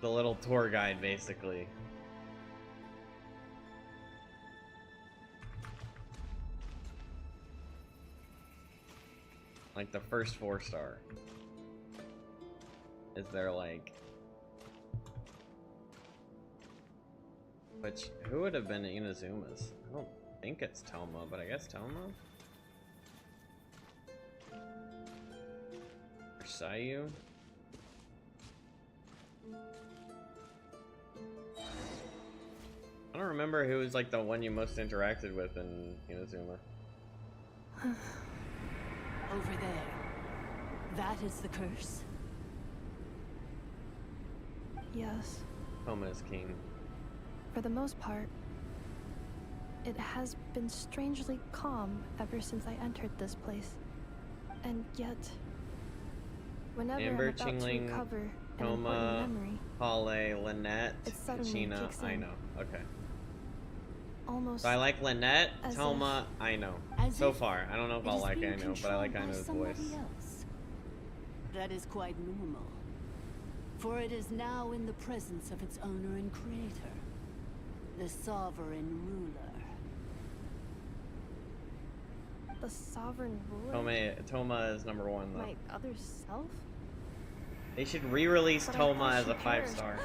the little tour guide, basically. Like the first 4-star. Is there like... Which, who would have been Inazuma's? I don't think it's Toma, but I guess Toma? Or Sayu? I don't remember who was like the one you most interacted with in Inazuma. Over there. That is the curse. Yes. Toma is king. For the most part, it has been strangely calm ever since I entered this place. And yet, whenever Amber, I'm about to Qingling, recover an Toma, important memory, Kale, Lynette, it suddenly Kachina, kicks in. Aino. Okay. Almost So I like Lynette, as Toma, Aino. As So if far. I don't know if it I'll is like being Aino, but I controlled like by Aino's somebody voice. else. That is quite normal. For it is now in the presence of its owner and creator, the sovereign ruler. the sovereign ruler. Toma is number 1 though. My other self? They should re-release But I Toma thought as she a 5-star.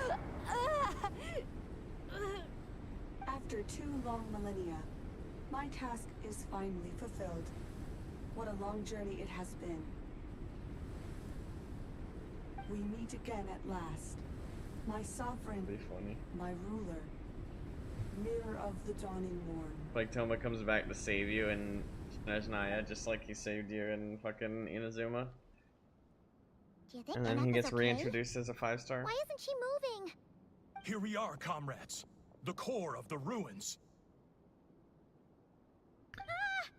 After 2 long millennia, my task is finally fulfilled. What a long journey it has been. We meet again at last. My sovereign, my ruler, mirror of the dawning morn. Like Toma comes back to save you in Snezhnaya, just like he saved you in fucking Inazuma. Do you think And then he Ineka's gets okay? reintroduced as a 5-star. Why isn't she moving? Here we are, comrades. The core of the ruins. Ah!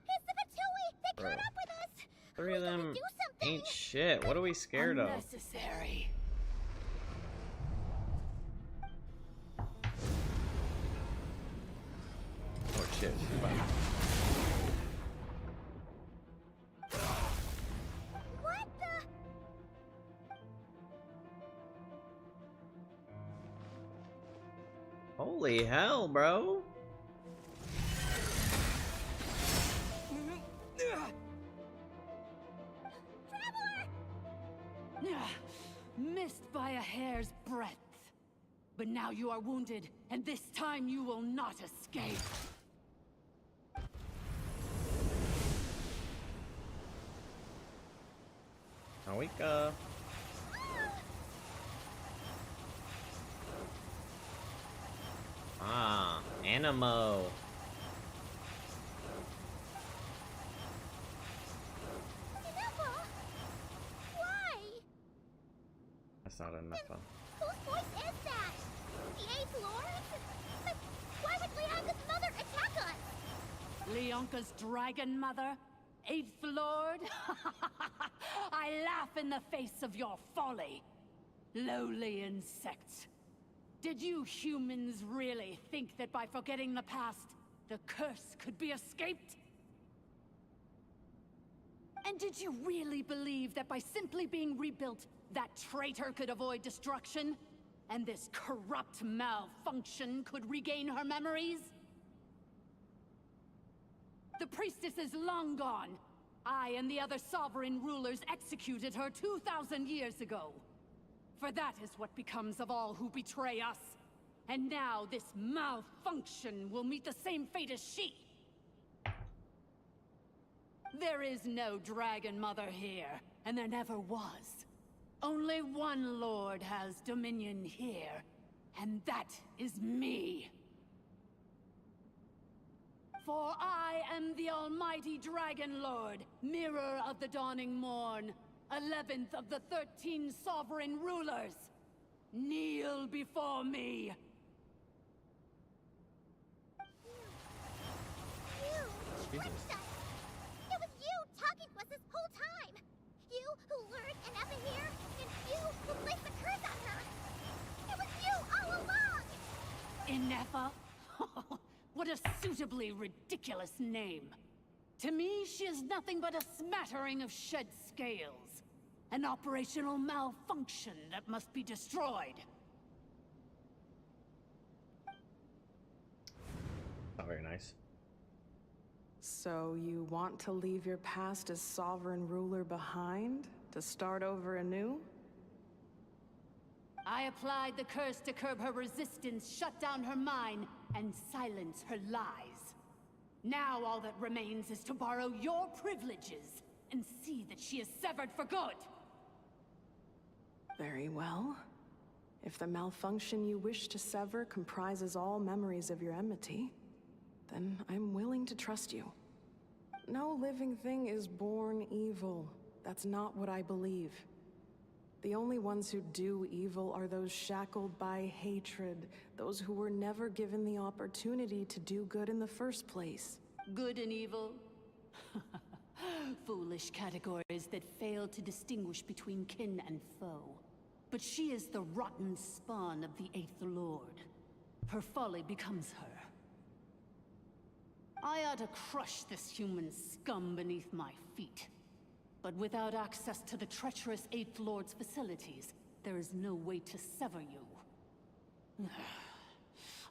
It's the Fatui! They caught up with us! 3 of them ain't shit. What are we scared of? Unnecessary. Oh shit. What the? Holy hell, bro. Missed by a hair's breadth. But now you are wounded, and this time you will not escape. Awika. Ah, Animo. Why? That's not enough. Whose voice is that? The 8th Lord? But why would Leanga's mother attack us? Leonka's dragon mother? 8th Lord? I laugh in the face of your folly. Lowly insects. Did you humans really think that by forgetting the past, the curse could be escaped? And did you really believe that by simply being rebuilt, that traitor could avoid destruction? And this corrupt malfunction could regain her memories? The priestess is long gone. I and the other sovereign rulers executed her 2,000 years ago. For that is what becomes of all who betray us. And now this malfunction will meet the same fate as she. There is no Dragon Mother here, and there never was. Only one Lord has dominion here, and that is me. For I am the almighty Dragon Lord, mirror of the dawning morn, 11th of the 13 sovereign rulers. Kneel before me. You tricked us! It was you talking to us this whole time! You who lured Inefa here, and you who placed the curse on her! It was you all along! Inefa? What a suitably ridiculous name. To me, she is nothing but a smattering of shed scales. An operational malfunction that must be destroyed. Not very nice. So you want to leave your past as sovereign ruler behind? To start over anew? I applied the curse to curb her resistance, shut down her mind, and silence her lies. Now all that remains is to borrow your privileges and see that she is severed for good. Very well. If the malfunction you wish to sever comprises all memories of your enmity, then I'm willing to trust you. No living thing is born evil. That's not what I believe. The only ones who do evil are those shackled by hatred, those who were never given the opportunity to do good in the first place. Good and evil? Foolish categories that fail to distinguish between kin and foe. But she is the rotten spawn of the 8th Lord. Her folly becomes her. I ought to crush this human scum beneath my feet. But without access to the treacherous 8th Lord's facilities, there is no way to sever you.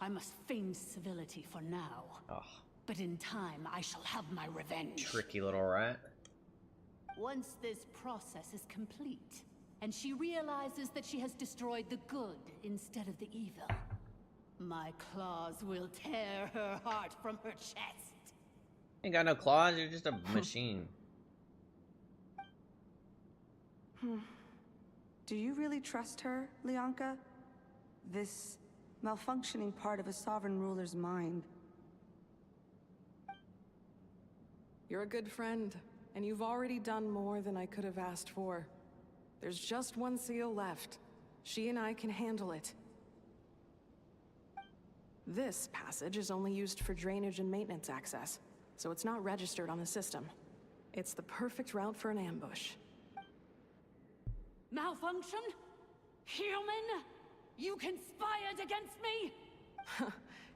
I must feign civility for now. Oh. But in time, I shall have my revenge. Tricky little rat. Once this process is complete, and she realizes that she has destroyed the good instead of the evil, my claws will tear her heart from her chest. Ain't got no claws, you're just a machine. Do you really trust her, Lianka? This malfunctioning part of a sovereign ruler's mind. You're a good friend, and you've already done more than I could have asked for. There's just one seal left. She and I can handle it. This passage is only used for drainage and maintenance access, so it's not registered on the system. It's the perfect route for an ambush. Malfunction? Human? You conspired against me?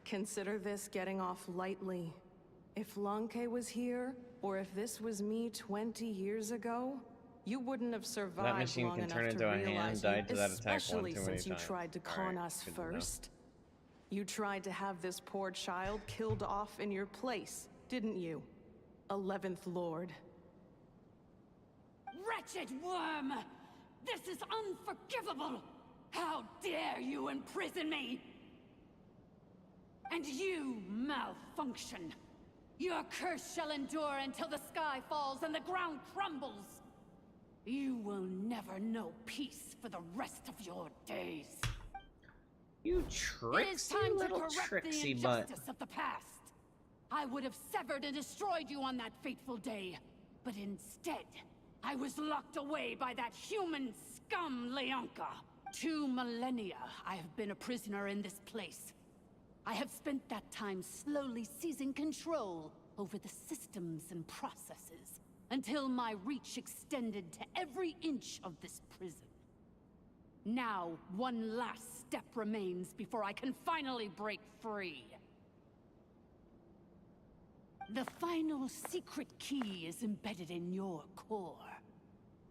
Consider this getting off lightly. If Lanke was here, or if this was me 20 years ago, you wouldn't have survived That machine long can enough turn to into a hand, realize died to that attack one especially too many since you times. tried to con Alright, us good to know. first. You tried to have this poor child killed off in your place, didn't you? 11th Lord. Wretched worm! This is unforgivable! How dare you imprison me! And you, Malfunction! Your curse shall endure until the sky falls and the ground crumbles! You will never know peace for the rest of your days. You It is tricksy time to little correct tricksy the butt. injustice of the past. I would have severed and destroyed you on that fateful day, but instead, I was locked away by that human scum, Leonka. 2 millennia I have been a prisoner in this place. I have spent that time slowly seizing control over the systems and processes, until my reach extended to every inch of this prison. Now, one last step remains before I can finally break free. The final secret key is embedded in your core.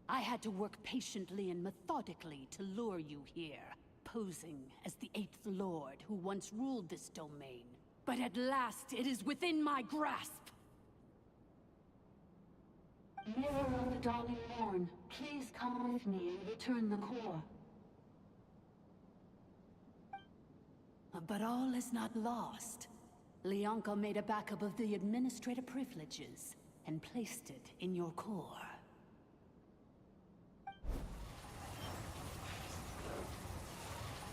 I had to work patiently and methodically to lure you here, posing as the 8th Lord who once ruled this domain. But at last, it is within my grasp. Mirror of the dawning morn, please come with me and return the core. But all is not lost. Leonka made a backup of the administrator privileges and placed it in your core.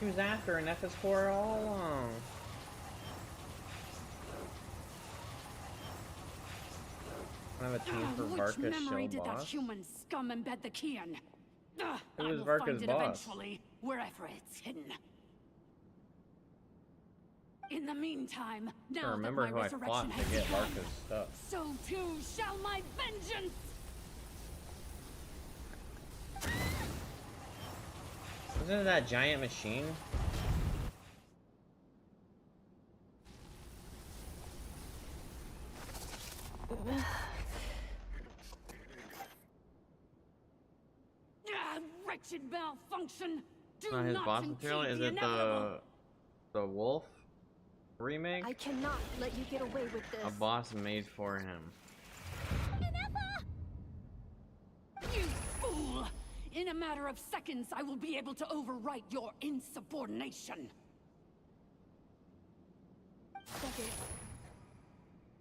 He was after an FS4 all along. I have a team for Which Varka's memory show did that boss. human scum embed the key in? Who I was will Varka's find it boss? eventually, wherever it's hidden. In the meantime, I now that remember my who I resurrection fought has to get begun, Varka's stuff. so too shall my vengeance! Wasn't it that giant machine? Wretched Malfunction! Do Not his not boss impede material? Is the it inevitable. the wolf remake? I cannot let you get away with this. A boss made for him. You fool! In a matter of seconds, I will be able to overwrite your insubordination. Second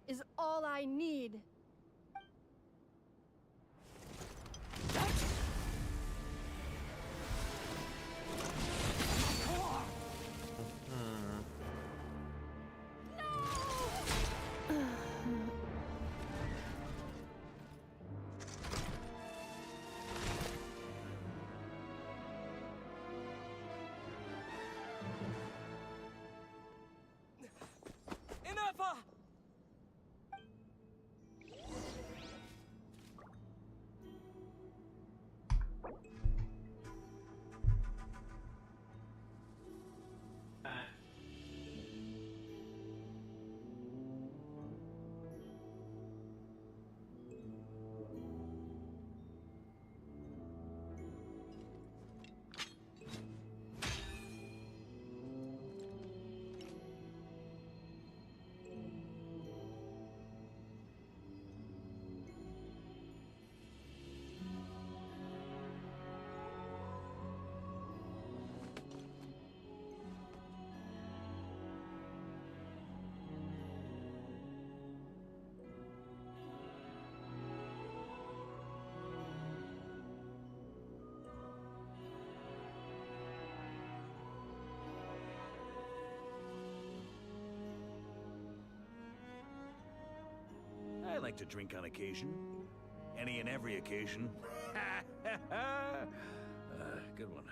is all I need. like to drink on occasion. Any and every occasion. Good one.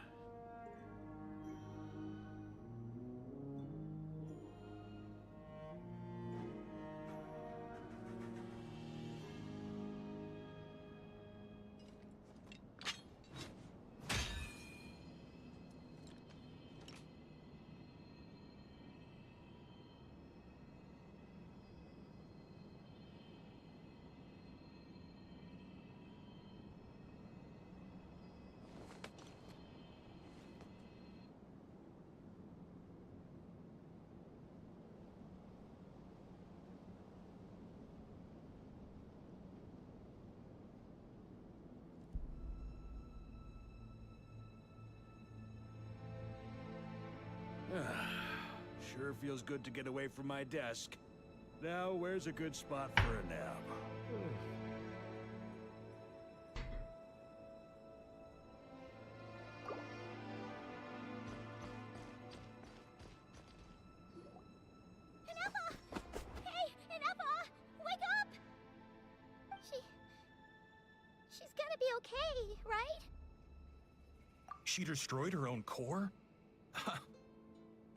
Sure feels good to get away from my desk. Now, where's a good spot for a nap? Inepa! Hey, Inepa! Wake up! She's gonna be okay, right? She destroyed her own core?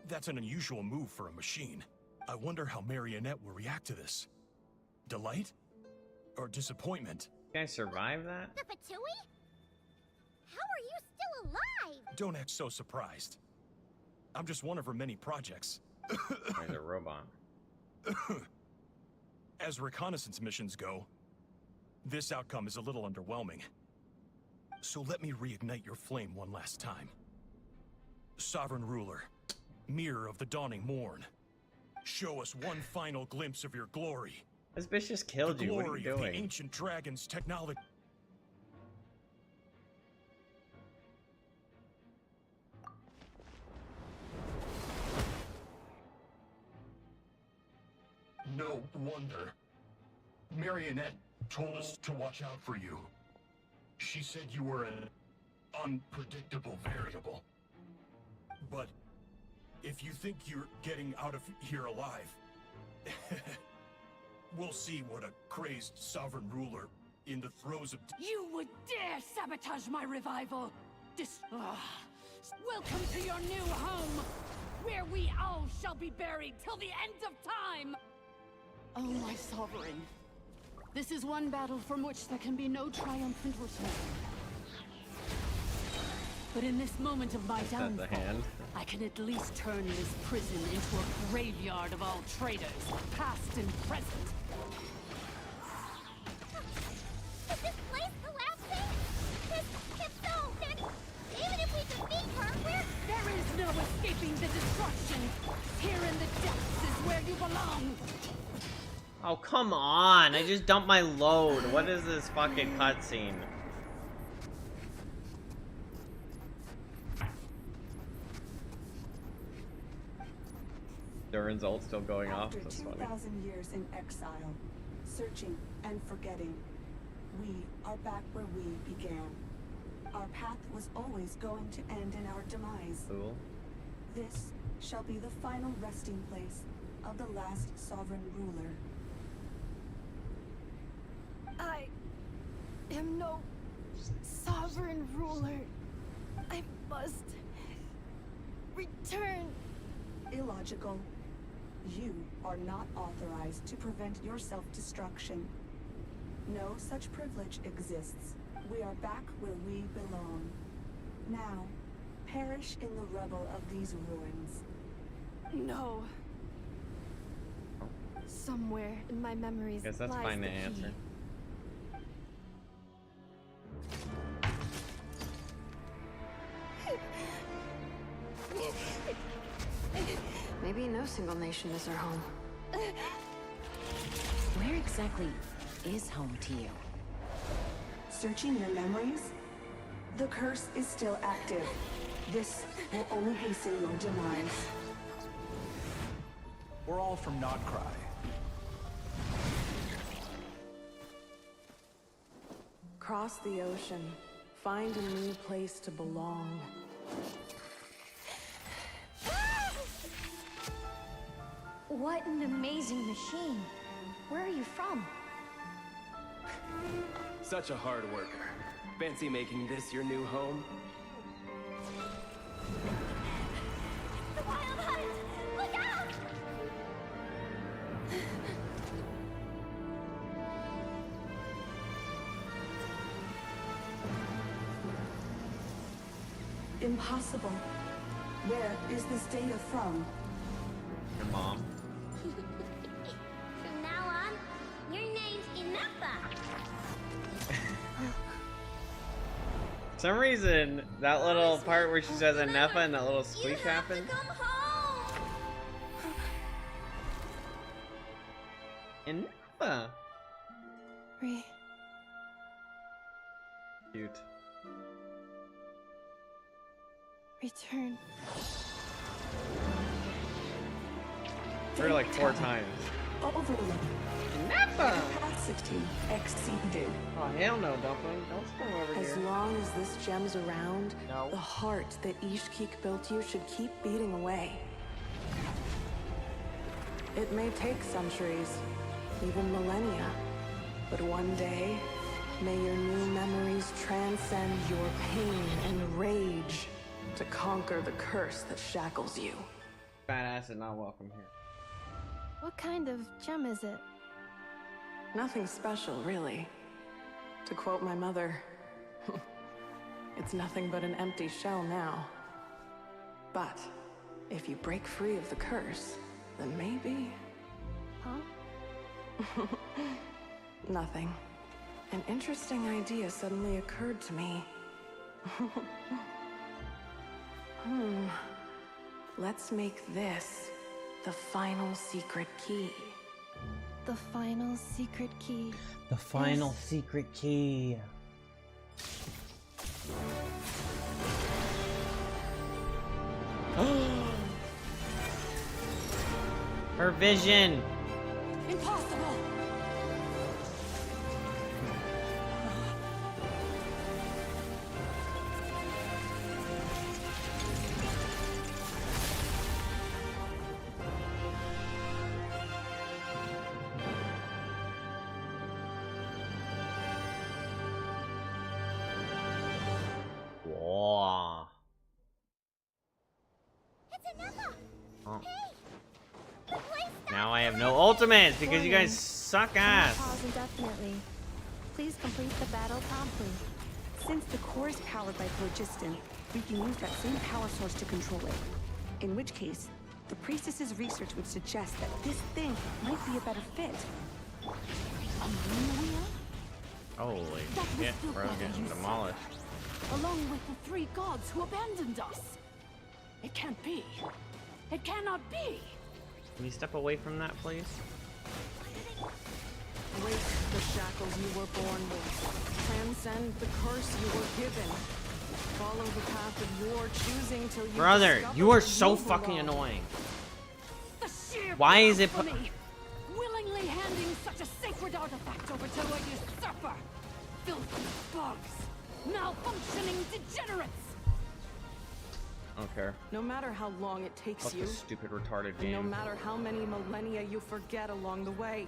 That's an unusual move for a machine. I wonder how Marionette will react to this. Delight? Or disappointment? You guys survive that? The Fatui? How are you still alive? Don't act so surprised. I'm just one of her many projects. There's a robot. As reconnaissance missions go, this outcome is a little underwhelming. So let me reignite your flame one last time. Sovereign Ruler, Mirror of the Dawning Morn, show us one final glimpse of your glory. This bitch just killed you. What are you The doing? ancient dragon's technology. No wonder. Marionette told us to watch out for you. She said you were an unpredictable variable. But if you think you're getting out of here alive, we'll see what a crazed sovereign ruler in the throes of... You would dare sabotage my revival! Welcome to your new home, where we all shall be buried till the end of time! Oh, my sovereign. This is one battle from which there can be no triumphant return. But in this moment of my downfall, I can at least turn this prison into a graveyard of all traitors, past and present. Is this place collapsing? If so, then even if we defeat her, There is no escaping the destruction! Here in the depths is where you belong! Oh, come on. I just dumped my load. What is this fucking cutscene? Durin's ult still going off. After That's funny. 2,000 years in exile, searching and forgetting, we are back where we began. Our path was always going to end in our demise. Cool. This shall be the final resting place of the last sovereign ruler. I am no sovereign ruler. I must return. Illogical. You are not authorized to prevent your self-destruction. No such privilege exists. We are back where we belong. Now, perish in the rubble of these ruins. No. Somewhere in my memories Guess that's lies fine the to key. answer. Maybe no single nation is our home. Where exactly is home to you? Searching your memories? The curse is still active. This will only hasten your demise. We're all from Nodcry. Cross the ocean. Find a new place to belong. What an amazing machine. Where are you from? such a hard worker. Fancy making this your new home? The wild hunt! Look out! Impossible. Where is this data from? Your mom. From now on, your name's Inafa. For some reason, that little part where she says Anafa and that little squeak happens. Anafa. Cute. Return. Heard it like 4 times. Overload. Nappa! Capacity exceeded. Oh hell no, Dumpling. Don't come over As here. long as this gem's around, No. the heart that Ishkik built you should keep beating away. It may take centuries, even millennia, but one day, may your new memories transcend your pain and rage to conquer the curse that shackles you. Fat ass is not welcome here. What kind of gem is it? Nothing special, really. To quote my mother, it's nothing but an empty shell now. But if you break free of the curse, then maybe... Huh? Nothing. An interesting idea suddenly occurred to me. Let's make this the final secret key. The final secret key. The final secret key. Her vision. Impossible! Whoa. It's Inafa! Oh. The place Now I have no ultimates because you guys Warning. suck Cannot ass. pause indefinitely. Please complete the battle promptly. Since the core is powered by phlogiston, we can use that same power source to control it. In which case, the priestess's research would suggest that this thing might be a better fit. A moon wheel? Holy That was shit, the bro, weather getting you saw. demolished. Along with the 3 gods who abandoned us. It can't be. It cannot be. Can you step away from that, please? Break the shackles you were born with. Transcend the curse you were given. Follow the path of your choosing till you Brother, discover you are where so you fucking belong. annoying. The sheer Why is it blasphemy! Willingly handing such a sacred artifact over to a usurper! Filthy bugs! Malfunctioning degenerates! I don't care. No matter how long it takes Fuck you, this stupid retarded and no game. matter how many millennia you forget along the way.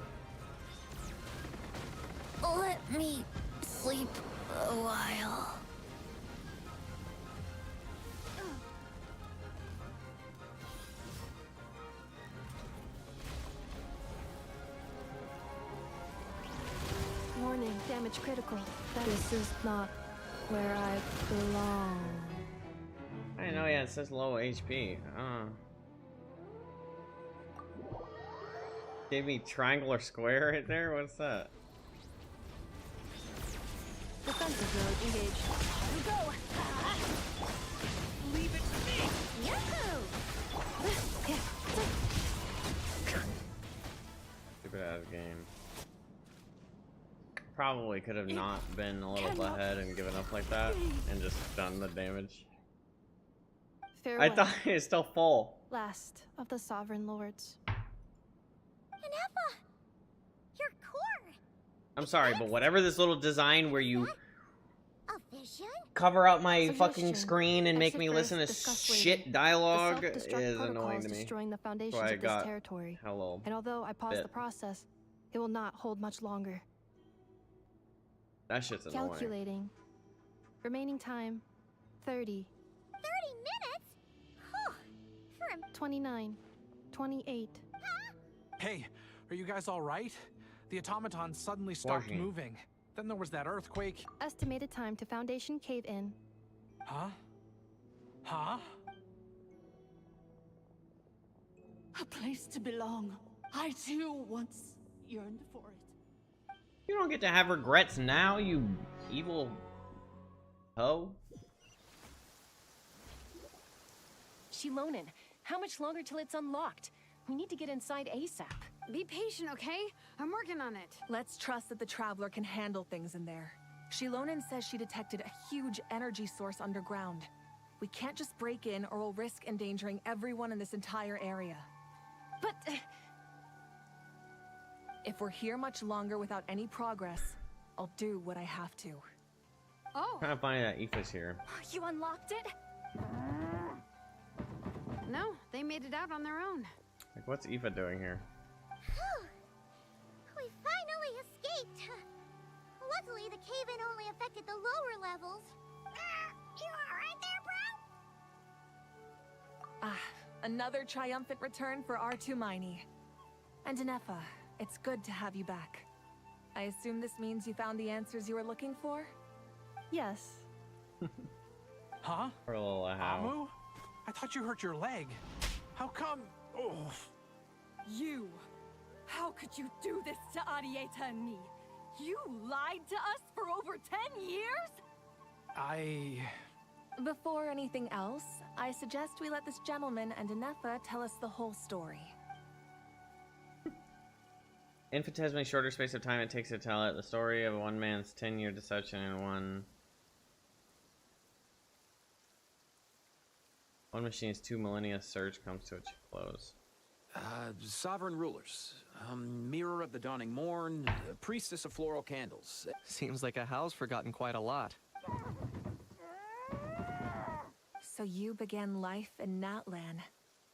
Let me sleep a while. Warning, damage critical. This is not where I belong. I didn't know he had such low HP. Gave me triangle or square right there? What's that? Defensive mode engaged. Here we go. Leave it to me! Yahoo! Stupid ass game. Probably could have not been a little ahead and given up like that and just done the damage. Farewell. I thought it was still full. Last of the Sovereign Lords. Inafa! Your core! I'm sorry, but whatever this little design where you A vision? cover up my Suggestion. fucking screen and make me Exit listen to first, discuss later. shit dialogue The self-destruct is annoying protocols to me. destroying the So foundations I of this got territory. hello. And although I paused bit. the process, it will not hold much longer. That shit's annoying. Calculating. Remaining time, 30. 30 minutes? Whew. For a 29. 28. Hey, are you guys all right? The automaton suddenly stopped Washing. moving. Then there was that earthquake. Estimated time to Foundation cave-in. Huh? Huh? A place to belong. I too once yearned for it. You don't get to have regrets now, you evil hoe. Shilonen, how much longer till it's unlocked? We need to get inside ASAP. Be patient, okay? I'm working on it. Let's trust that the Traveler can handle things in there. Shilonen says she detected a huge energy source underground. We can't just break in or we'll risk endangering everyone in this entire area. But... if we're here much longer without any progress, I'll do what I have to. Oh! Kind of funny that Aoife's here. You unlocked it? No, they made it out on their own. Like, what's Aoife doing here? Whew. We finally escaped. Luckily, the cave-in only affected the lower levels. You alright there, bro? Another triumphant return for R2 Miney. And Anefa, it's good to have you back. I assume this means you found the answers you were looking for? Yes. Huh? For a little how. Amu? I thought you hurt your leg. How come? Oh. You! How could you do this to Arieta and me? You lied to us for over 10 years? Before anything else, I suggest we let this gentleman and Anefa tell us the whole story. Infinitesimally shorter space of time it takes to tell it. The story of one man's 10-year deception in one machine's 2 millennia surge comes to its close. Sovereign rulers, mirror of the dawning morn, priestess of floral candles. Seems like a house forgotten quite a lot. So you began life in Natlan,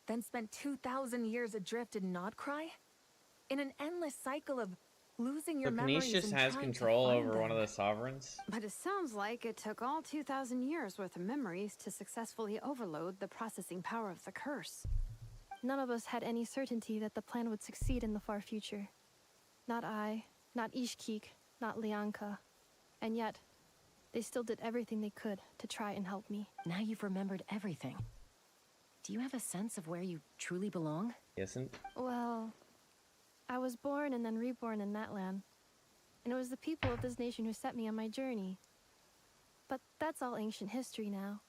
then spent 2,000 years adrift in Nodcry? In an endless cycle of losing your So memories Paniche just and has trying to control find over them. one of the sovereigns? But it sounds like it took all 2,000 years worth of memories to successfully overload the processing power of the curse. None of us had any certainty that the plan would succeed in the far future. Not I, not Ishkik, not Lianka. And yet, they still did everything they could to try and help me. Now you've remembered everything. Do you have a sense of where you truly belong? Isn't? Well, I was born and then reborn in Natlan. And it was the people of this nation who set me on my journey. But that's all ancient history now.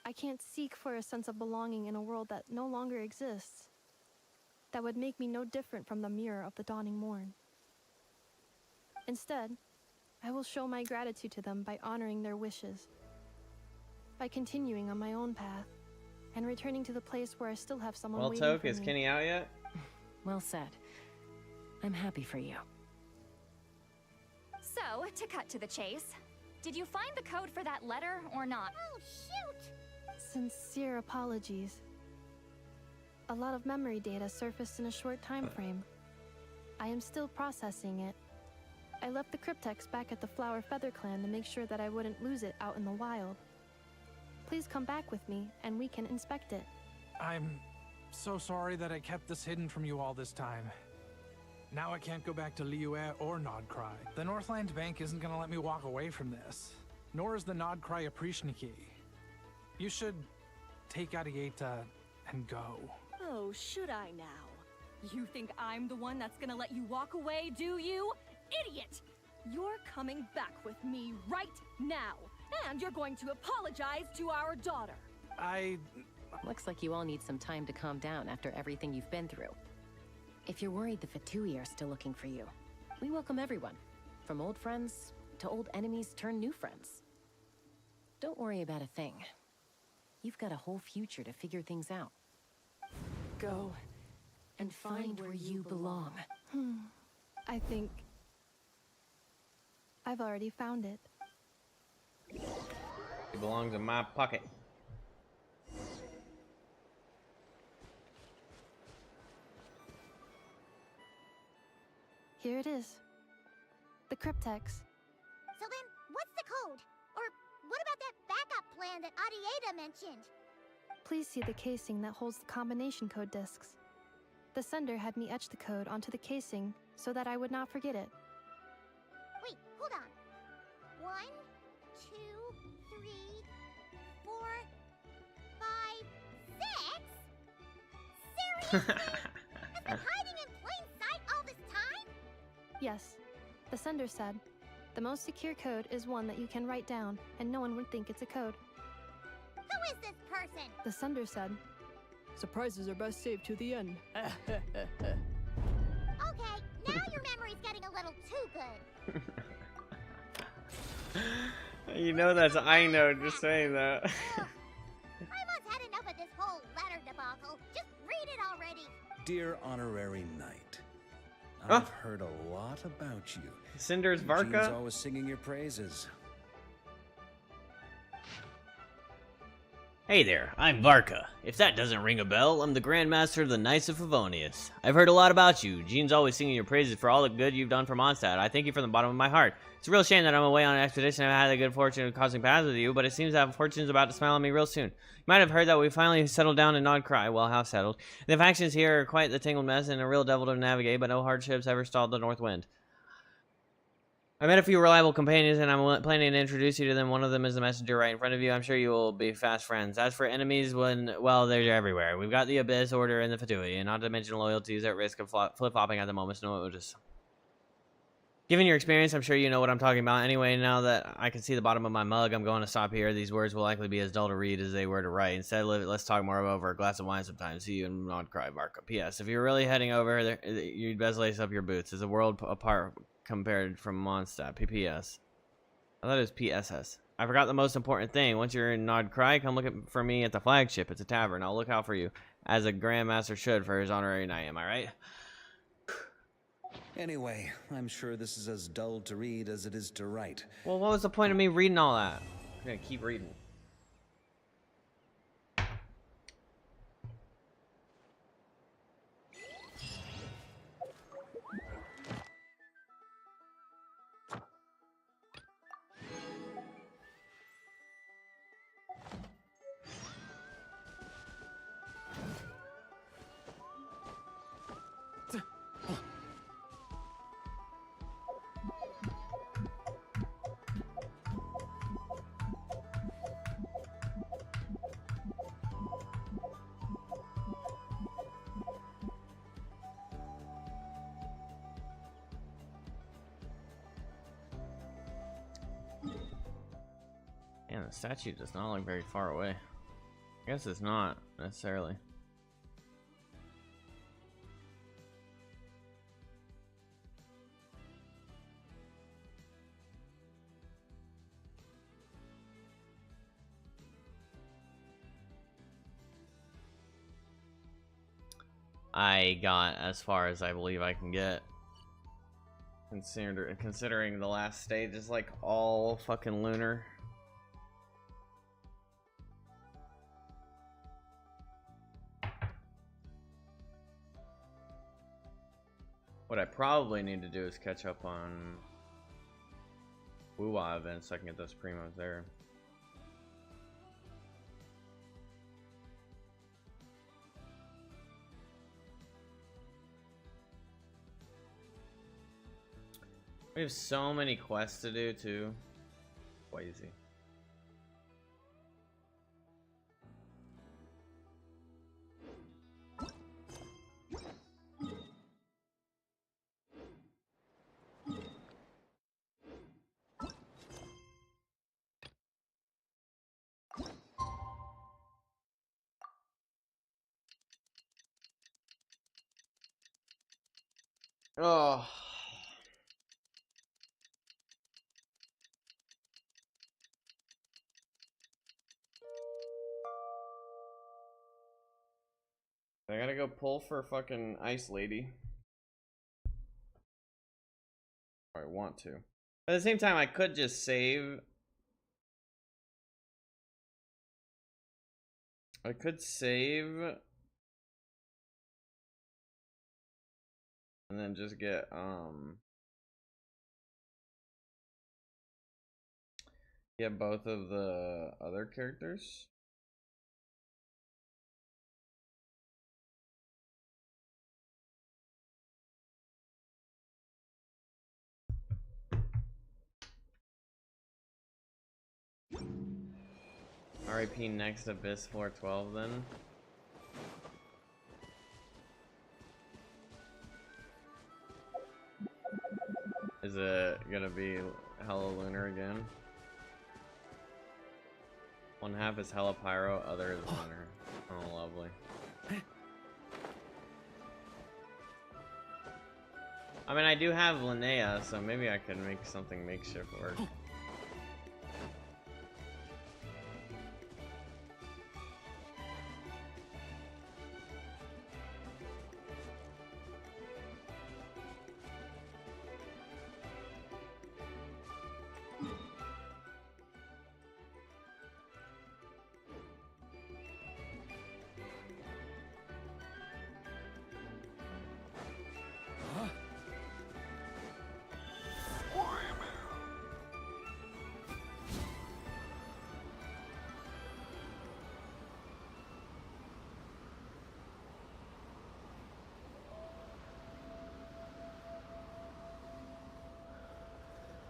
I can't seek for a sense of belonging in a world that no longer exists. That would make me no different from the mirror of the dawning morn. Instead, I will show my gratitude to them by honoring their wishes. By continuing on my own path, and returning to the place where I still have someone Well, waiting Toke, for is me. Kenny out yet? Well said. I'm happy for you. So, to cut to the chase, did you find the code for that letter or not? Oh, shoot! Sincere apologies. A lot of memory data surfaced in a short time frame. I am still processing it. I left the cryptex back at the Flower Feather Clan to make sure that I wouldn't lose it out in the wild. Please come back with me, and we can inspect it. I'm so sorry that I kept this hidden from you all this time. Now I can't go back to Liyue or Nodcry. The Northland Bank isn't gonna let me walk away from this. Nor is the Nodcry Aprishniki. You should take Arieta and go. Oh, should I now? You think I'm the one that's gonna let you walk away, do you? Idiot! You're coming back with me right now, and you're going to apologize to our daughter. Looks like you all need some time to calm down after everything you've been through. If you're worried the Fatui are still looking for you, we welcome everyone. From old friends to old enemies turned new friends. Don't worry about a thing. You've got a whole future to figure things out. Go and find where you belong. I think I've already found it. It belongs in my pocket. Here it is. The cryptex. So then one that Arieta mentioned. Please see the casing that holds the combination code discs. The sender had me etch the code onto the casing so that I would not forget it. Wait, hold on. 1, 2, 3, 4, 5, 6? Seriously? Has been hiding in plain sight all this time? Yes, the sender said, the most secure code is one that you can write down and no one would think it's a code. Who is this person? The sender said, surprises are best saved to the end. Okay, now your memory's getting a little too good. You know that's I know just saying that. I once had enough of this whole letter debacle. Just read it already. Dear Honorary Knight, I've heard a lot about you. Cinder's Eugene's Varka? always singing your praises. Hey there, I'm Varka. If that doesn't ring a bell, I'm the Grand Master of the Knights of Favonius. I've heard a lot about you. Gene's always singing your praises for all the good you've done for Mondstadt. I thank you from the bottom of my heart. It's a real shame that I'm away on an expedition. I've had the good fortune of crossing paths with you, but it seems that fortune's about to smile on me real soon. You might have heard that we finally settled down in Nodcry. Well, how settled? The factions here are quite the tangled mess and a real devil to navigate, but no hardships ever stalled the north wind. I met a few reliable companions, and I'm planning to introduce you to them. One of them is the messenger right in front of you. I'm sure you will be fast friends. As for enemies, well, they're everywhere. We've got the Abyss, Order, and the Fatui, and not to mention loyalties at risk of flip-flopping at the moment, so we'll just... Given your experience, I'm sure you know what I'm talking about. Anyway, now that I can see the bottom of my mug, I'm going to stop here. These words will likely be as dull to read as they were to write. Instead, let's talk more over a glass of wine sometime. See you in Nodcry, Varka. P.S. If you're really heading over there, you'd best lace up your boots. It's a world apart compared from Mondstadt. PPS. I thought it was PSS. I forgot the most important thing. Once you're in Nodcry, come look for me at the flagship. It's a tavern. I'll look out for you, as a Grandmaster should for his honorary knight. Am I right? Anyway, I'm sure this is as dull to read as it is to write. Well, what was the point of me reading all that? I'm gonna keep reading. Man, the statue does not look very far away. I guess it's not necessarily. I got as far as I believe I can get. Considering the last stage is like all fucking lunar. What I probably need to do is catch up on WUWA events so I can get those primos there. We have so many quests to do too. Crazy. Oh. I gotta go pull for fucking Ice Lady. Or I want to. But at the same time, I could just save. I could save. And then just get, Get both of the other characters. RIP next Abyss floor 12 then. Is it gonna be hella lunar again? One half is hella pyro, other is lunar. Oh, lovely. I mean, I do have Linnea, so maybe I could make something makeshift work.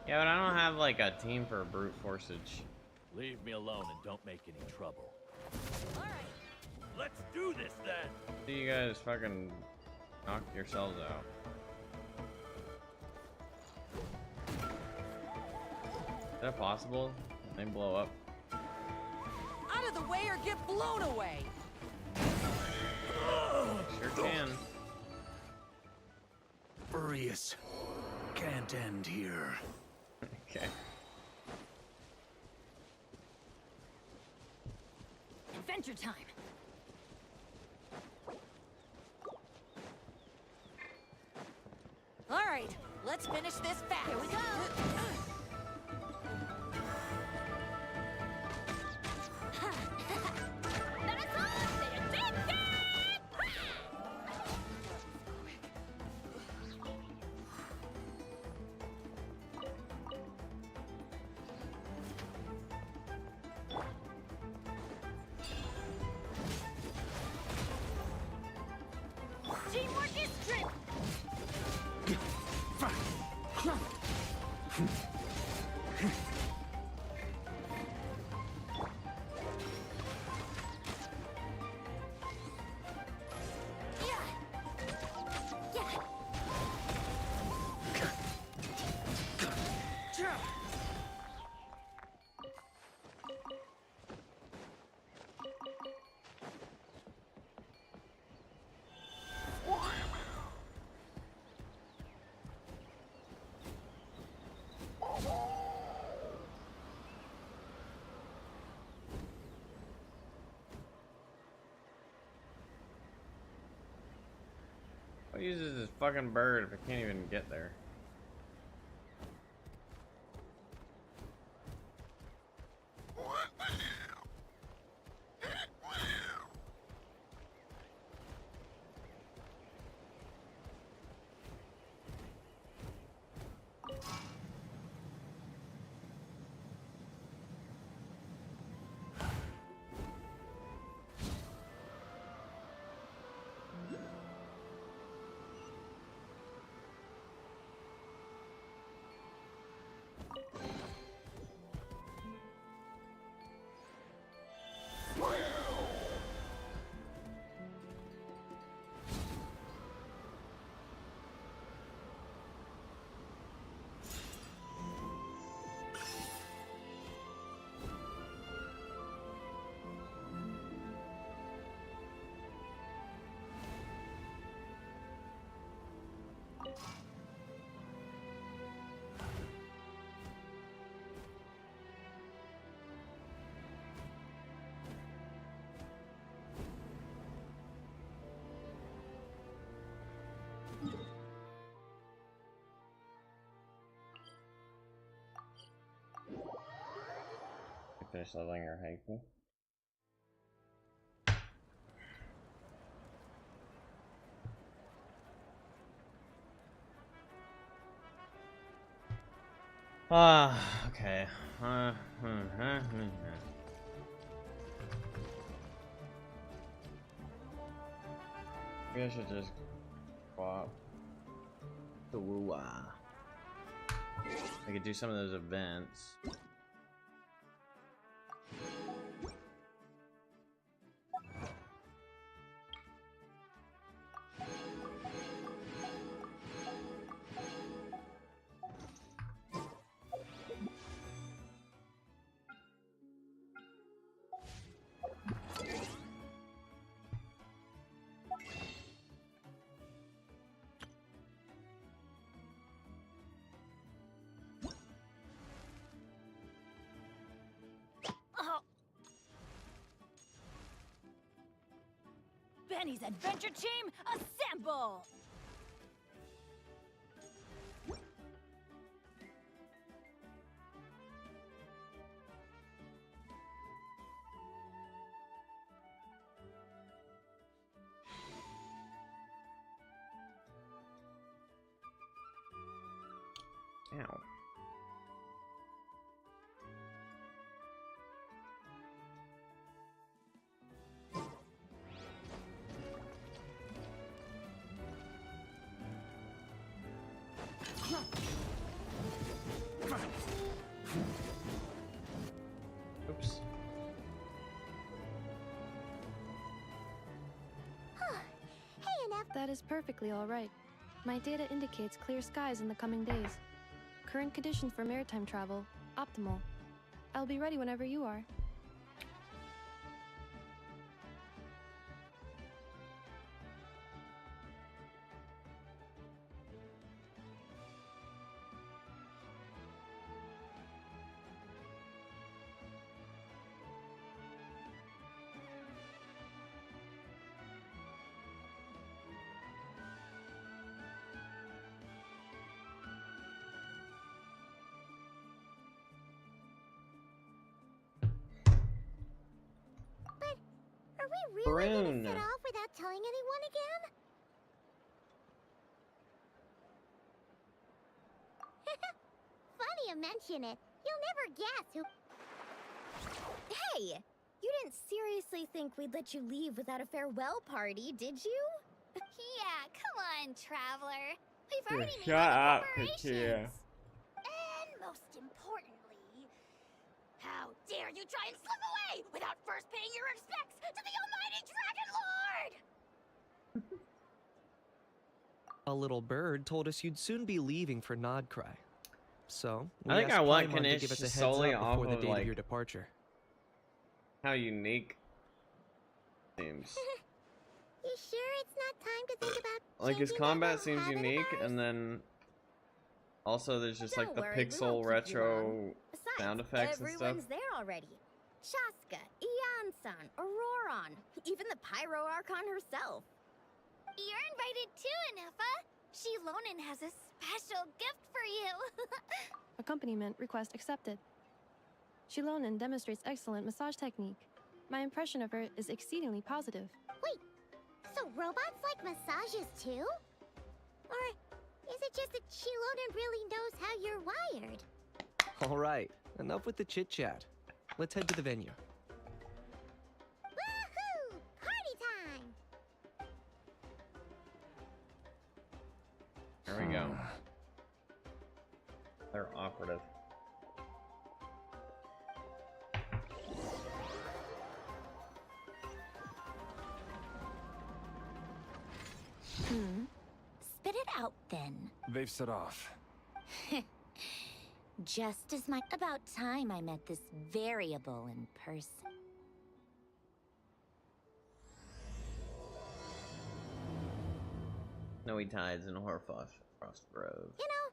Yeah, but I don't have like a team for brute forceage. Leave me alone and don't make any trouble. Alright, let's do this then! So you guys fucking knock yourselves out. Is that possible? They blow up. Out of the way or get blown away! Sure can. Furious. Can't end here. Okay. Adventure time. All right, let's finish this fast. Here we go. Teamwork is strength. What uses this fucking bird if I can't even get there? Finish leveling her Hiyuki. Okay. Maybe I should just swap to WUWA. I could do some of those events. Benny's adventure team, assemble! Ow. Oops. That is perfectly all right. My data indicates clear skies in the coming days. Current conditions for maritime travel, optimal. I'll be ready whenever you are. Are we really Brune. gonna set off without telling anyone again? Funny you mention it. You'll never guess who... Hey! You didn't seriously think we'd let you leave without a farewell party, did you? Yeah, come on, Traveler. We've already made all the preparations. And most importantly, how dare you try and slip away without first paying your respects to the almighty Dragon Lord! A little bird told us you'd soon be leaving for Nodcry. So, we I think asked I want Paimon to give us a Kanish heads solely up off before the of date of like your departure. how unique seems. You sure it's not time to think about Like his changing that combat little seems habit of unique, ours? and then also there's just like Don't the worry, we pixel won't keep you retro long. Besides, sound effects and stuff. everyone's there already. Shaska, Ian-san, Auroron, even the Pyro Archon herself. You're invited too, Anefa. Shilonen has a special gift for you. Accompaniment request accepted. Shilonen demonstrates excellent massage technique. My impression of her is exceedingly positive. Wait, so robots like massages too? Or is it just that Shilonen really knows how you're wired? All right, enough with the chit-chat. Let's head to the venue. Woohoo! Party time! There we go. They're operative. Spit it out then. They've set off. Just as about time I met this variable in person. Snowy tides in Horfrost Grove. You know,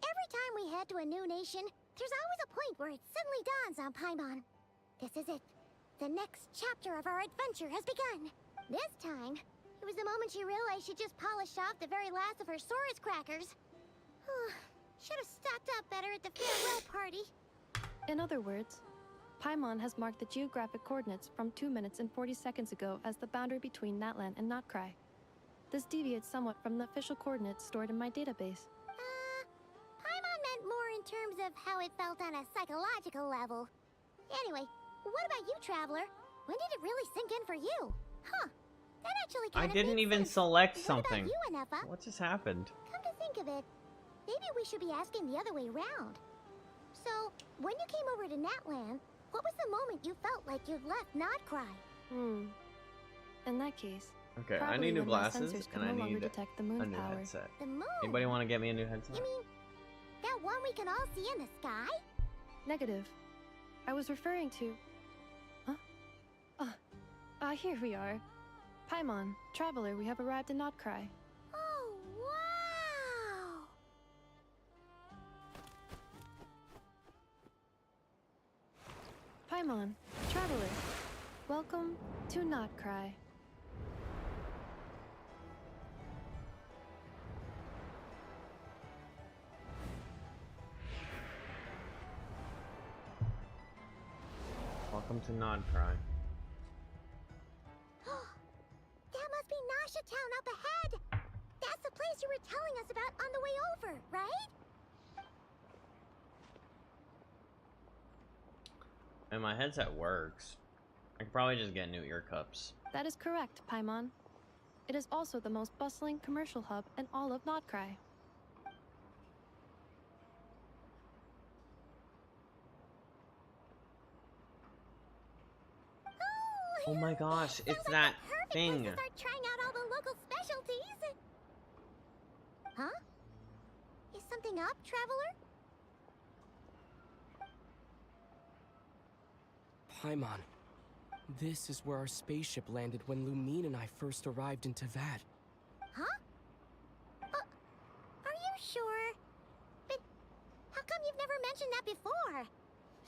every time we head to a new nation, there's always a point where it suddenly dawns on Paimon. This is it. The next chapter of our adventure has begun. This time, it was the moment she realized she just polished off the very last of her Saurus crackers. Should have stocked up better at the farewell party. In other words, Paimon has marked the geographic coordinates from 2 minutes and 40 seconds ago as the boundary between Natlan and Notcry. This deviates somewhat from the official coordinates stored in my database. Paimon meant more in terms of how it felt on a psychological level. Anyway, what about you, Traveler? When did it really sink in for you? Huh. That actually I kind of didn't makes even sense. select What something. about you, Anefa? What just happened? Come to think of it, maybe we should be asking the other way around. So, when you came over to Natland, what was the moment you felt like you'd left Nodcry? In that case, Okay, I probably need new when my glasses sensors can and I no longer need detect the a moon's new power. headset. The moon? Anybody want to get me a new headset? You mean that one we can all see in the sky? Negative. I was referring to... Huh? Here we are. Paimon, Traveler, we have arrived in Nodcry. Oh, wow! Paimon, Traveler, welcome to Nodcry. Welcome to Nodcry. That must be Nasha Town up ahead! That's the place you were telling us about on the way over, right? And my headset works. I could probably just get new ear cups. That is correct, Paimon. It is also the most bustling commercial hub in all of Nodcry. Oh my gosh, it's that thing. Start trying out all the local specialties. Huh? Is something up, Traveler? Paimon, this is where our spaceship landed when Lumine and I first arrived in Tavad. Huh? Are you sure? But how come you've never mentioned that before?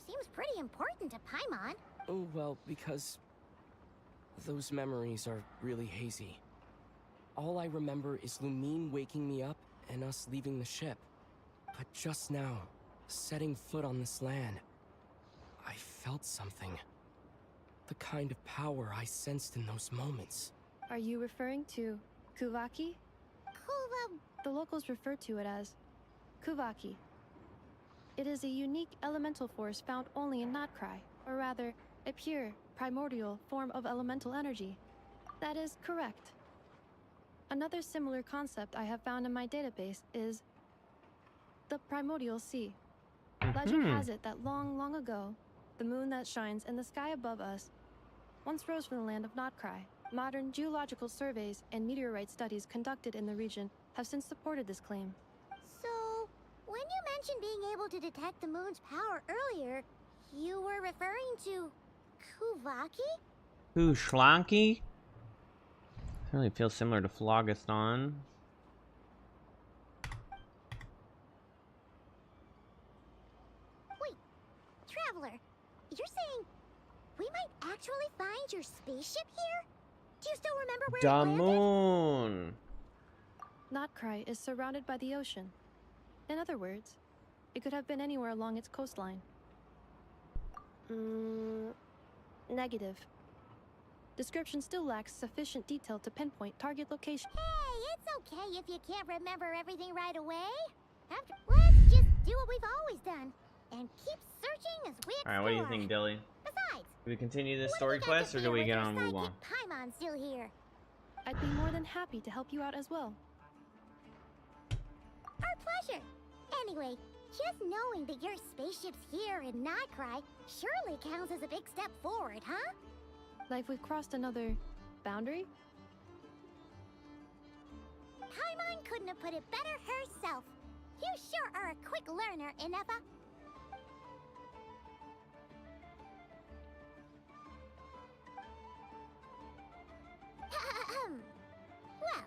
Seems pretty important to Paimon. Oh, well, because those memories are really hazy. All I remember is Lumine waking me up and us leaving the ship. But just now, setting foot on this land, I felt something. The kind of power I sensed in those moments. Are you referring to Kuvaki? The locals refer to it as Kuvaki. It is a unique elemental force found only in Nodcry, or rather, a pure, primordial form of elemental energy. That is correct. Another similar concept I have found in my database is the primordial sea. Legend has it that long, long ago, the moon that shines in the sky above us once rose from the land of Nodcry. Modern geological surveys and meteorite studies conducted in the region have since supported this claim. So, when you mentioned being able to detect the moon's power earlier, you were referring to Kuvaki? Ooh, Schlanky? Really feels similar to Phlogiston. Wait, Traveler, you're saying we might actually find your spaceship here? Do you still remember where The it landed? moon! Nodcry is surrounded by the ocean. In other words, it could have been anywhere along its coastline. Negative. Description still lacks sufficient detail to pinpoint target location. Hey, it's okay if you can't remember everything right away. Let's just do what we've always done and keep searching as we explore. Alright, what do you think, Dilly? Besides, Do we continue this story quest or do we get on and move on? Paimon's still here. I'd be more than happy to help you out as well. Our pleasure. Anyway, just knowing that your spaceship's here in Nodcry surely counts as a big step forward, huh? Like we've crossed another boundary? Paimon couldn't have put it better herself. You sure are a quick learner, Inefa. Well,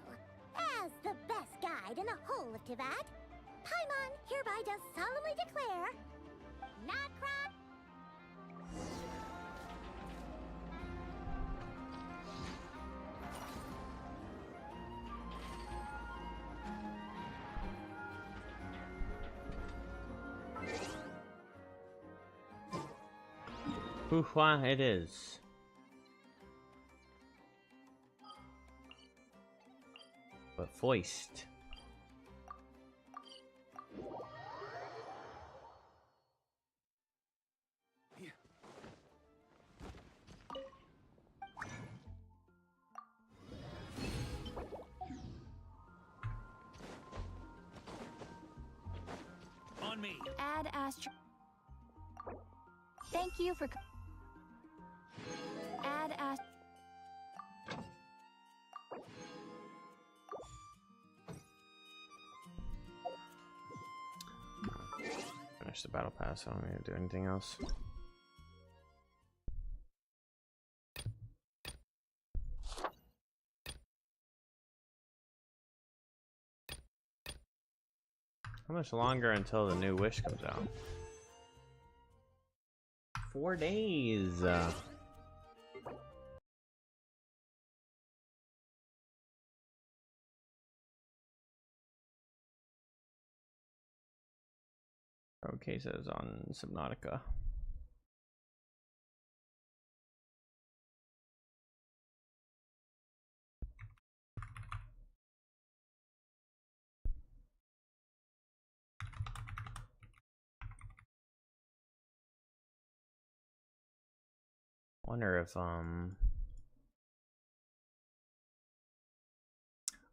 as the best guide in the whole of Tavad, Paimon hereby does solemnly declare, Nodcry. Wuwa it is. But foist. me. Add Astro. Thank you for. Add Astro. Finish the battle pass. I don't need to do anything else. How much longer until the new Wish comes out? 4 days. Okay, says on Subnautica. Wonder if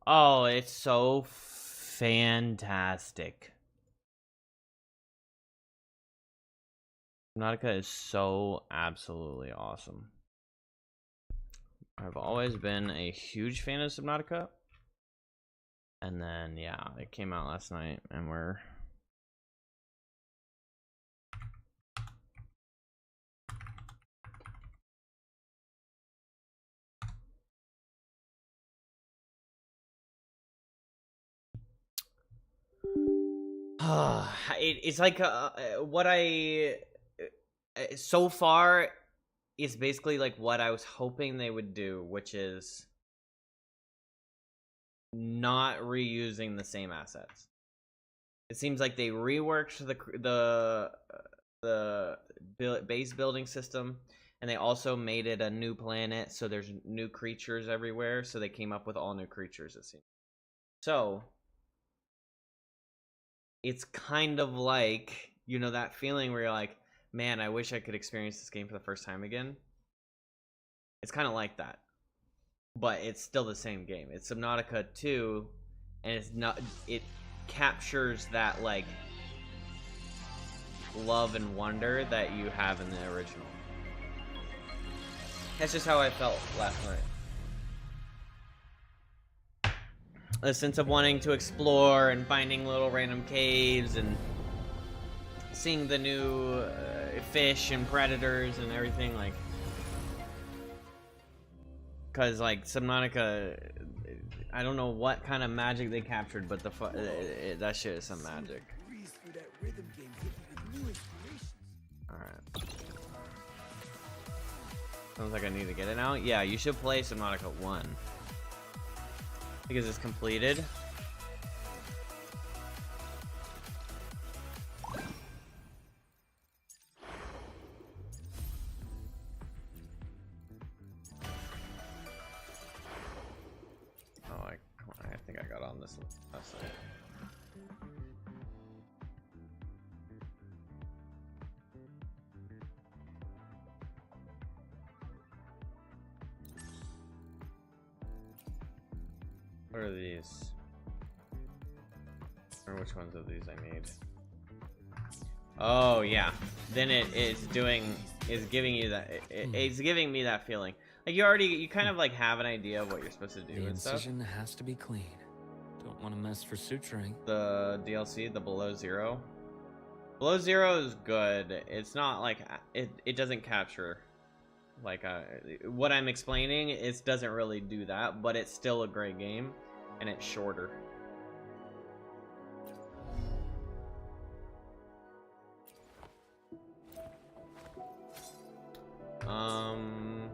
oh, it's so fantastic. Subnautica is so absolutely awesome. I've always been a huge fan of Subnautica. And then yeah, it came out last night and we're it's like what I so far is basically like what I was hoping they would do, which is not reusing the same assets. It seems like they reworked the base building system, and they also made it a new planet, so there's new creatures everywhere. So they came up with all new creatures, it seems. So it's kind of like, you know, that feeling where you're like, man, I wish I could experience this game for the first time again. It's kind of like that, but it's still the same game. It's Subnautica 2, and it's not. It captures that like love and wonder that you have in the original. That's just how I felt last night. A sense of wanting to explore and finding little random caves and seeing the new fish and predators and everything, like, because like Subnautica, I don't know what kind of magic they captured, but that shit is some magic. Alright. Sounds like I need to get it now. Yeah, you should play Subnautica 1 because it's completed. I think I got on this last night. What are these? Or which ones of these I need? Oh yeah. Then it's giving you that. It's giving me that feeling. Like you kind of like have an idea of what you're supposed to do The and stuff. incision has to be clean. Don't want to mess for suturing. The DLC, the Below Zero. Below Zero is good. It's not like it doesn't capture like what I'm explaining. It doesn't really do that, but it's still a great game, and it's shorter. Um,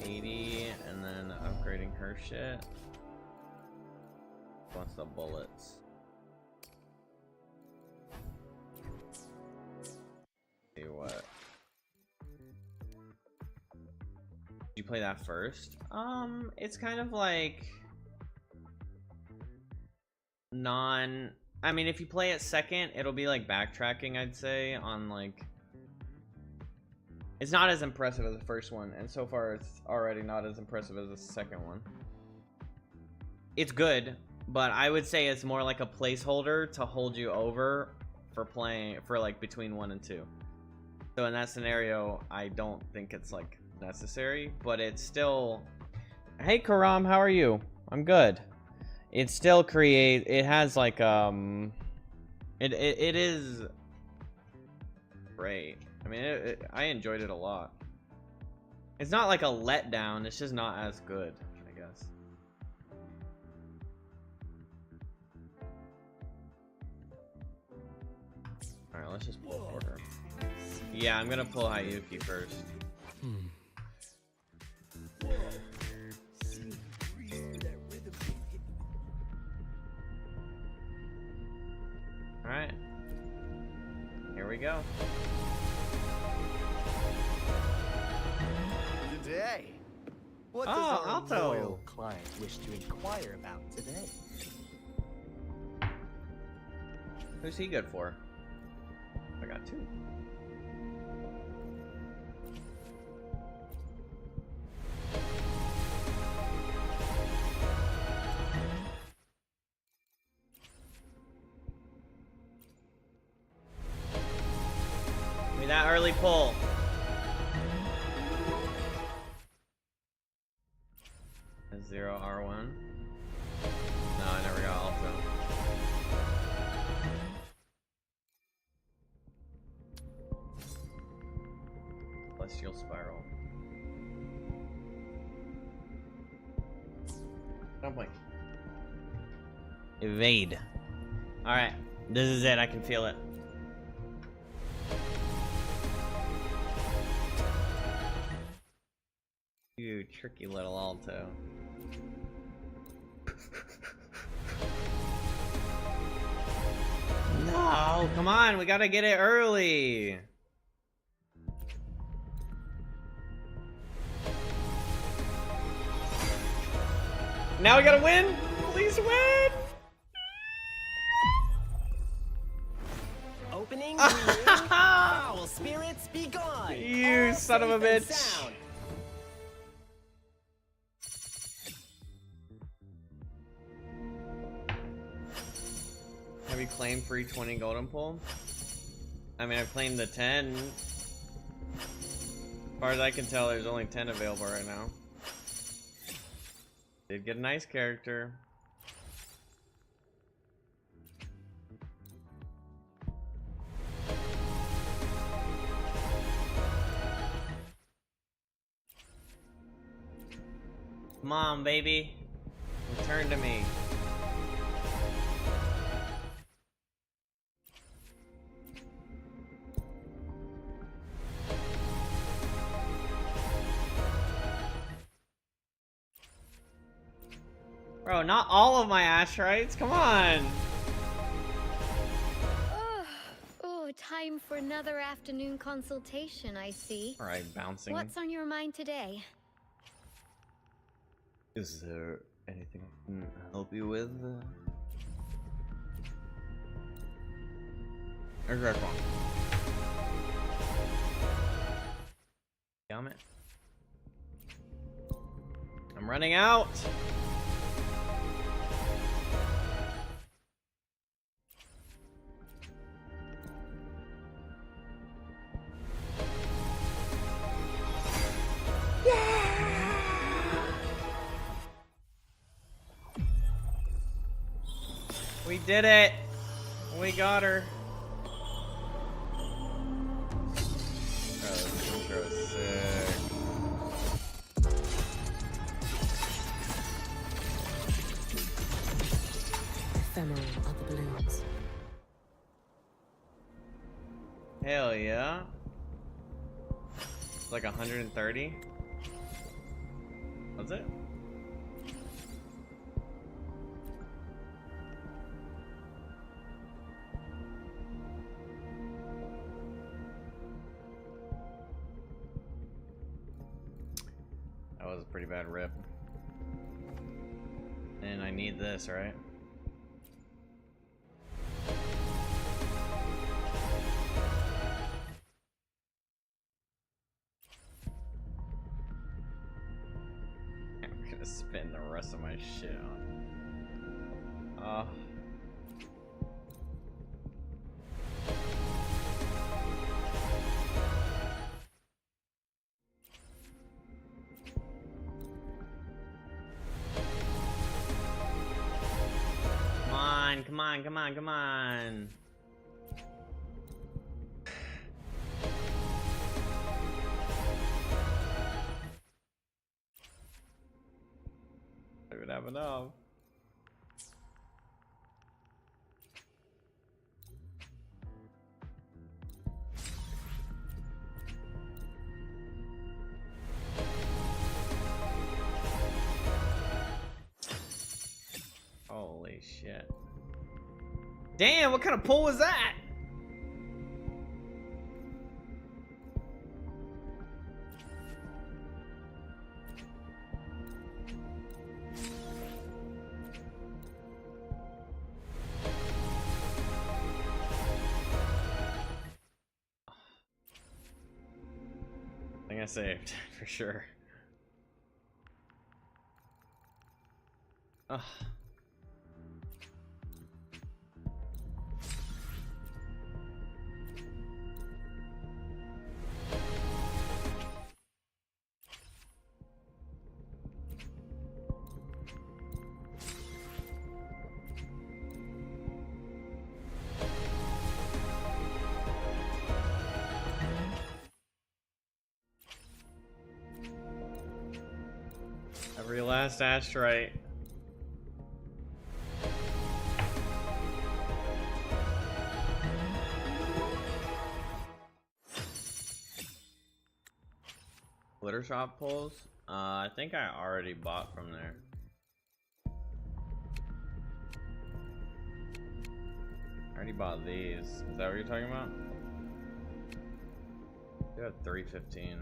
80, and then upgrading her shit. Wants the bullets. See what? You play that first? It's kind of like I mean, if you play it second, it'll be like backtracking, I'd say, on like. It's not as impressive as the first one, and so far it's already not as impressive as the second one. It's good. but I would say it's more like a placeholder to hold you over for playing for like between 1 and 2. So in that scenario, I don't think it's like necessary, but it's still. Hey Karam, how are you? I'm good. It still it has like it is great. I mean, I enjoyed it a lot. It's not like a letdown, it's just not as good, I guess. Alright, let's just pull for her. Yeah, I'm gonna pull Hiyuki first. Alright. Here we go. Good day. What does our loyal client wish to inquire about today? Who's he good for? I got 2. Give me that early pull. A 0 R1. No, I never got Alto. Celestial Spiral. Dumpling. Evade. Alright. This is it. I can feel it. You tricky little Alto. No, come on. We gotta get it early. Now we gotta win! Please win! Opening foul spirits be gone. You All son of a safe and bitch. sound. Have you claimed free 20 golden pull? I mean, I've claimed the 10. As far as I can tell, there's only 10 available right now. Did get a nice character. Come on, baby. Return to me. Bro, not all of my Ashrites. Come on. Oh, time for another afternoon consultation, I see. All right, bouncing. What's on your mind today? Is there anything I can help you with? There's that one. Damn it. I'm running out. We did it! We got her. Oh, this intro is sick. Ephemeral are the balloons. Hell yeah. It's like 130. Was it? That was a pretty bad rip. And I need this, right? I'm gonna spend the rest of my shit on. Come on, come on, come on. I would have enough. Holy shit. Damn, what kind of pull was that? I think I saved for sure. Ugh. Every last asteroid. Glitter shop pulls? I think I already bought from there. I already bought these. Is that what you're talking about? You have 315.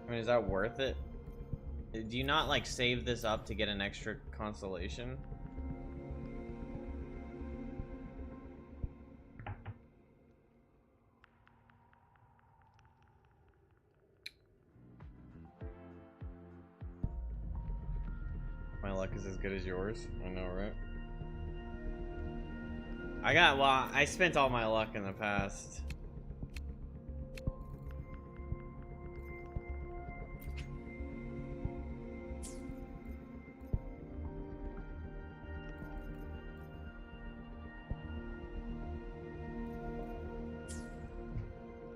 I mean, is that worth it? Do you not like save this up to get an extra constellation? My luck is as good as yours. I know, right? Well, I spent all my luck in the past.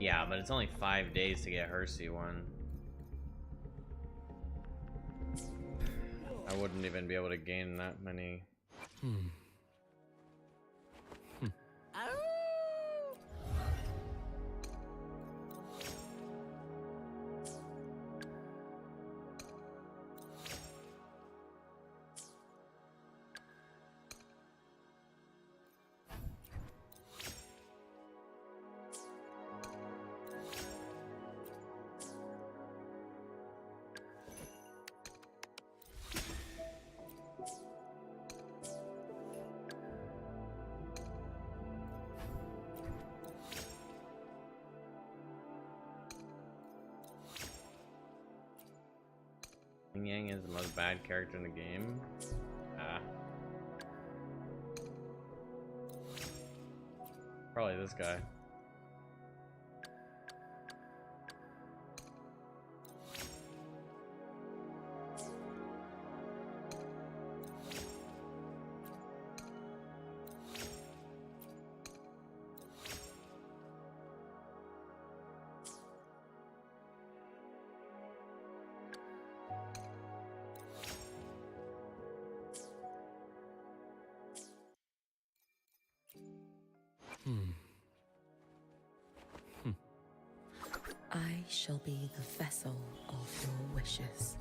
Yeah, but it's only 5 days to get Hersey one. I wouldn't even be able to gain that many. Yang is the most bad character in the game. Probably this guy. I shall be the vessel of your wishes.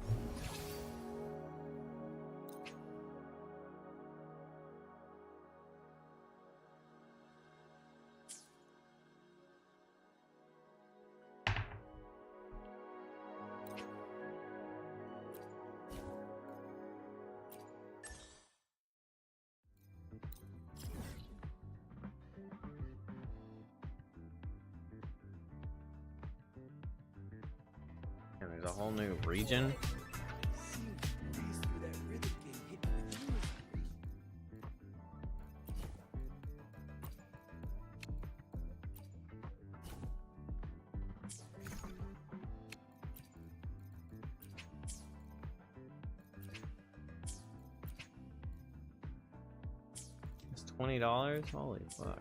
There's a whole new region. It's $20? Holy fuck.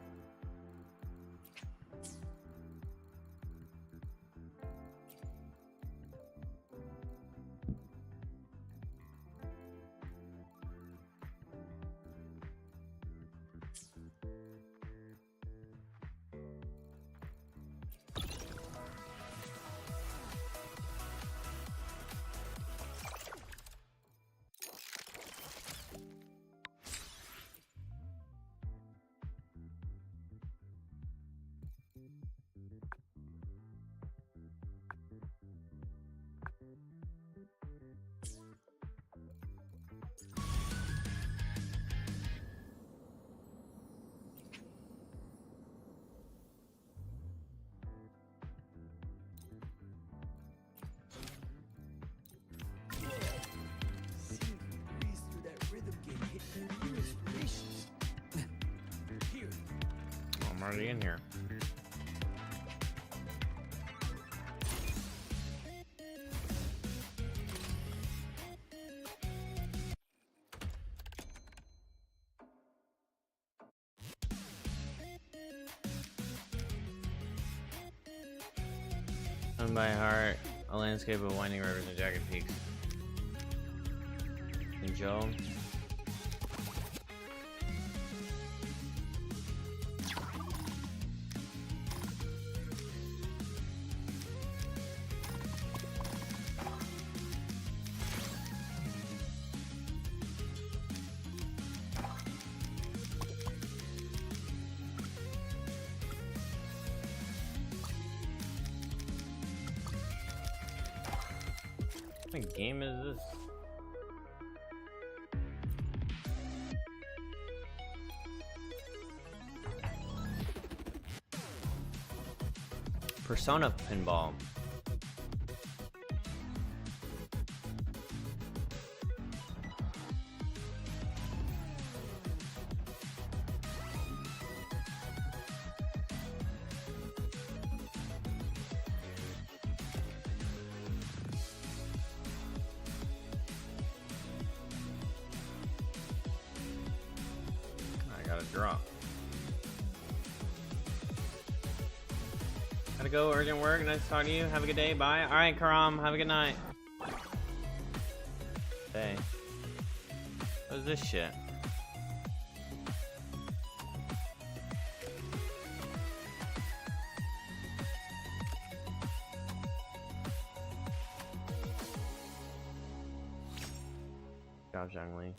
I'm already in here. Owned by heart, a landscape of winding rivers and jagged peaks. And Joe. What game is this? Persona Pinball. Draw. Gotta go, urgent work. Nice to talk to you. Have a good day. Bye. Alright, Karam. Have a good night. Hey. What is this shit? Good job, Zhangli.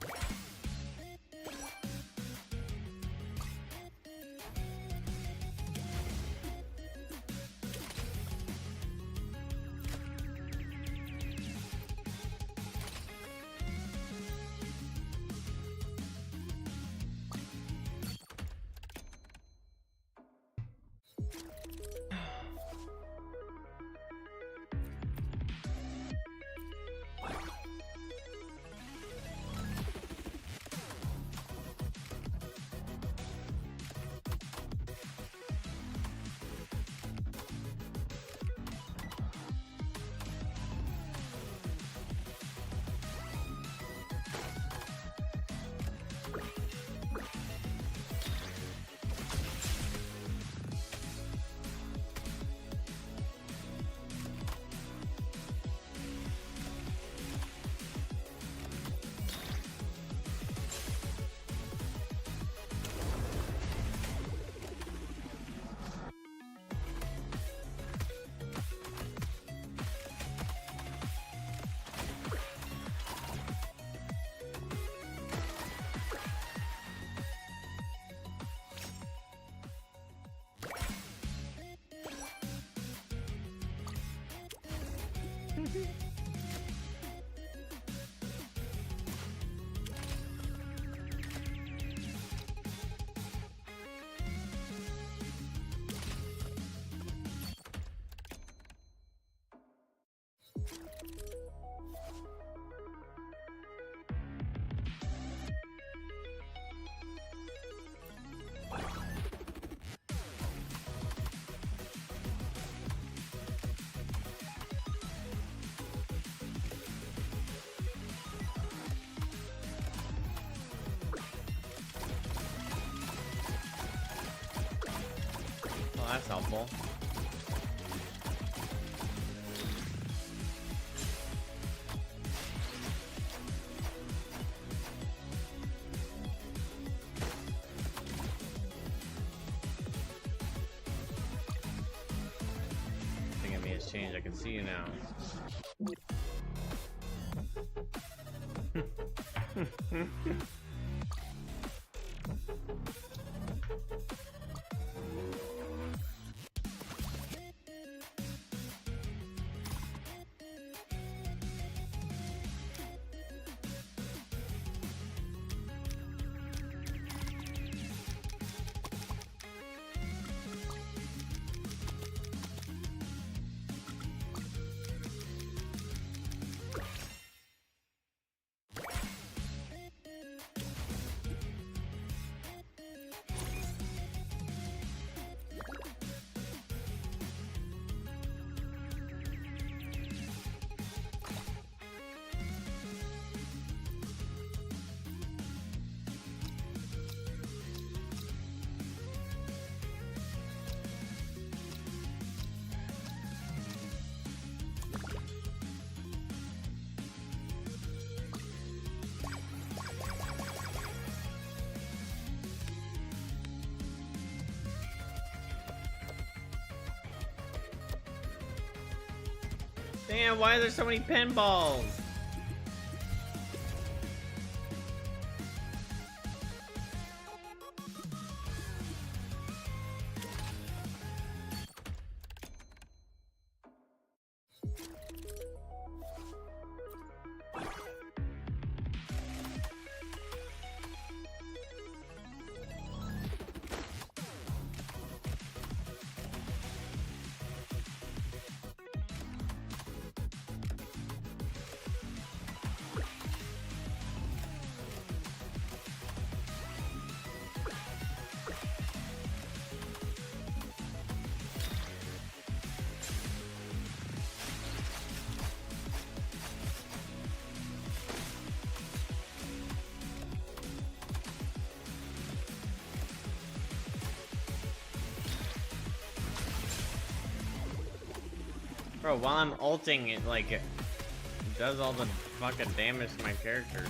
helpful. Thing at me has changed. I can see you now. Damn, why are there so many pinballs? Bro, while I'm ulting, it like it does all the fucking damage to my characters.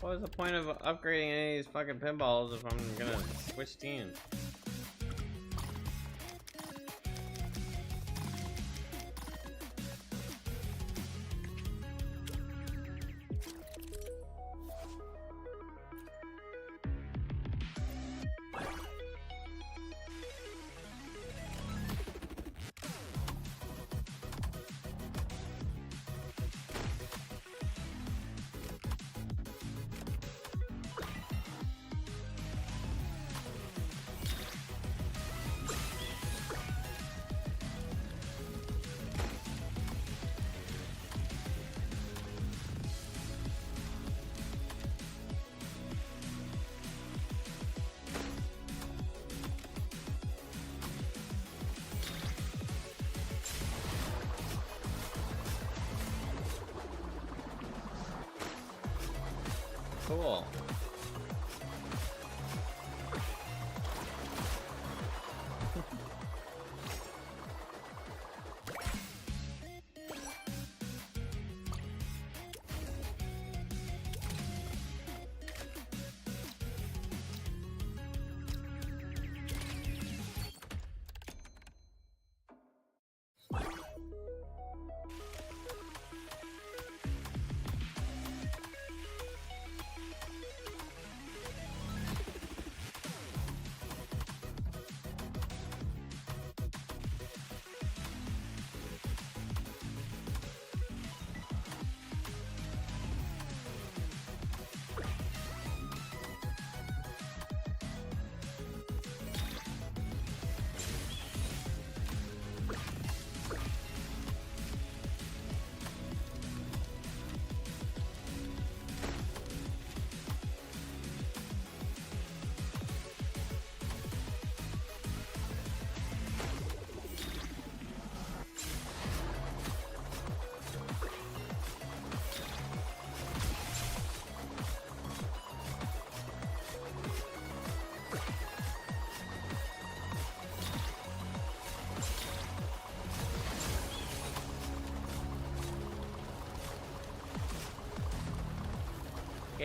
What was the point of upgrading any of these fucking pinballs if I'm gonna switch teams? Cool.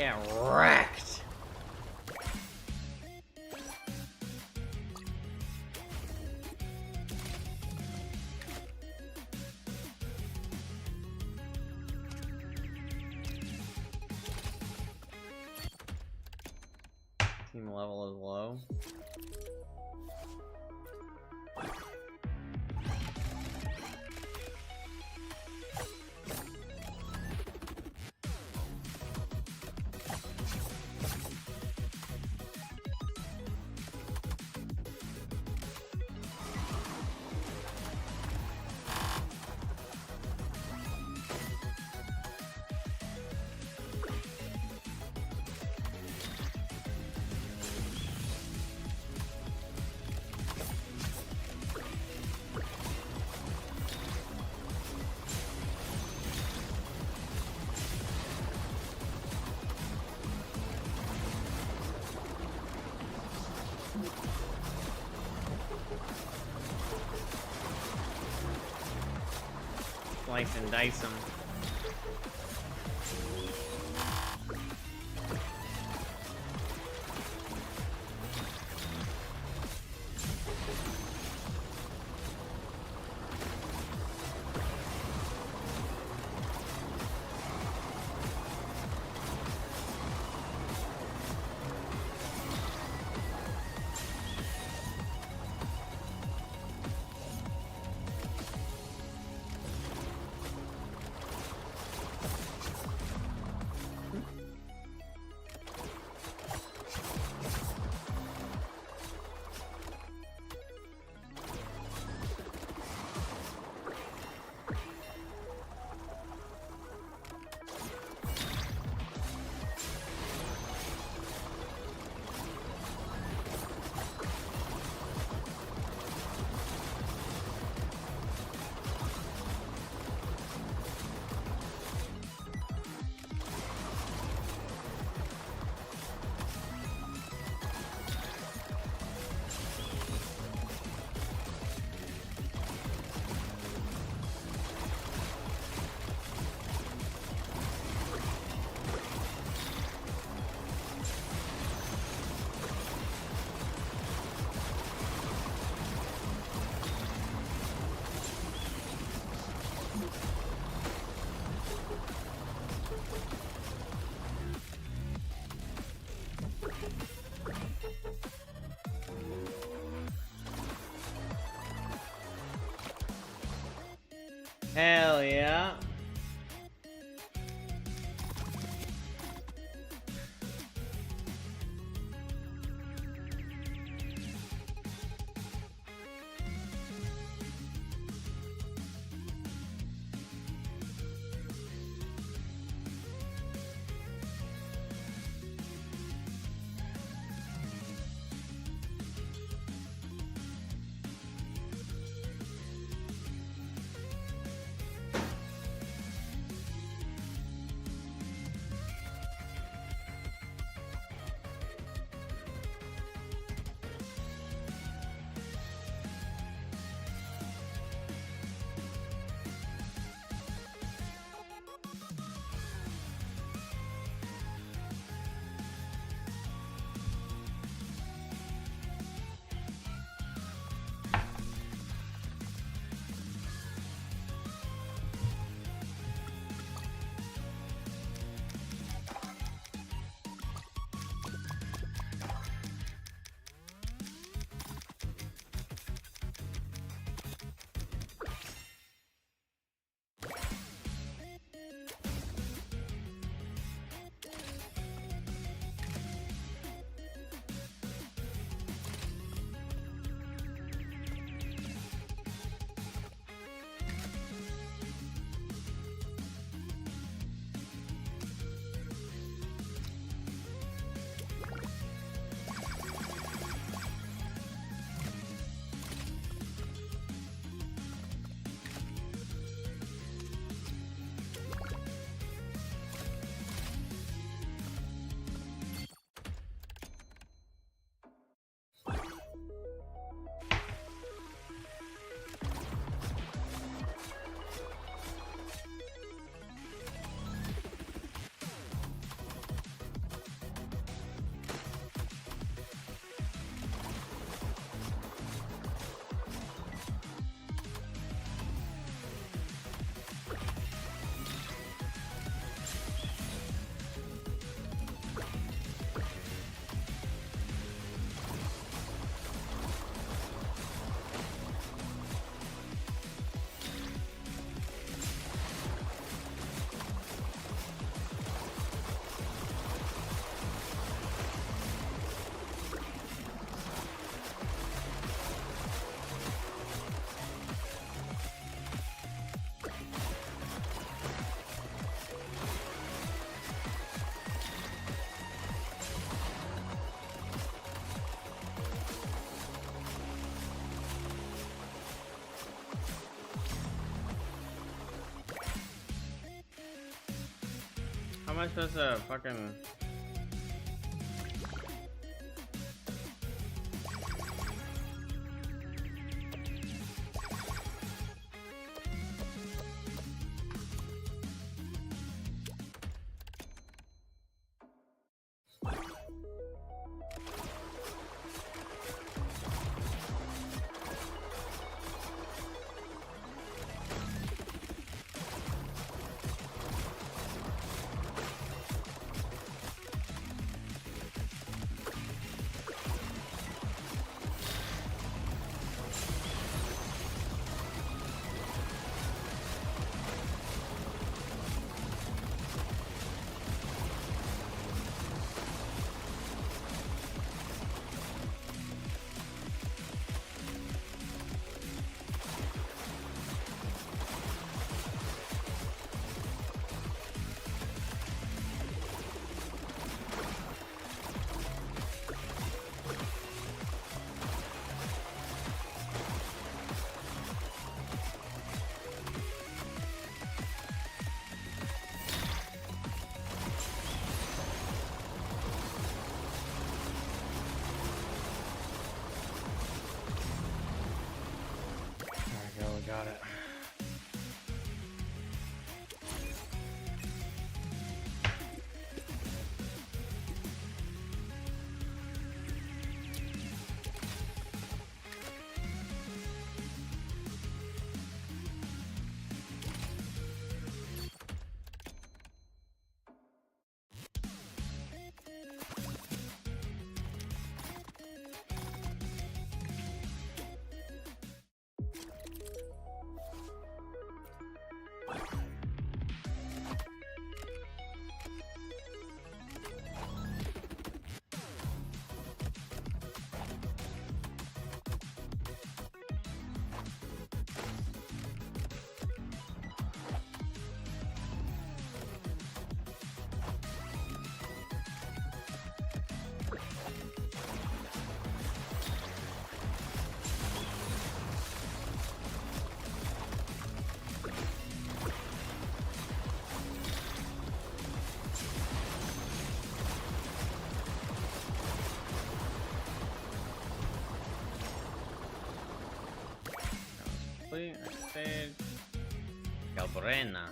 Get wrecked. Team level is low. Slice and dice them. Hell yeah. am I supposed to fucking... Got it. Stage. Galbrena.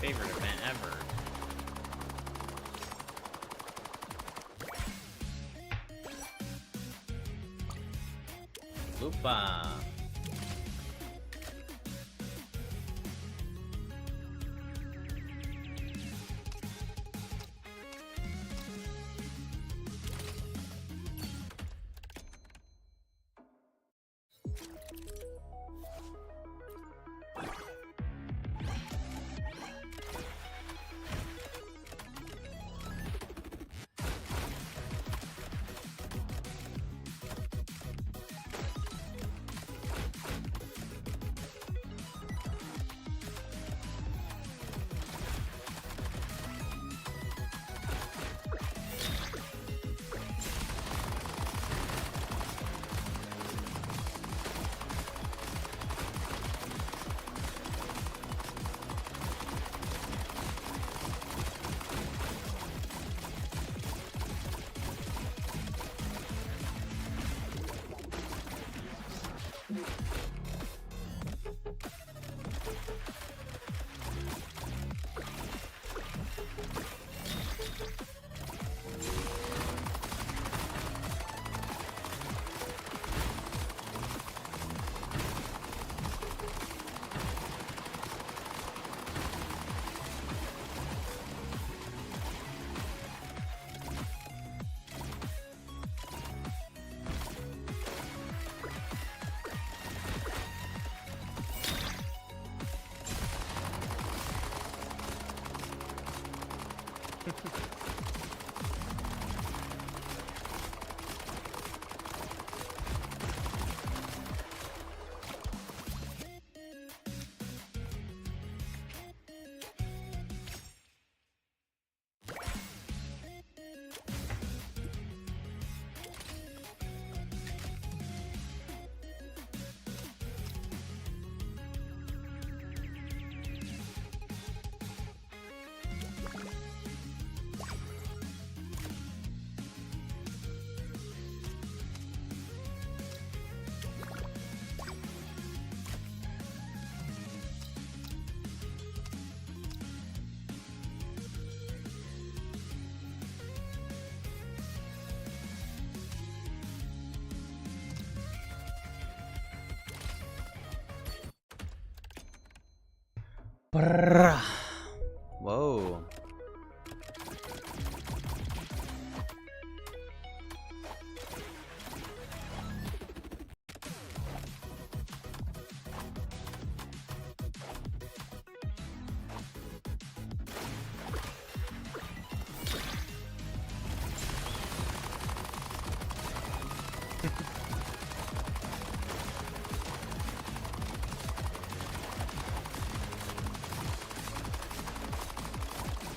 Favorite event ever. Lupa. Brrr. Whoa.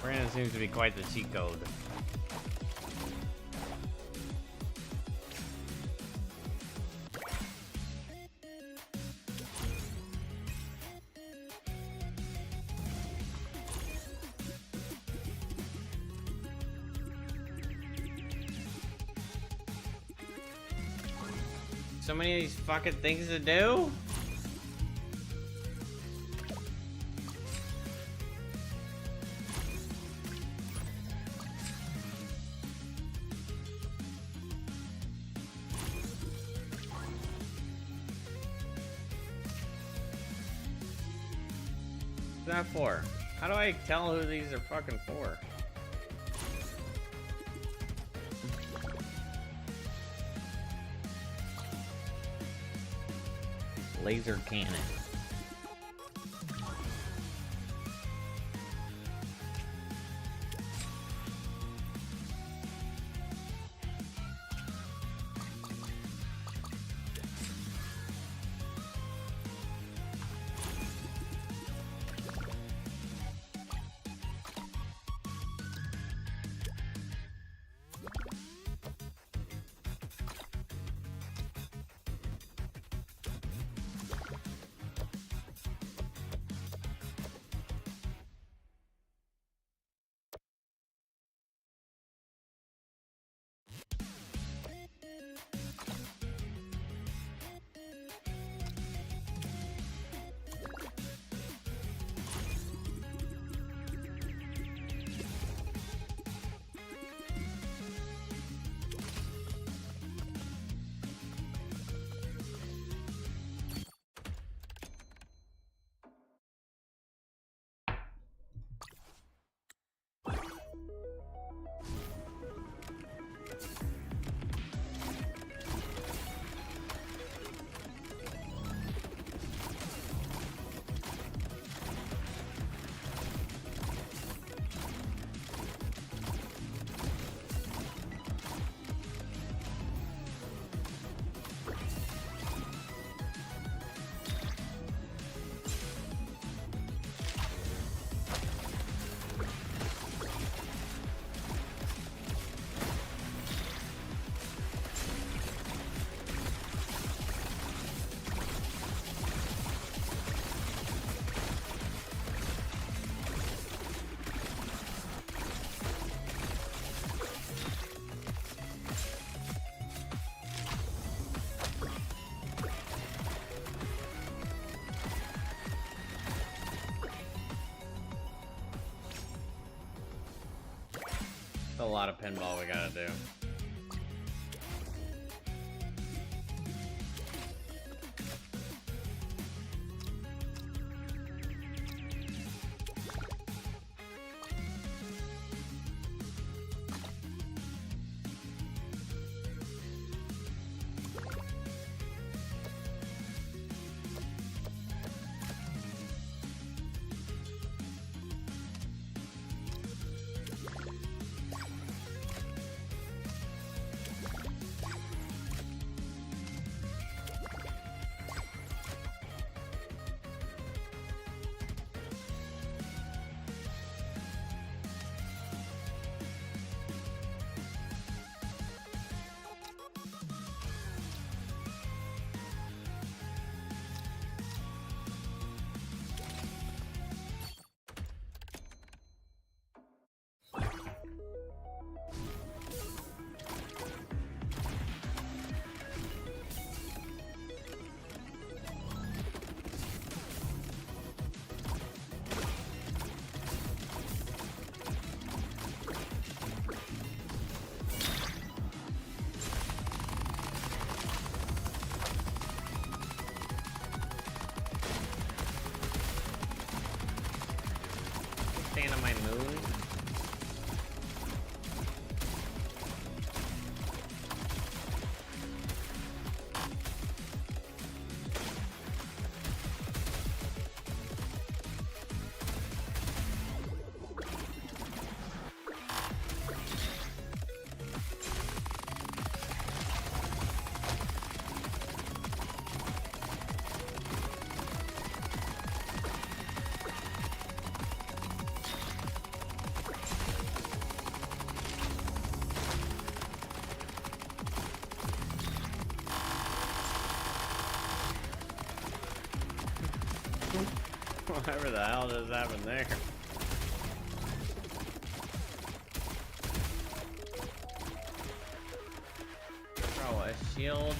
Brandon seems to be quite the cheat code. So many of these fucking things to do? What's that for? How do I tell who these are fucking for? Laser cannon. A lot of pinball we gotta do. Giant moon. Whatever the hell just happened there. Throw a shield.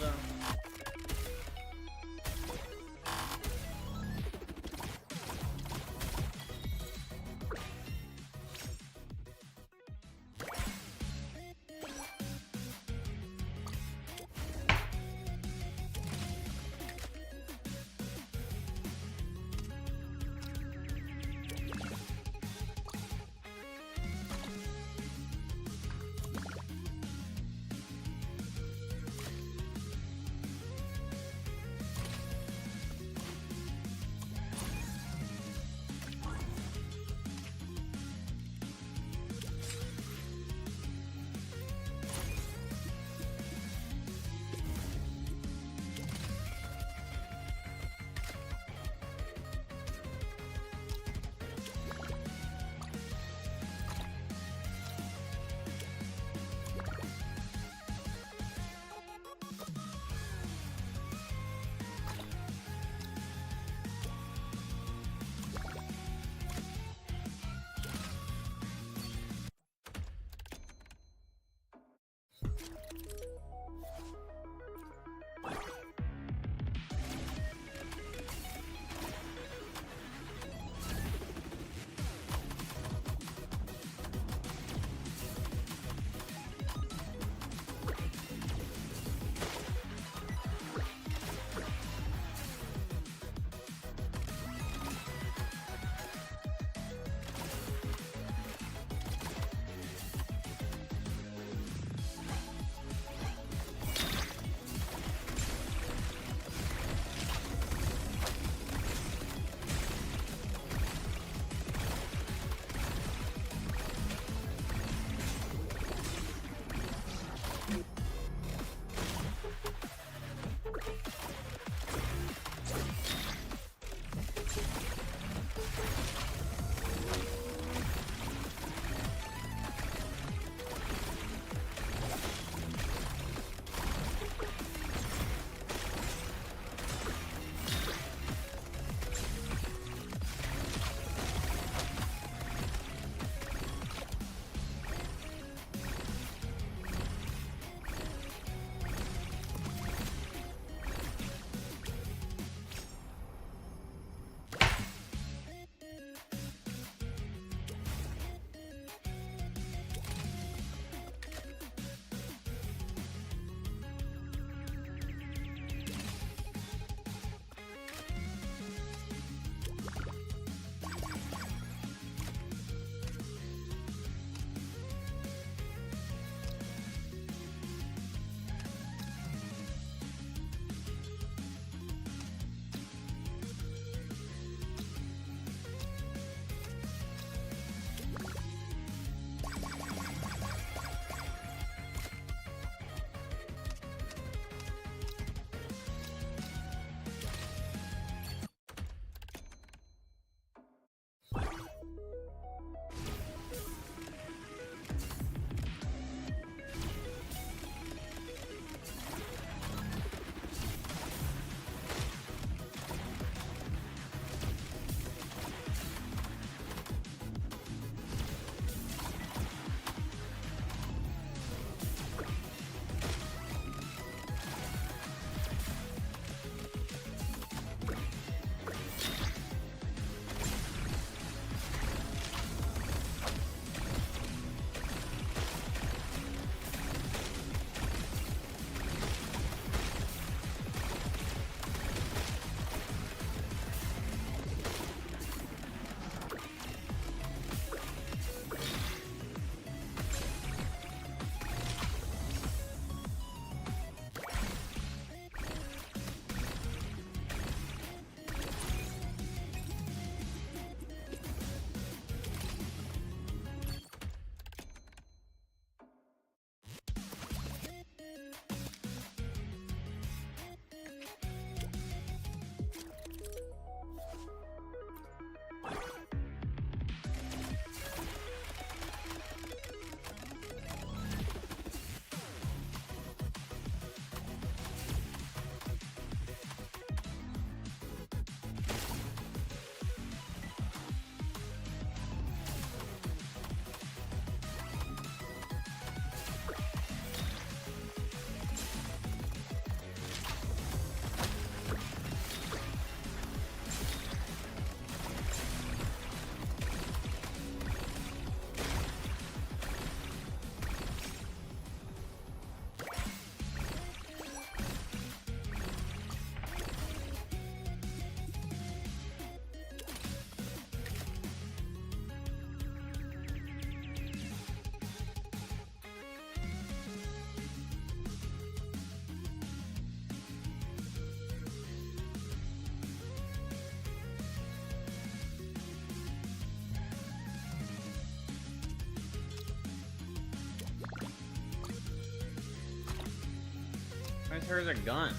hers a gun?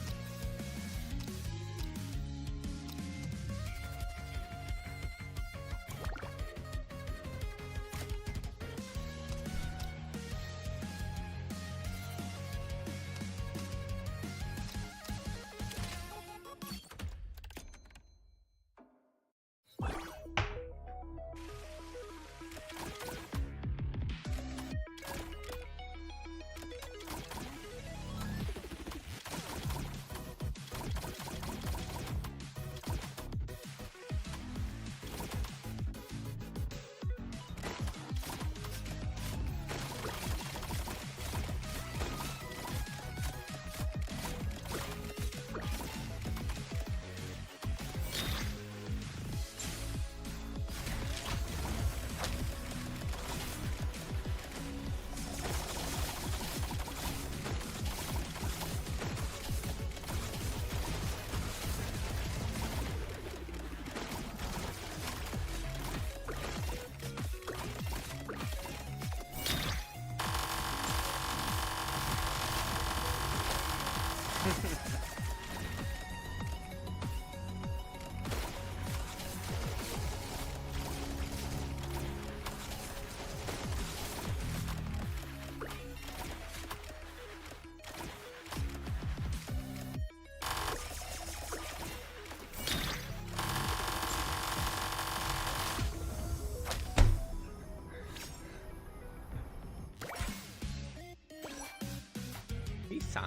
Pizza.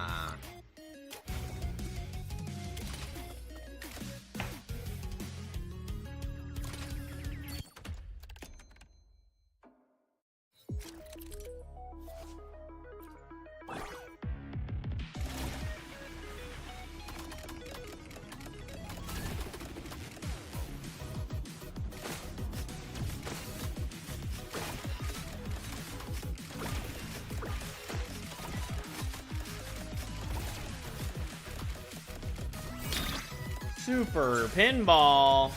Super pinball.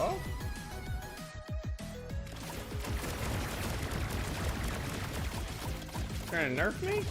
Oh. Trying to nerf me?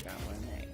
got one, hey.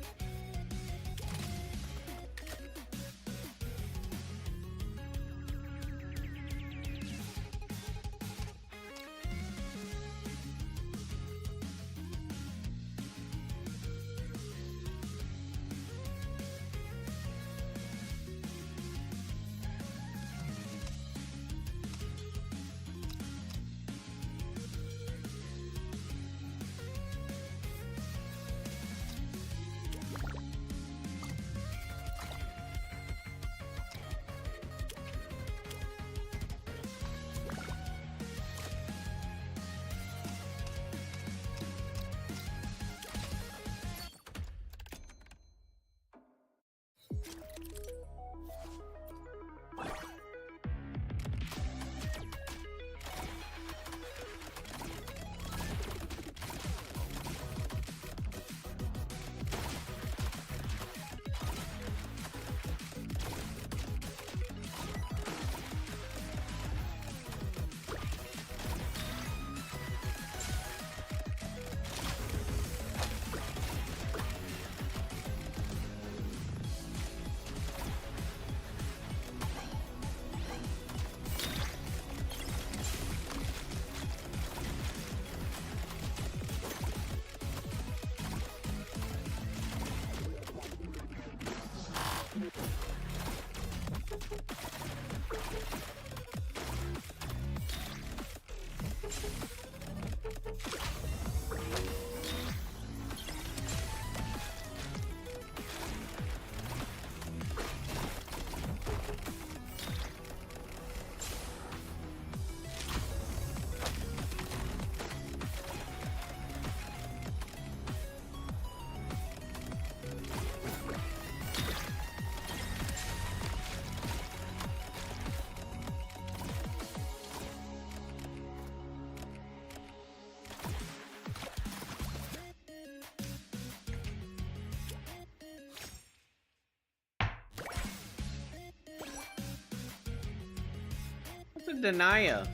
What's a denier?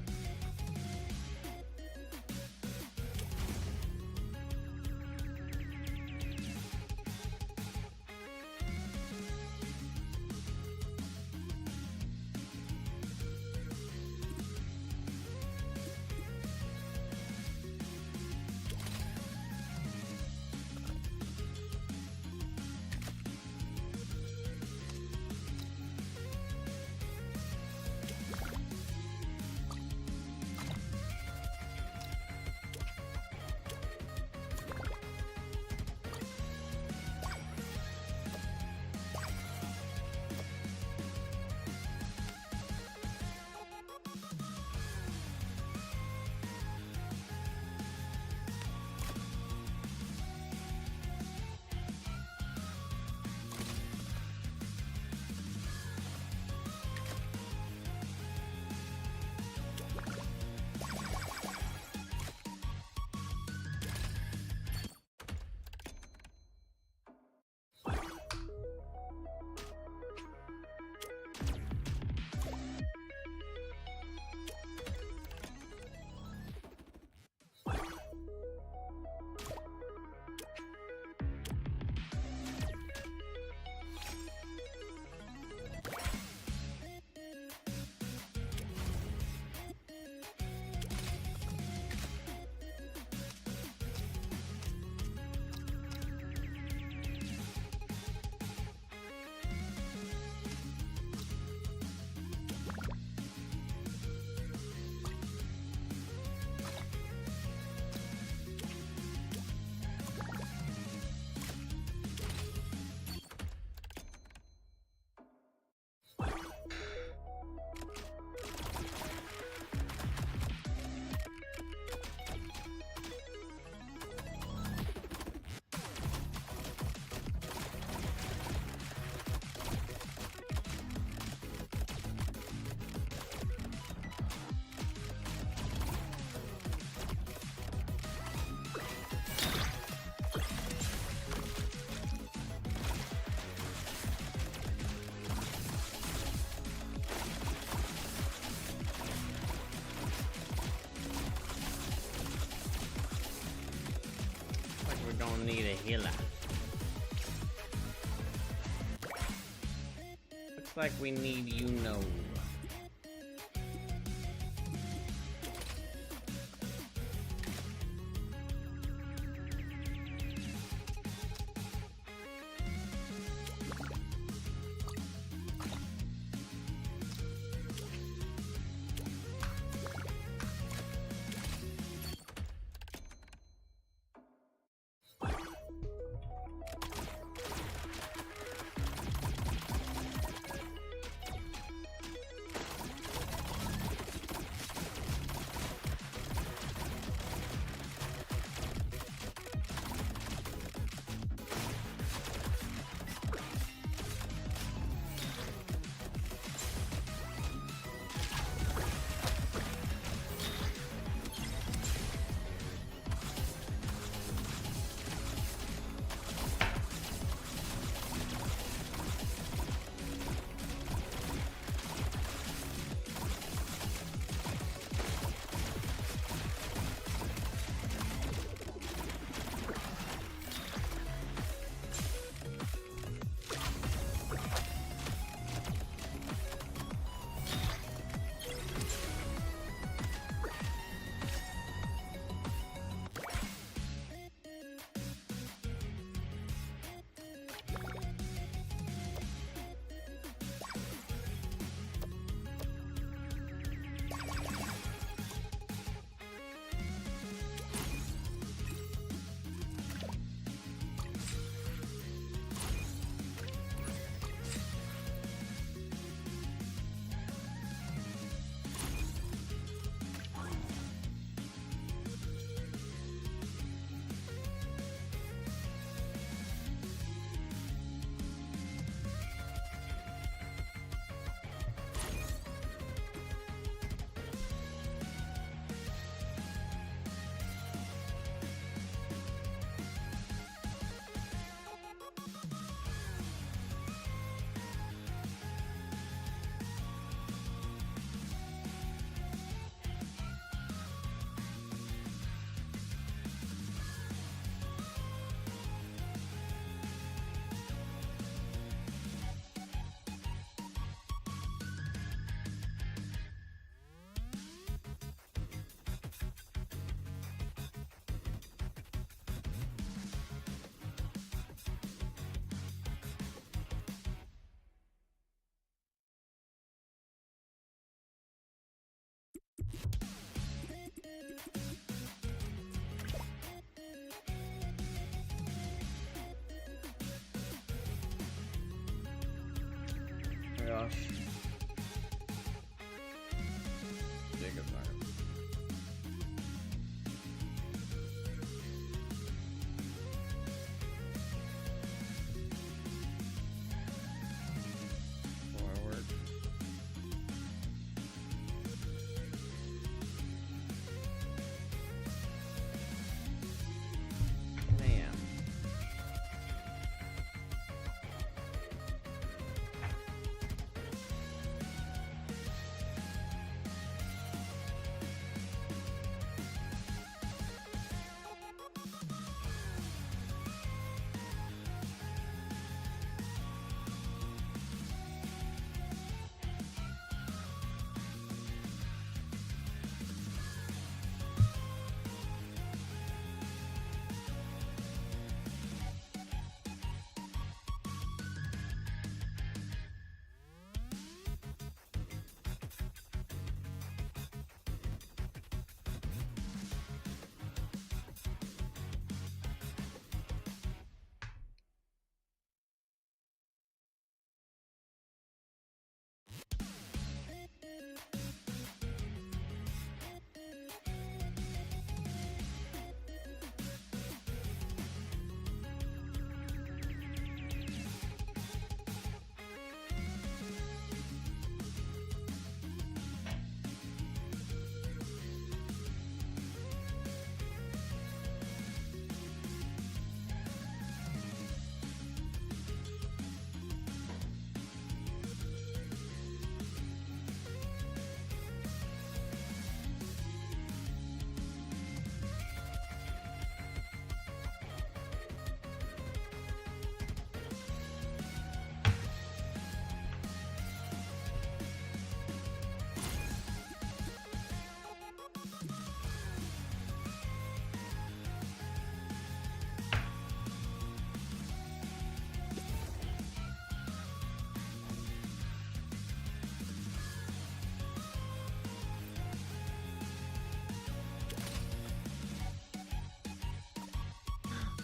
Like we're gonna need a healer. Looks like we need you know. Gosh. Jacob's iron. Forward. Man.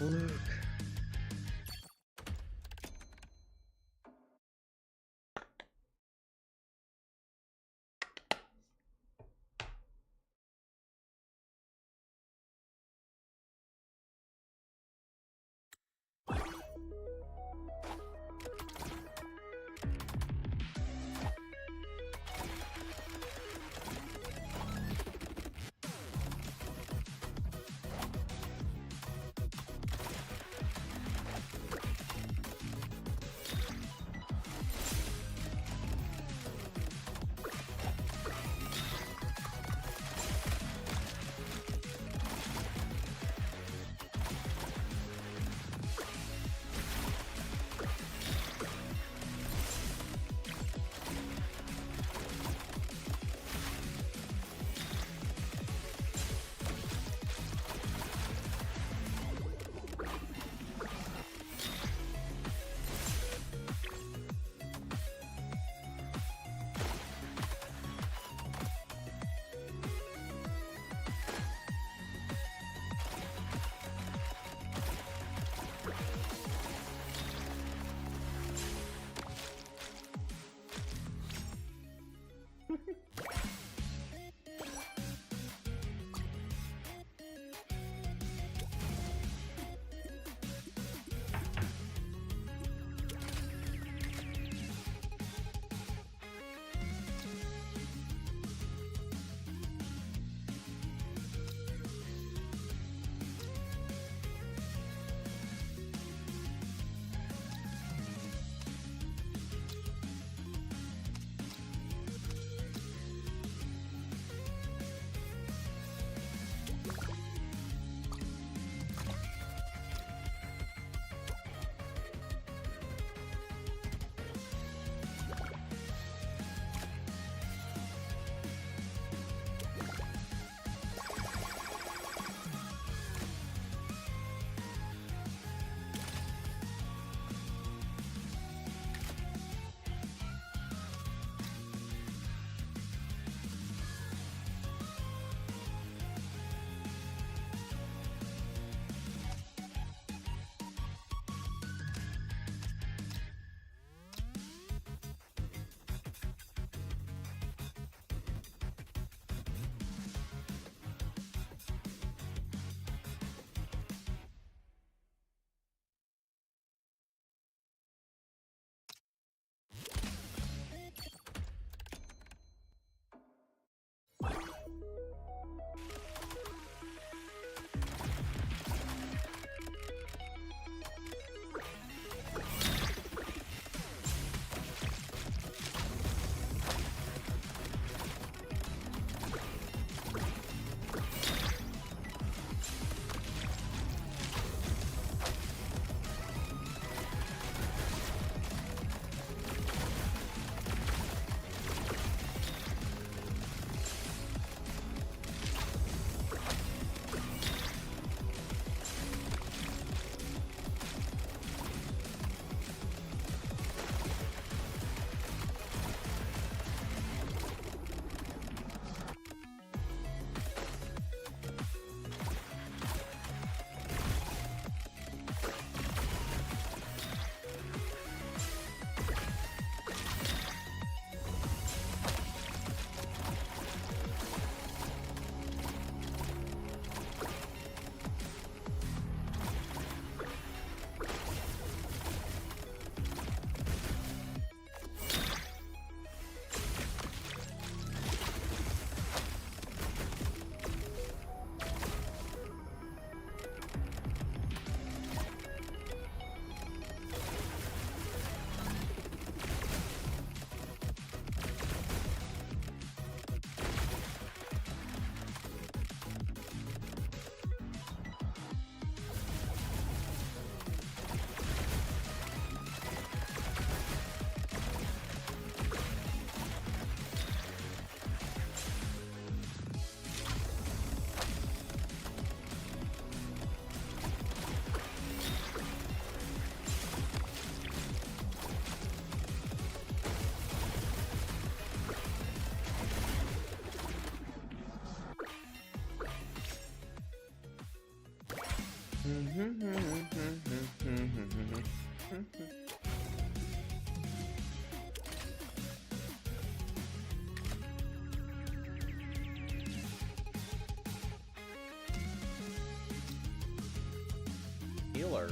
Luke. Healer.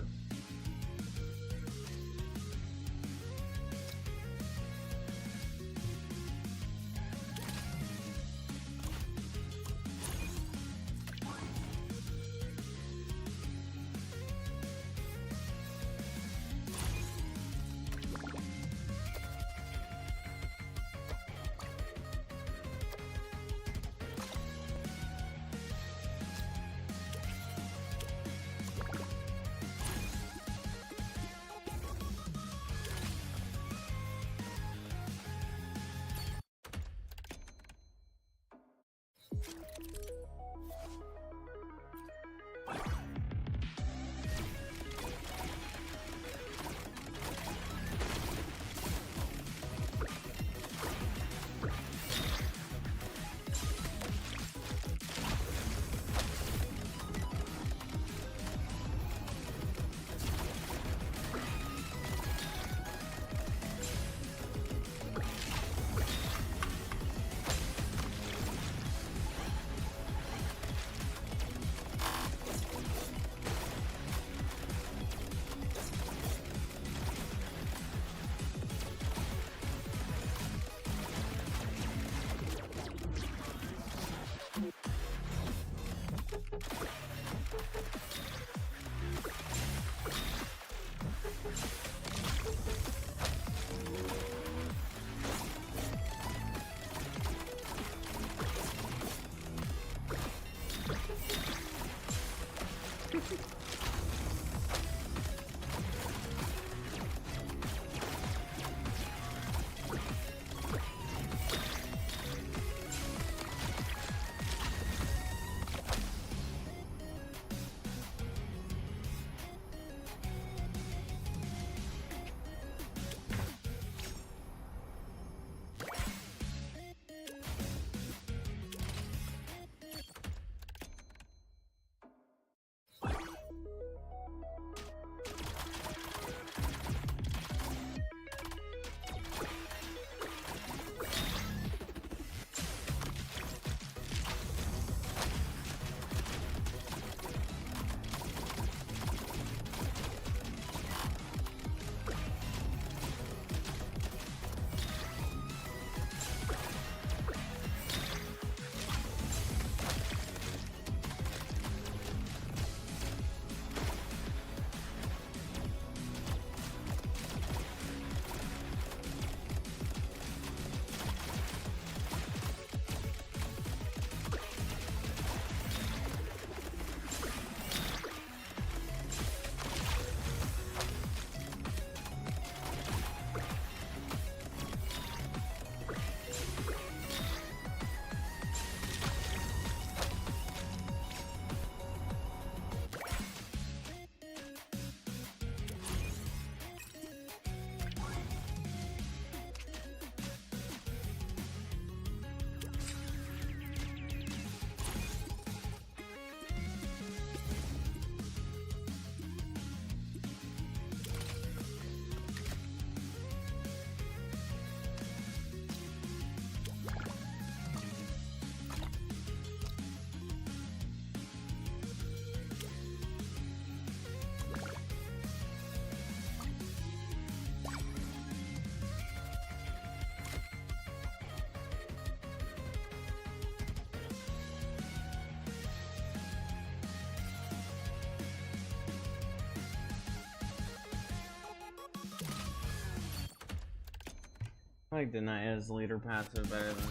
I like the Naya's leader passive better than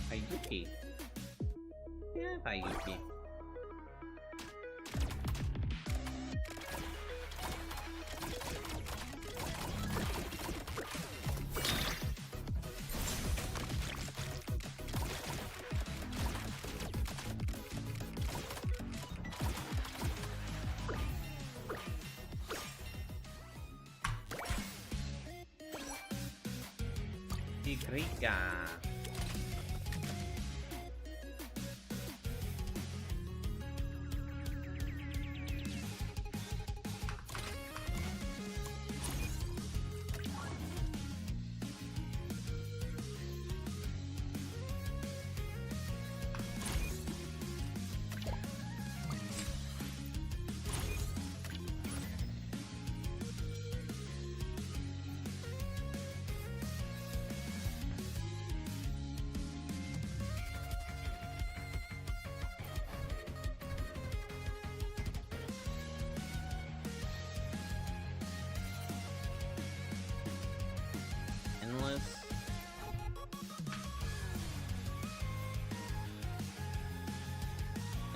Hiyuki. Yeah, Hiyuki. Tigrika.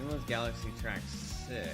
Endless Galaxy Track 6.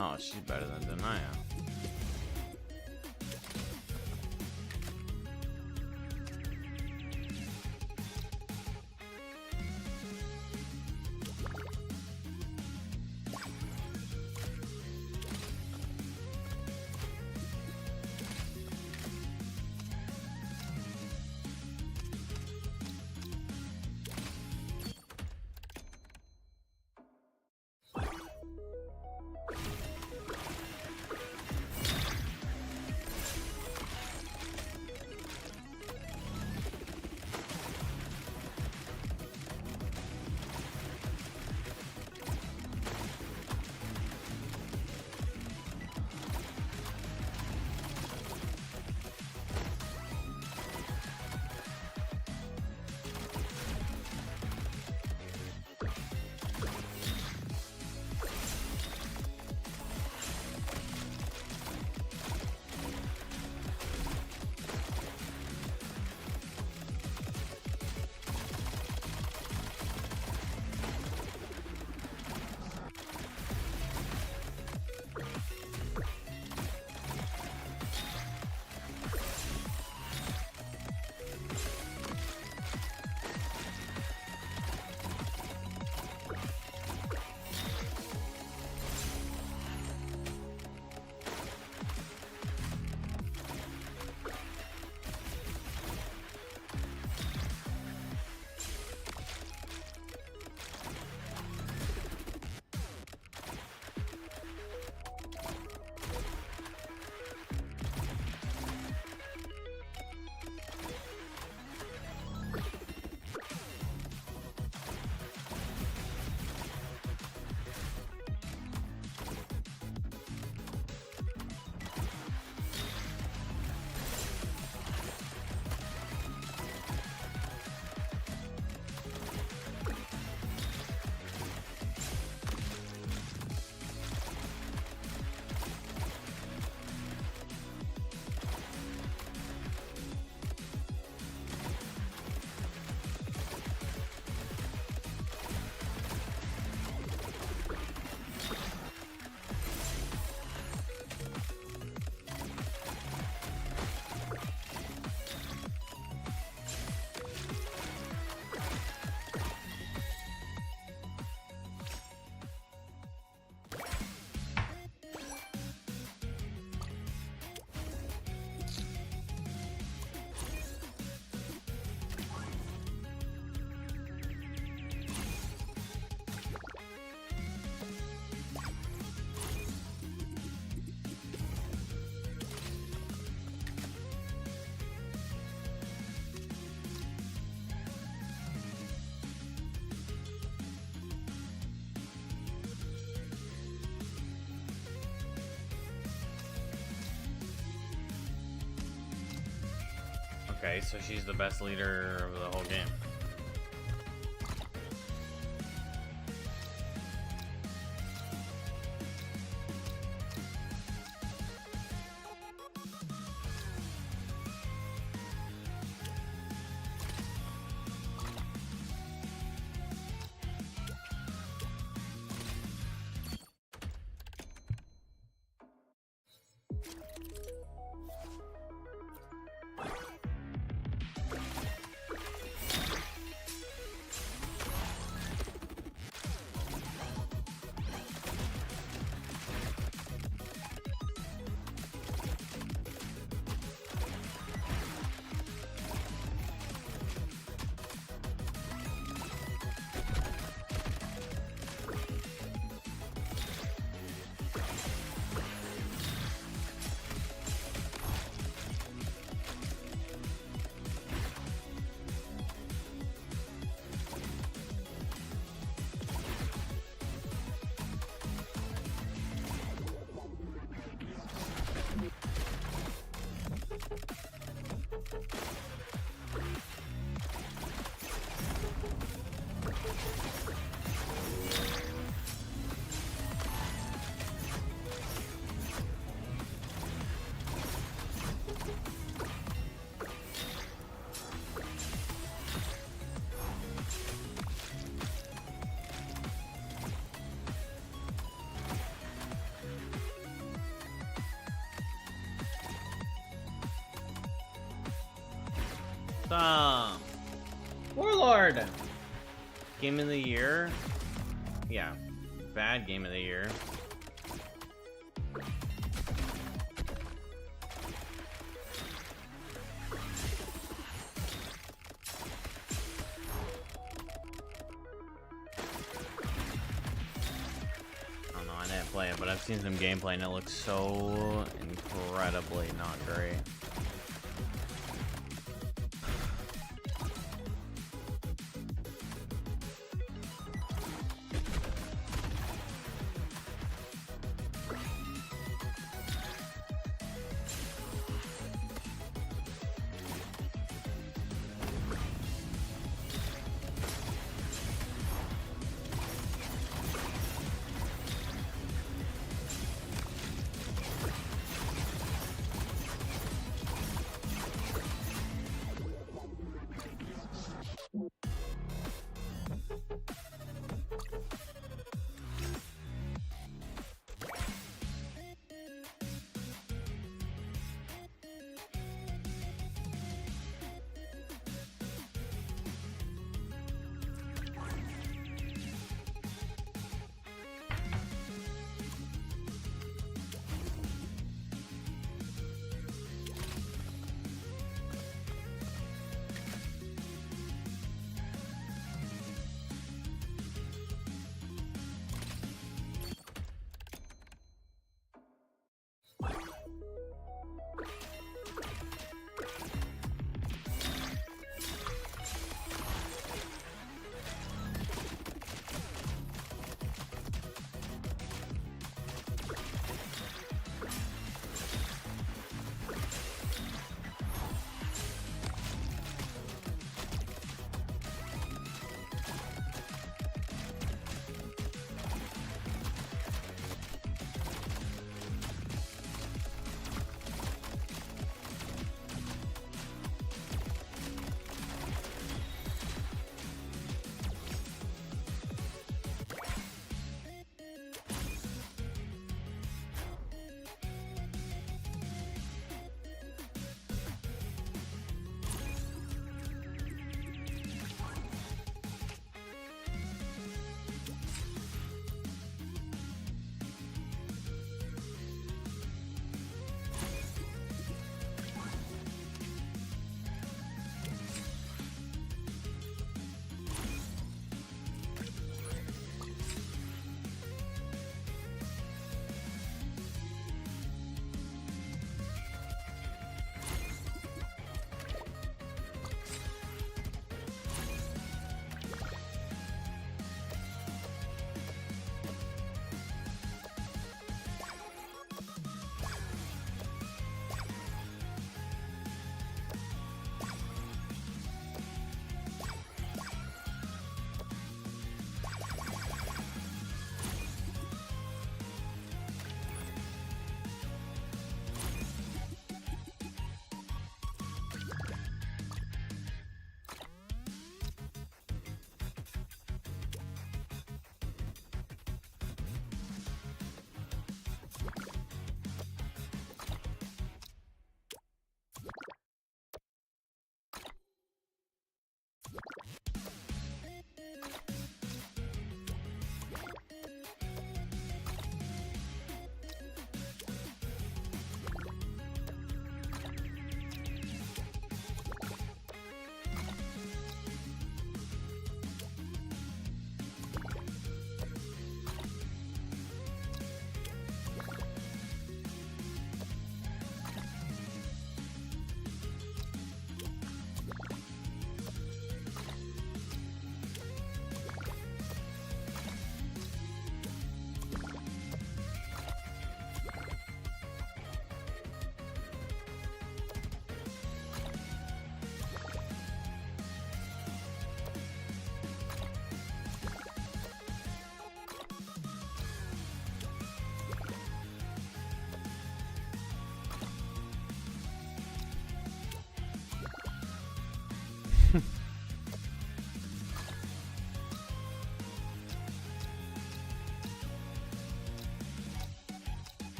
Oh, she's better than Denia. Okay, so she's the best leader of the whole game. Stop. Warlord! Game of the year? Yeah. Bad game of the year. I don't know, I didn't play it, but I've seen some gameplay and it looks so incredibly not great.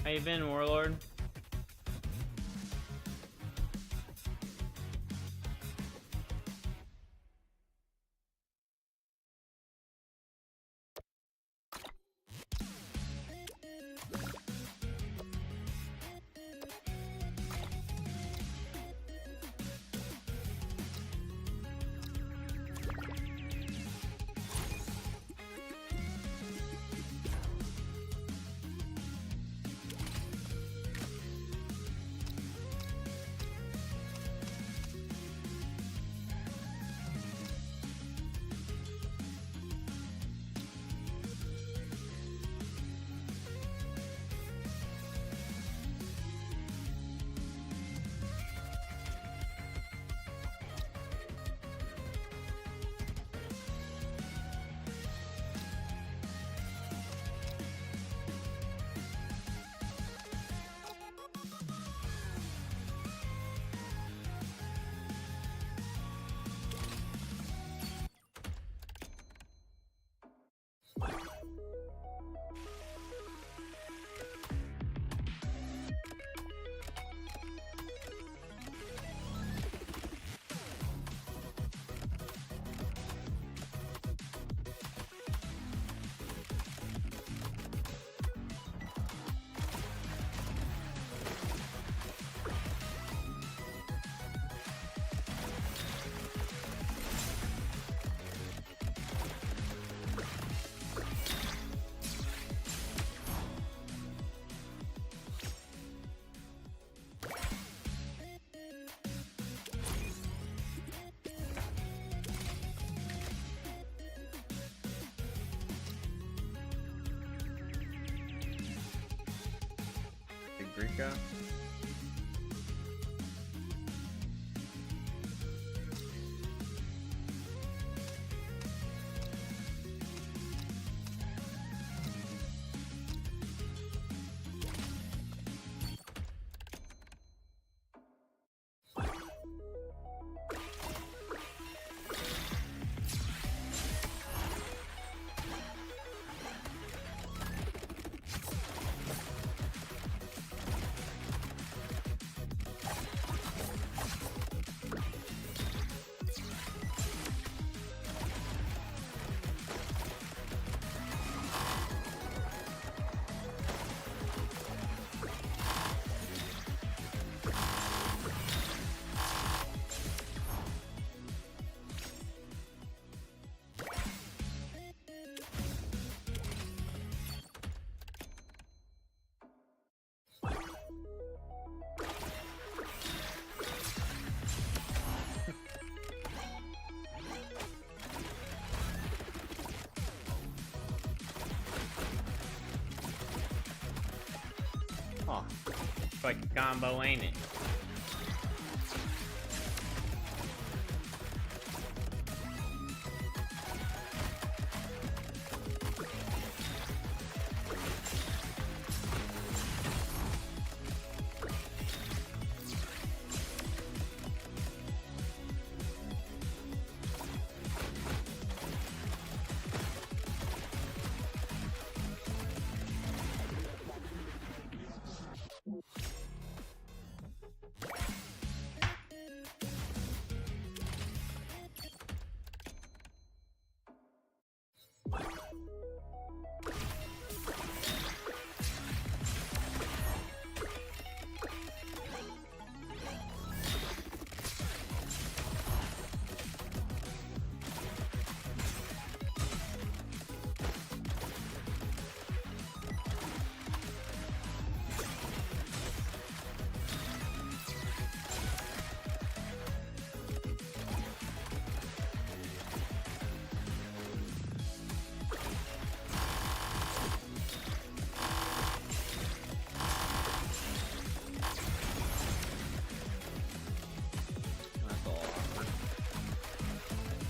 How you been, Warlord? Grika. Oh, quick combo, ain't it?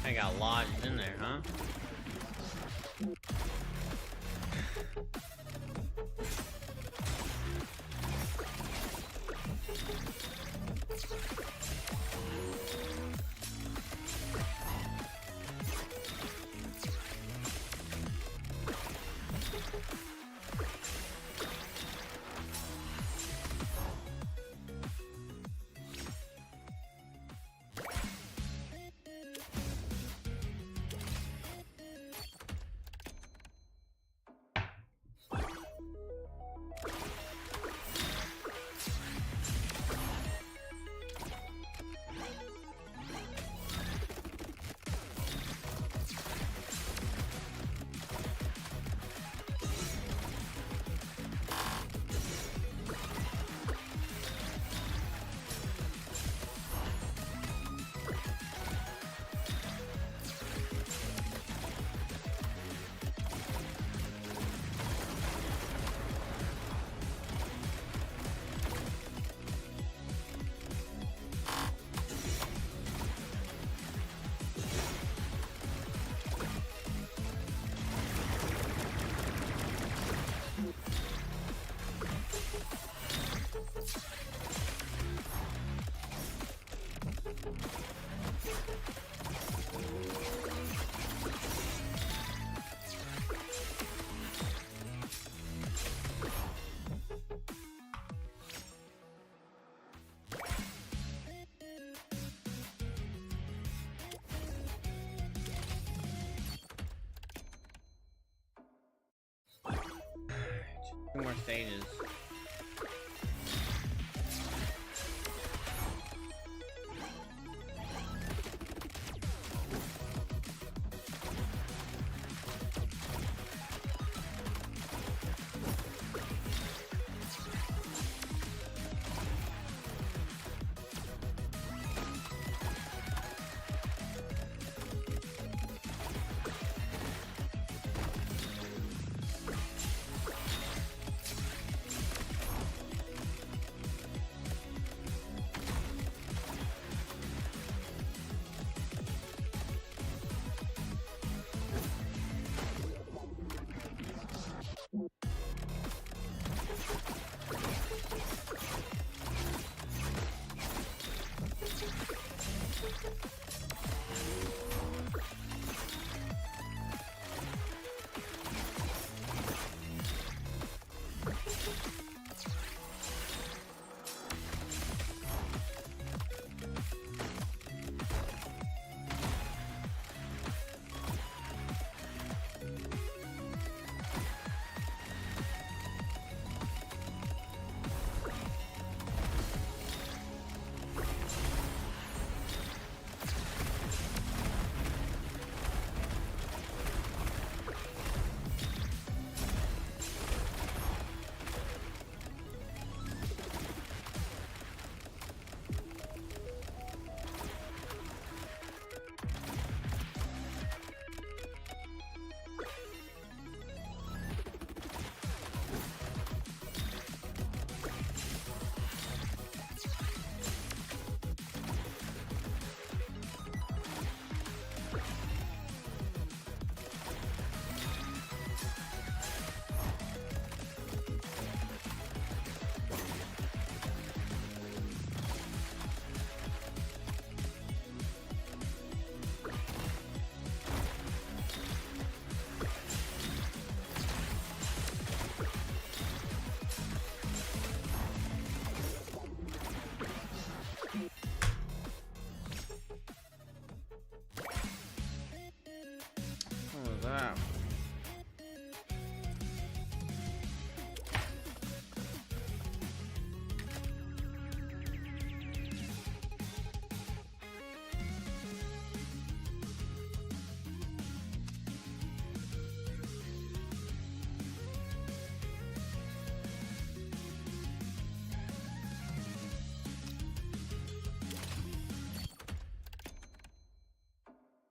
I got lodged in there, huh? 2 more stages. Wow.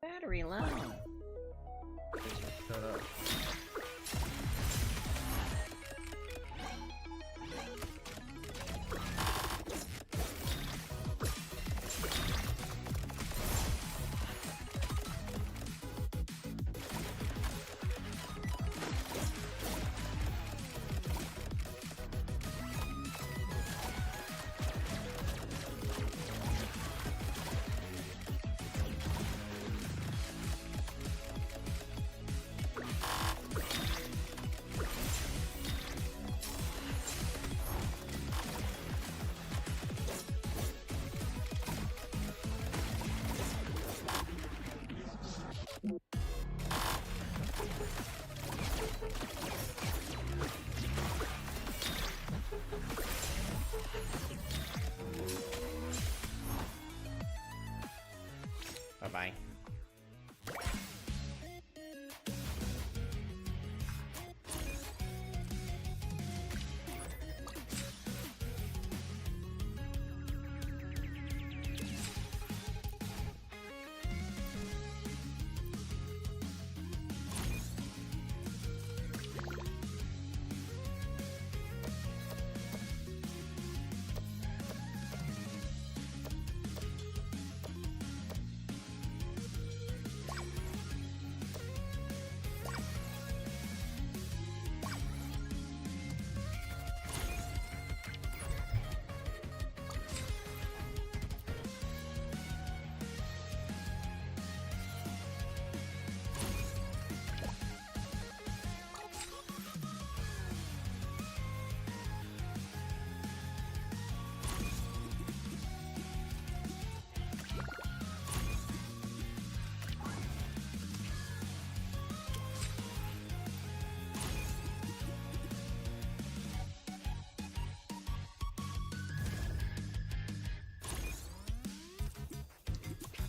Battery low. Shut up.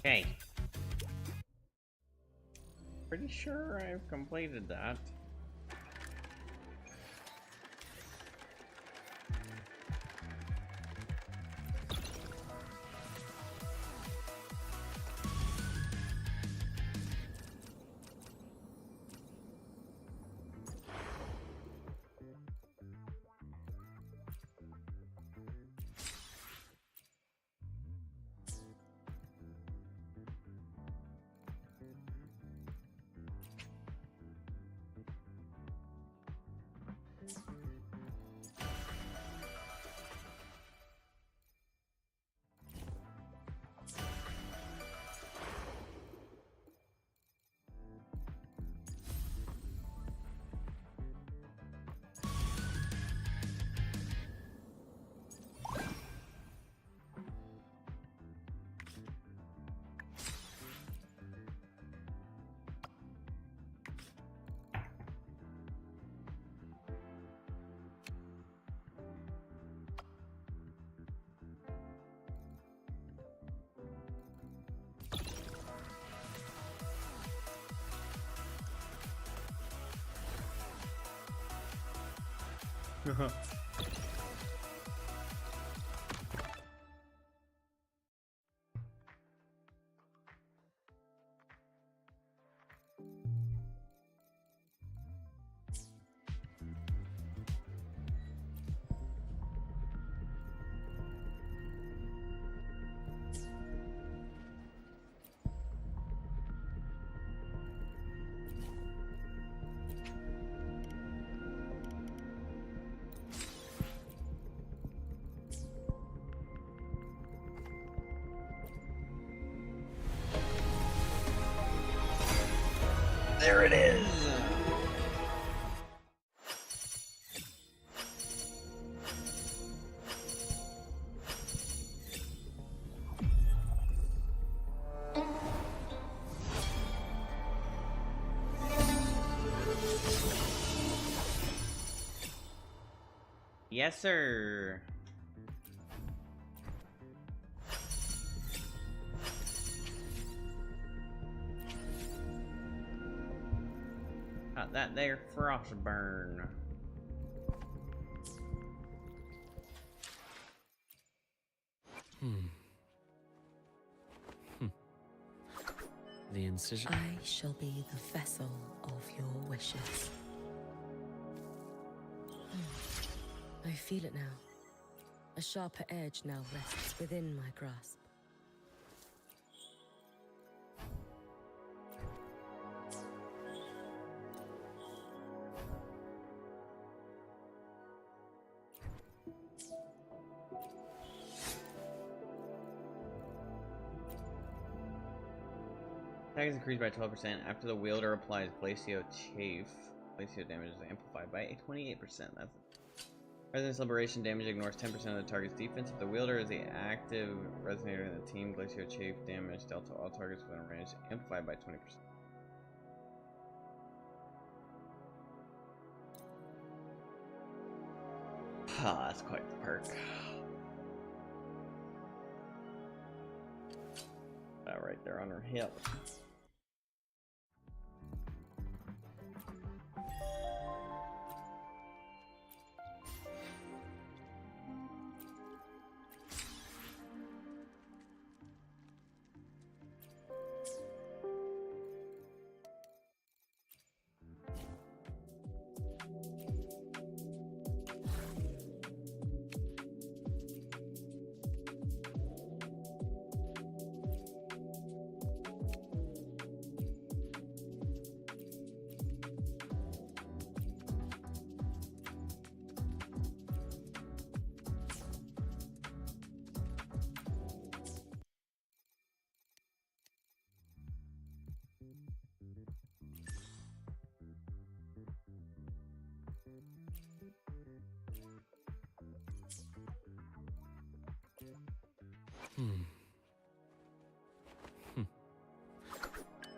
Okay. Pretty sure I've completed that. There it is! Yes, sir. Got that there frostburn. The incision. I shall be the vessel of your wishes. I feel it now. A sharper edge now rests within my grasp. Attack is increased by 12% after the wielder applies Glacio Chafe. Glacio damage is amplified by 28%. That's Resonance Liberation damage ignores 10% of the target's defense. If the wielder is the active resonator in the team, Glacio Chafe damage dealt to all targets within range is amplified by 20%. Ah, that's quite the perk. That right there on her hip.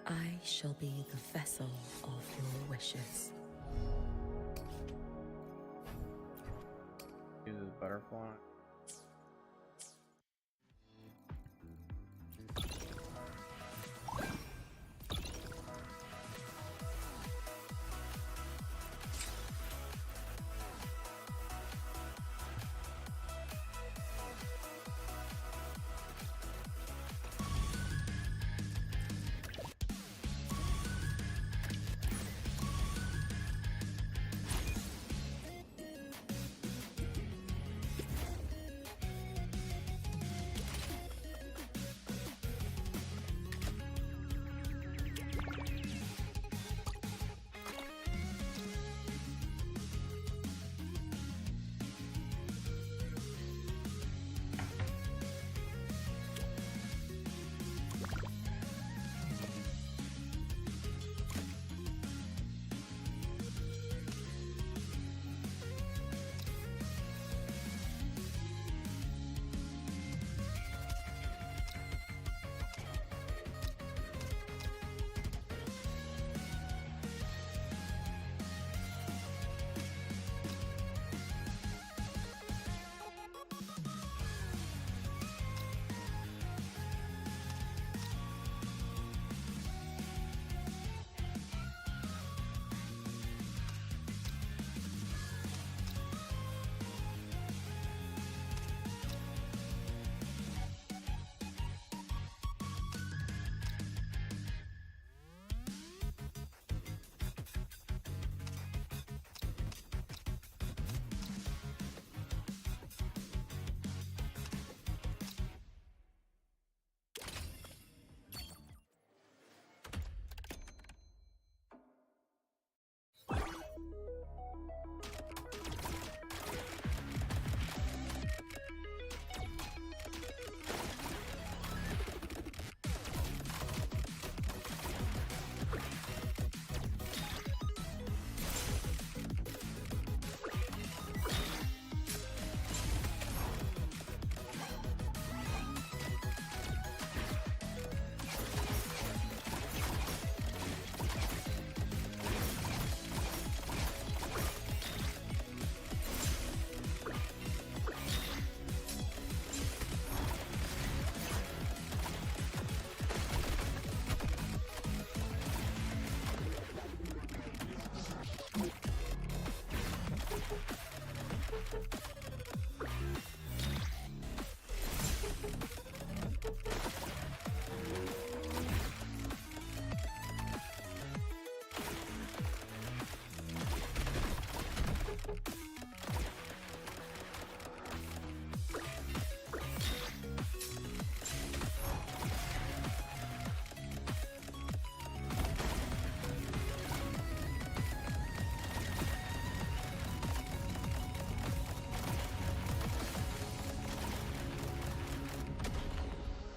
I shall be the vessel of your wishes. Uses butterfly.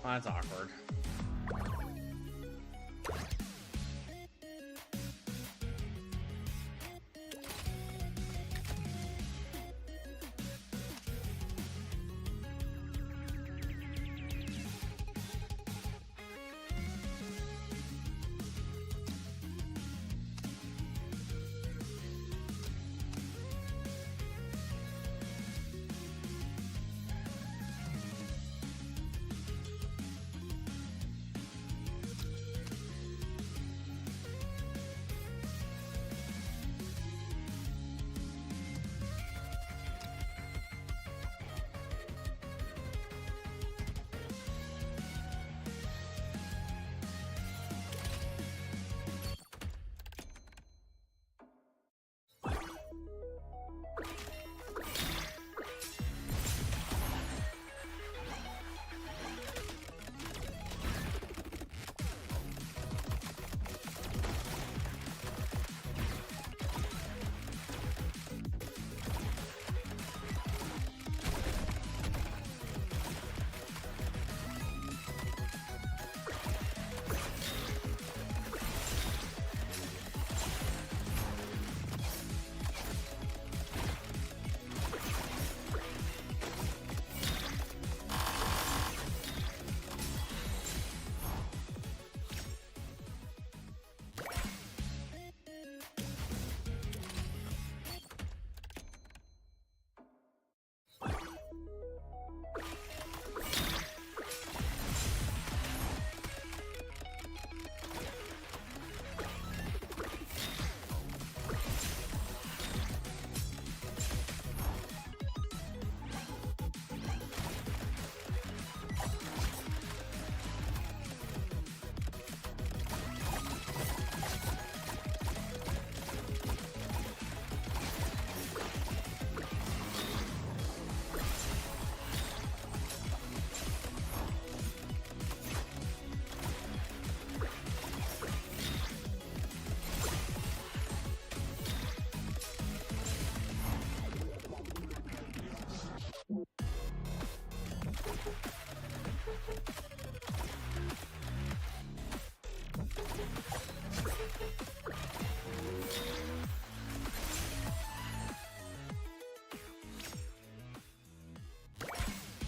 that's awkward.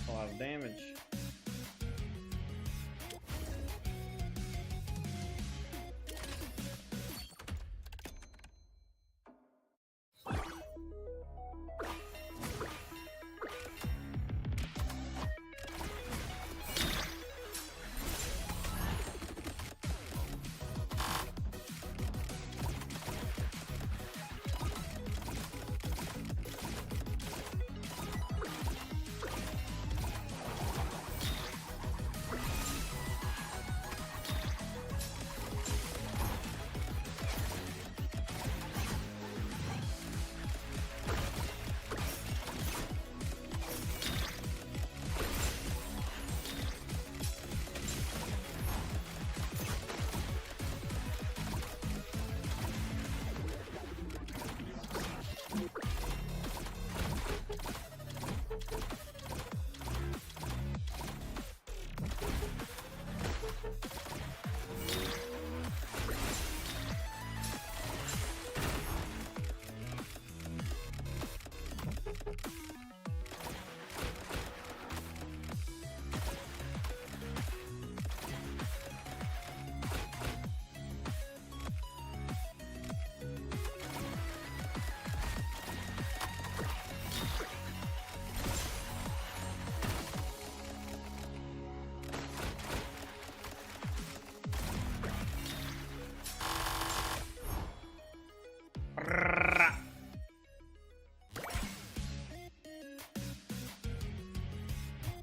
A lot of damage.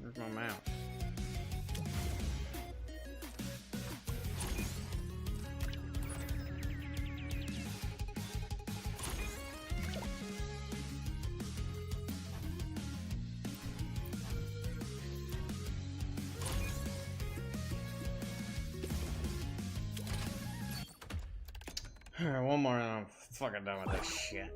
Where's my mouse? Alright, one more and I'm fucking done with this shit.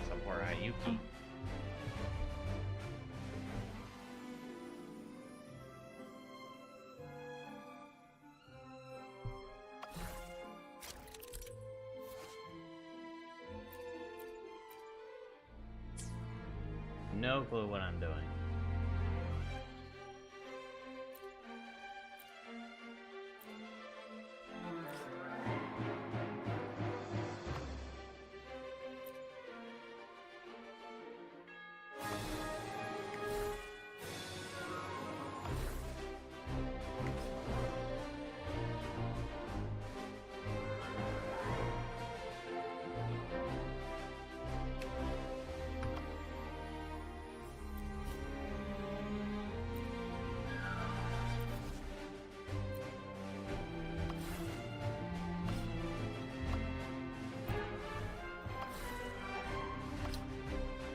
support Hiyuki. No clue what I'm doing.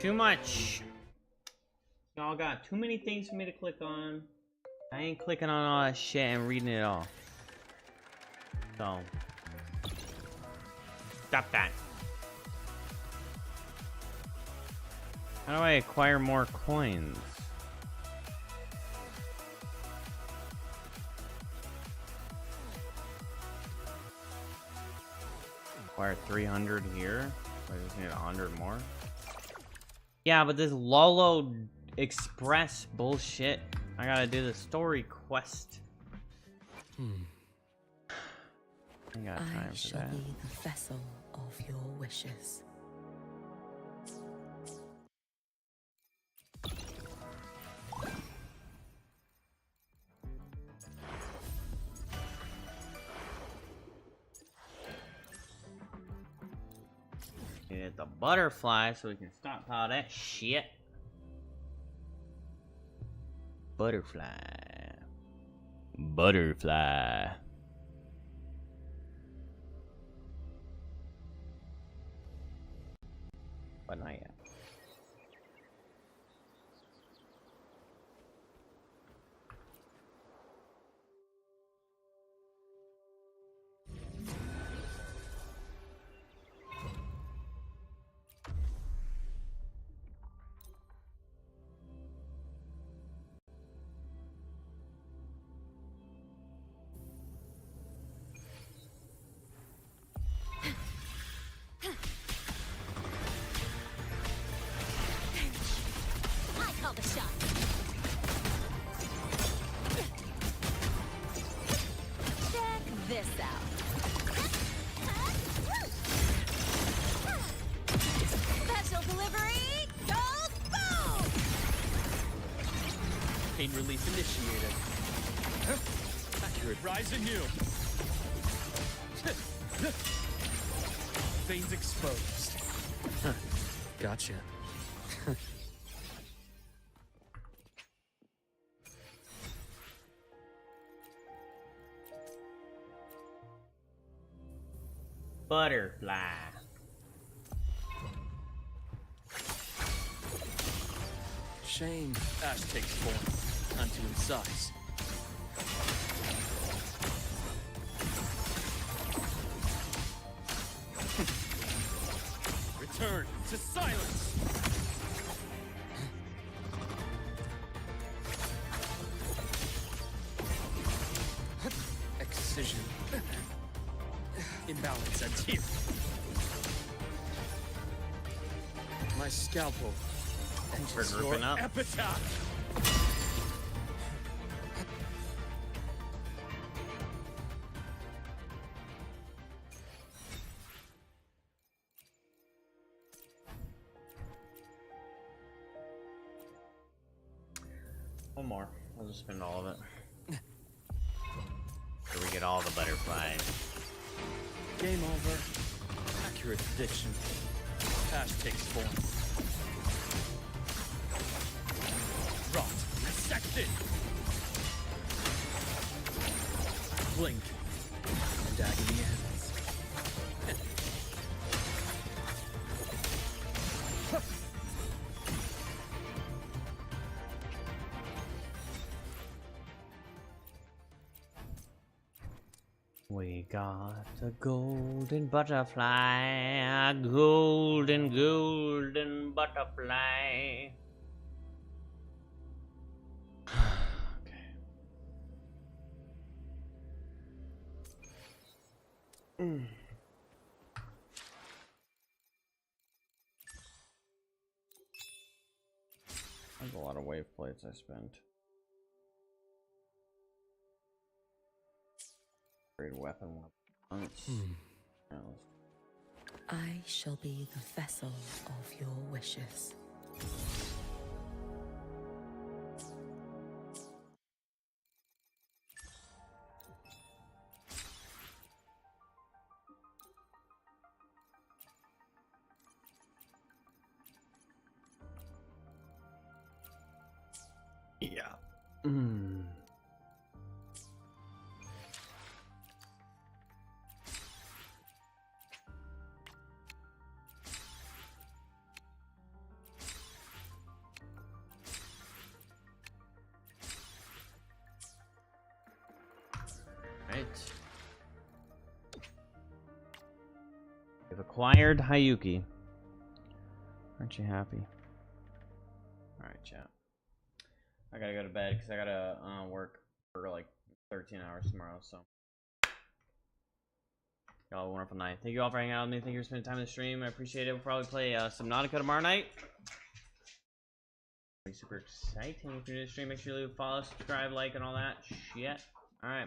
Too much. Y'all got too many things for me to click on. I ain't clicking on all that shit and reading it all. So, stop that. How do I acquire more coins? Acquire 300 here. I just need 100 more. Yeah, but this Lolo Express bullshit. I gotta do the story quest. I ain't got time for shall that. be the vessel of your wishes. Get the butterfly so we can stockpile that shit. Butterfly. Butterfly. But not yet. I call the shot. Check this out. Special delivery, goes boom! Pain release initiated. Accurate. Rise anew. Veins exposed. Gotcha. Butterfly. Shame. Ash takes form. Time to incise. Return to silence. Excision. Imbalance ends here. My scalpel. We're grouping up. Epitaph. One more. I'll just spend all of it. So we get all the butterflies. Game over. Accurate prediction. Ash takes form. Rot. Resected. Blink. And agony ends. We got a golden butterfly, a golden, golden butterfly. Okay. That's a lot of wave plates I spent. Great weapon. I shall be the vessel of your wishes. Yeah. Right. You've acquired Hiyuki. Aren't you happy? Alright, chat. I gotta go to bed because I gotta work for like 13 hours tomorrow, so. Y'all have a wonderful night. Thank you all for hanging out with me. Thank you for spending time in the stream. I appreciate it. We'll probably play Subnautica tomorrow night. Super exciting. If you're new to the stream, make sure you leave a follow, subscribe, like, and all that shit. Alright.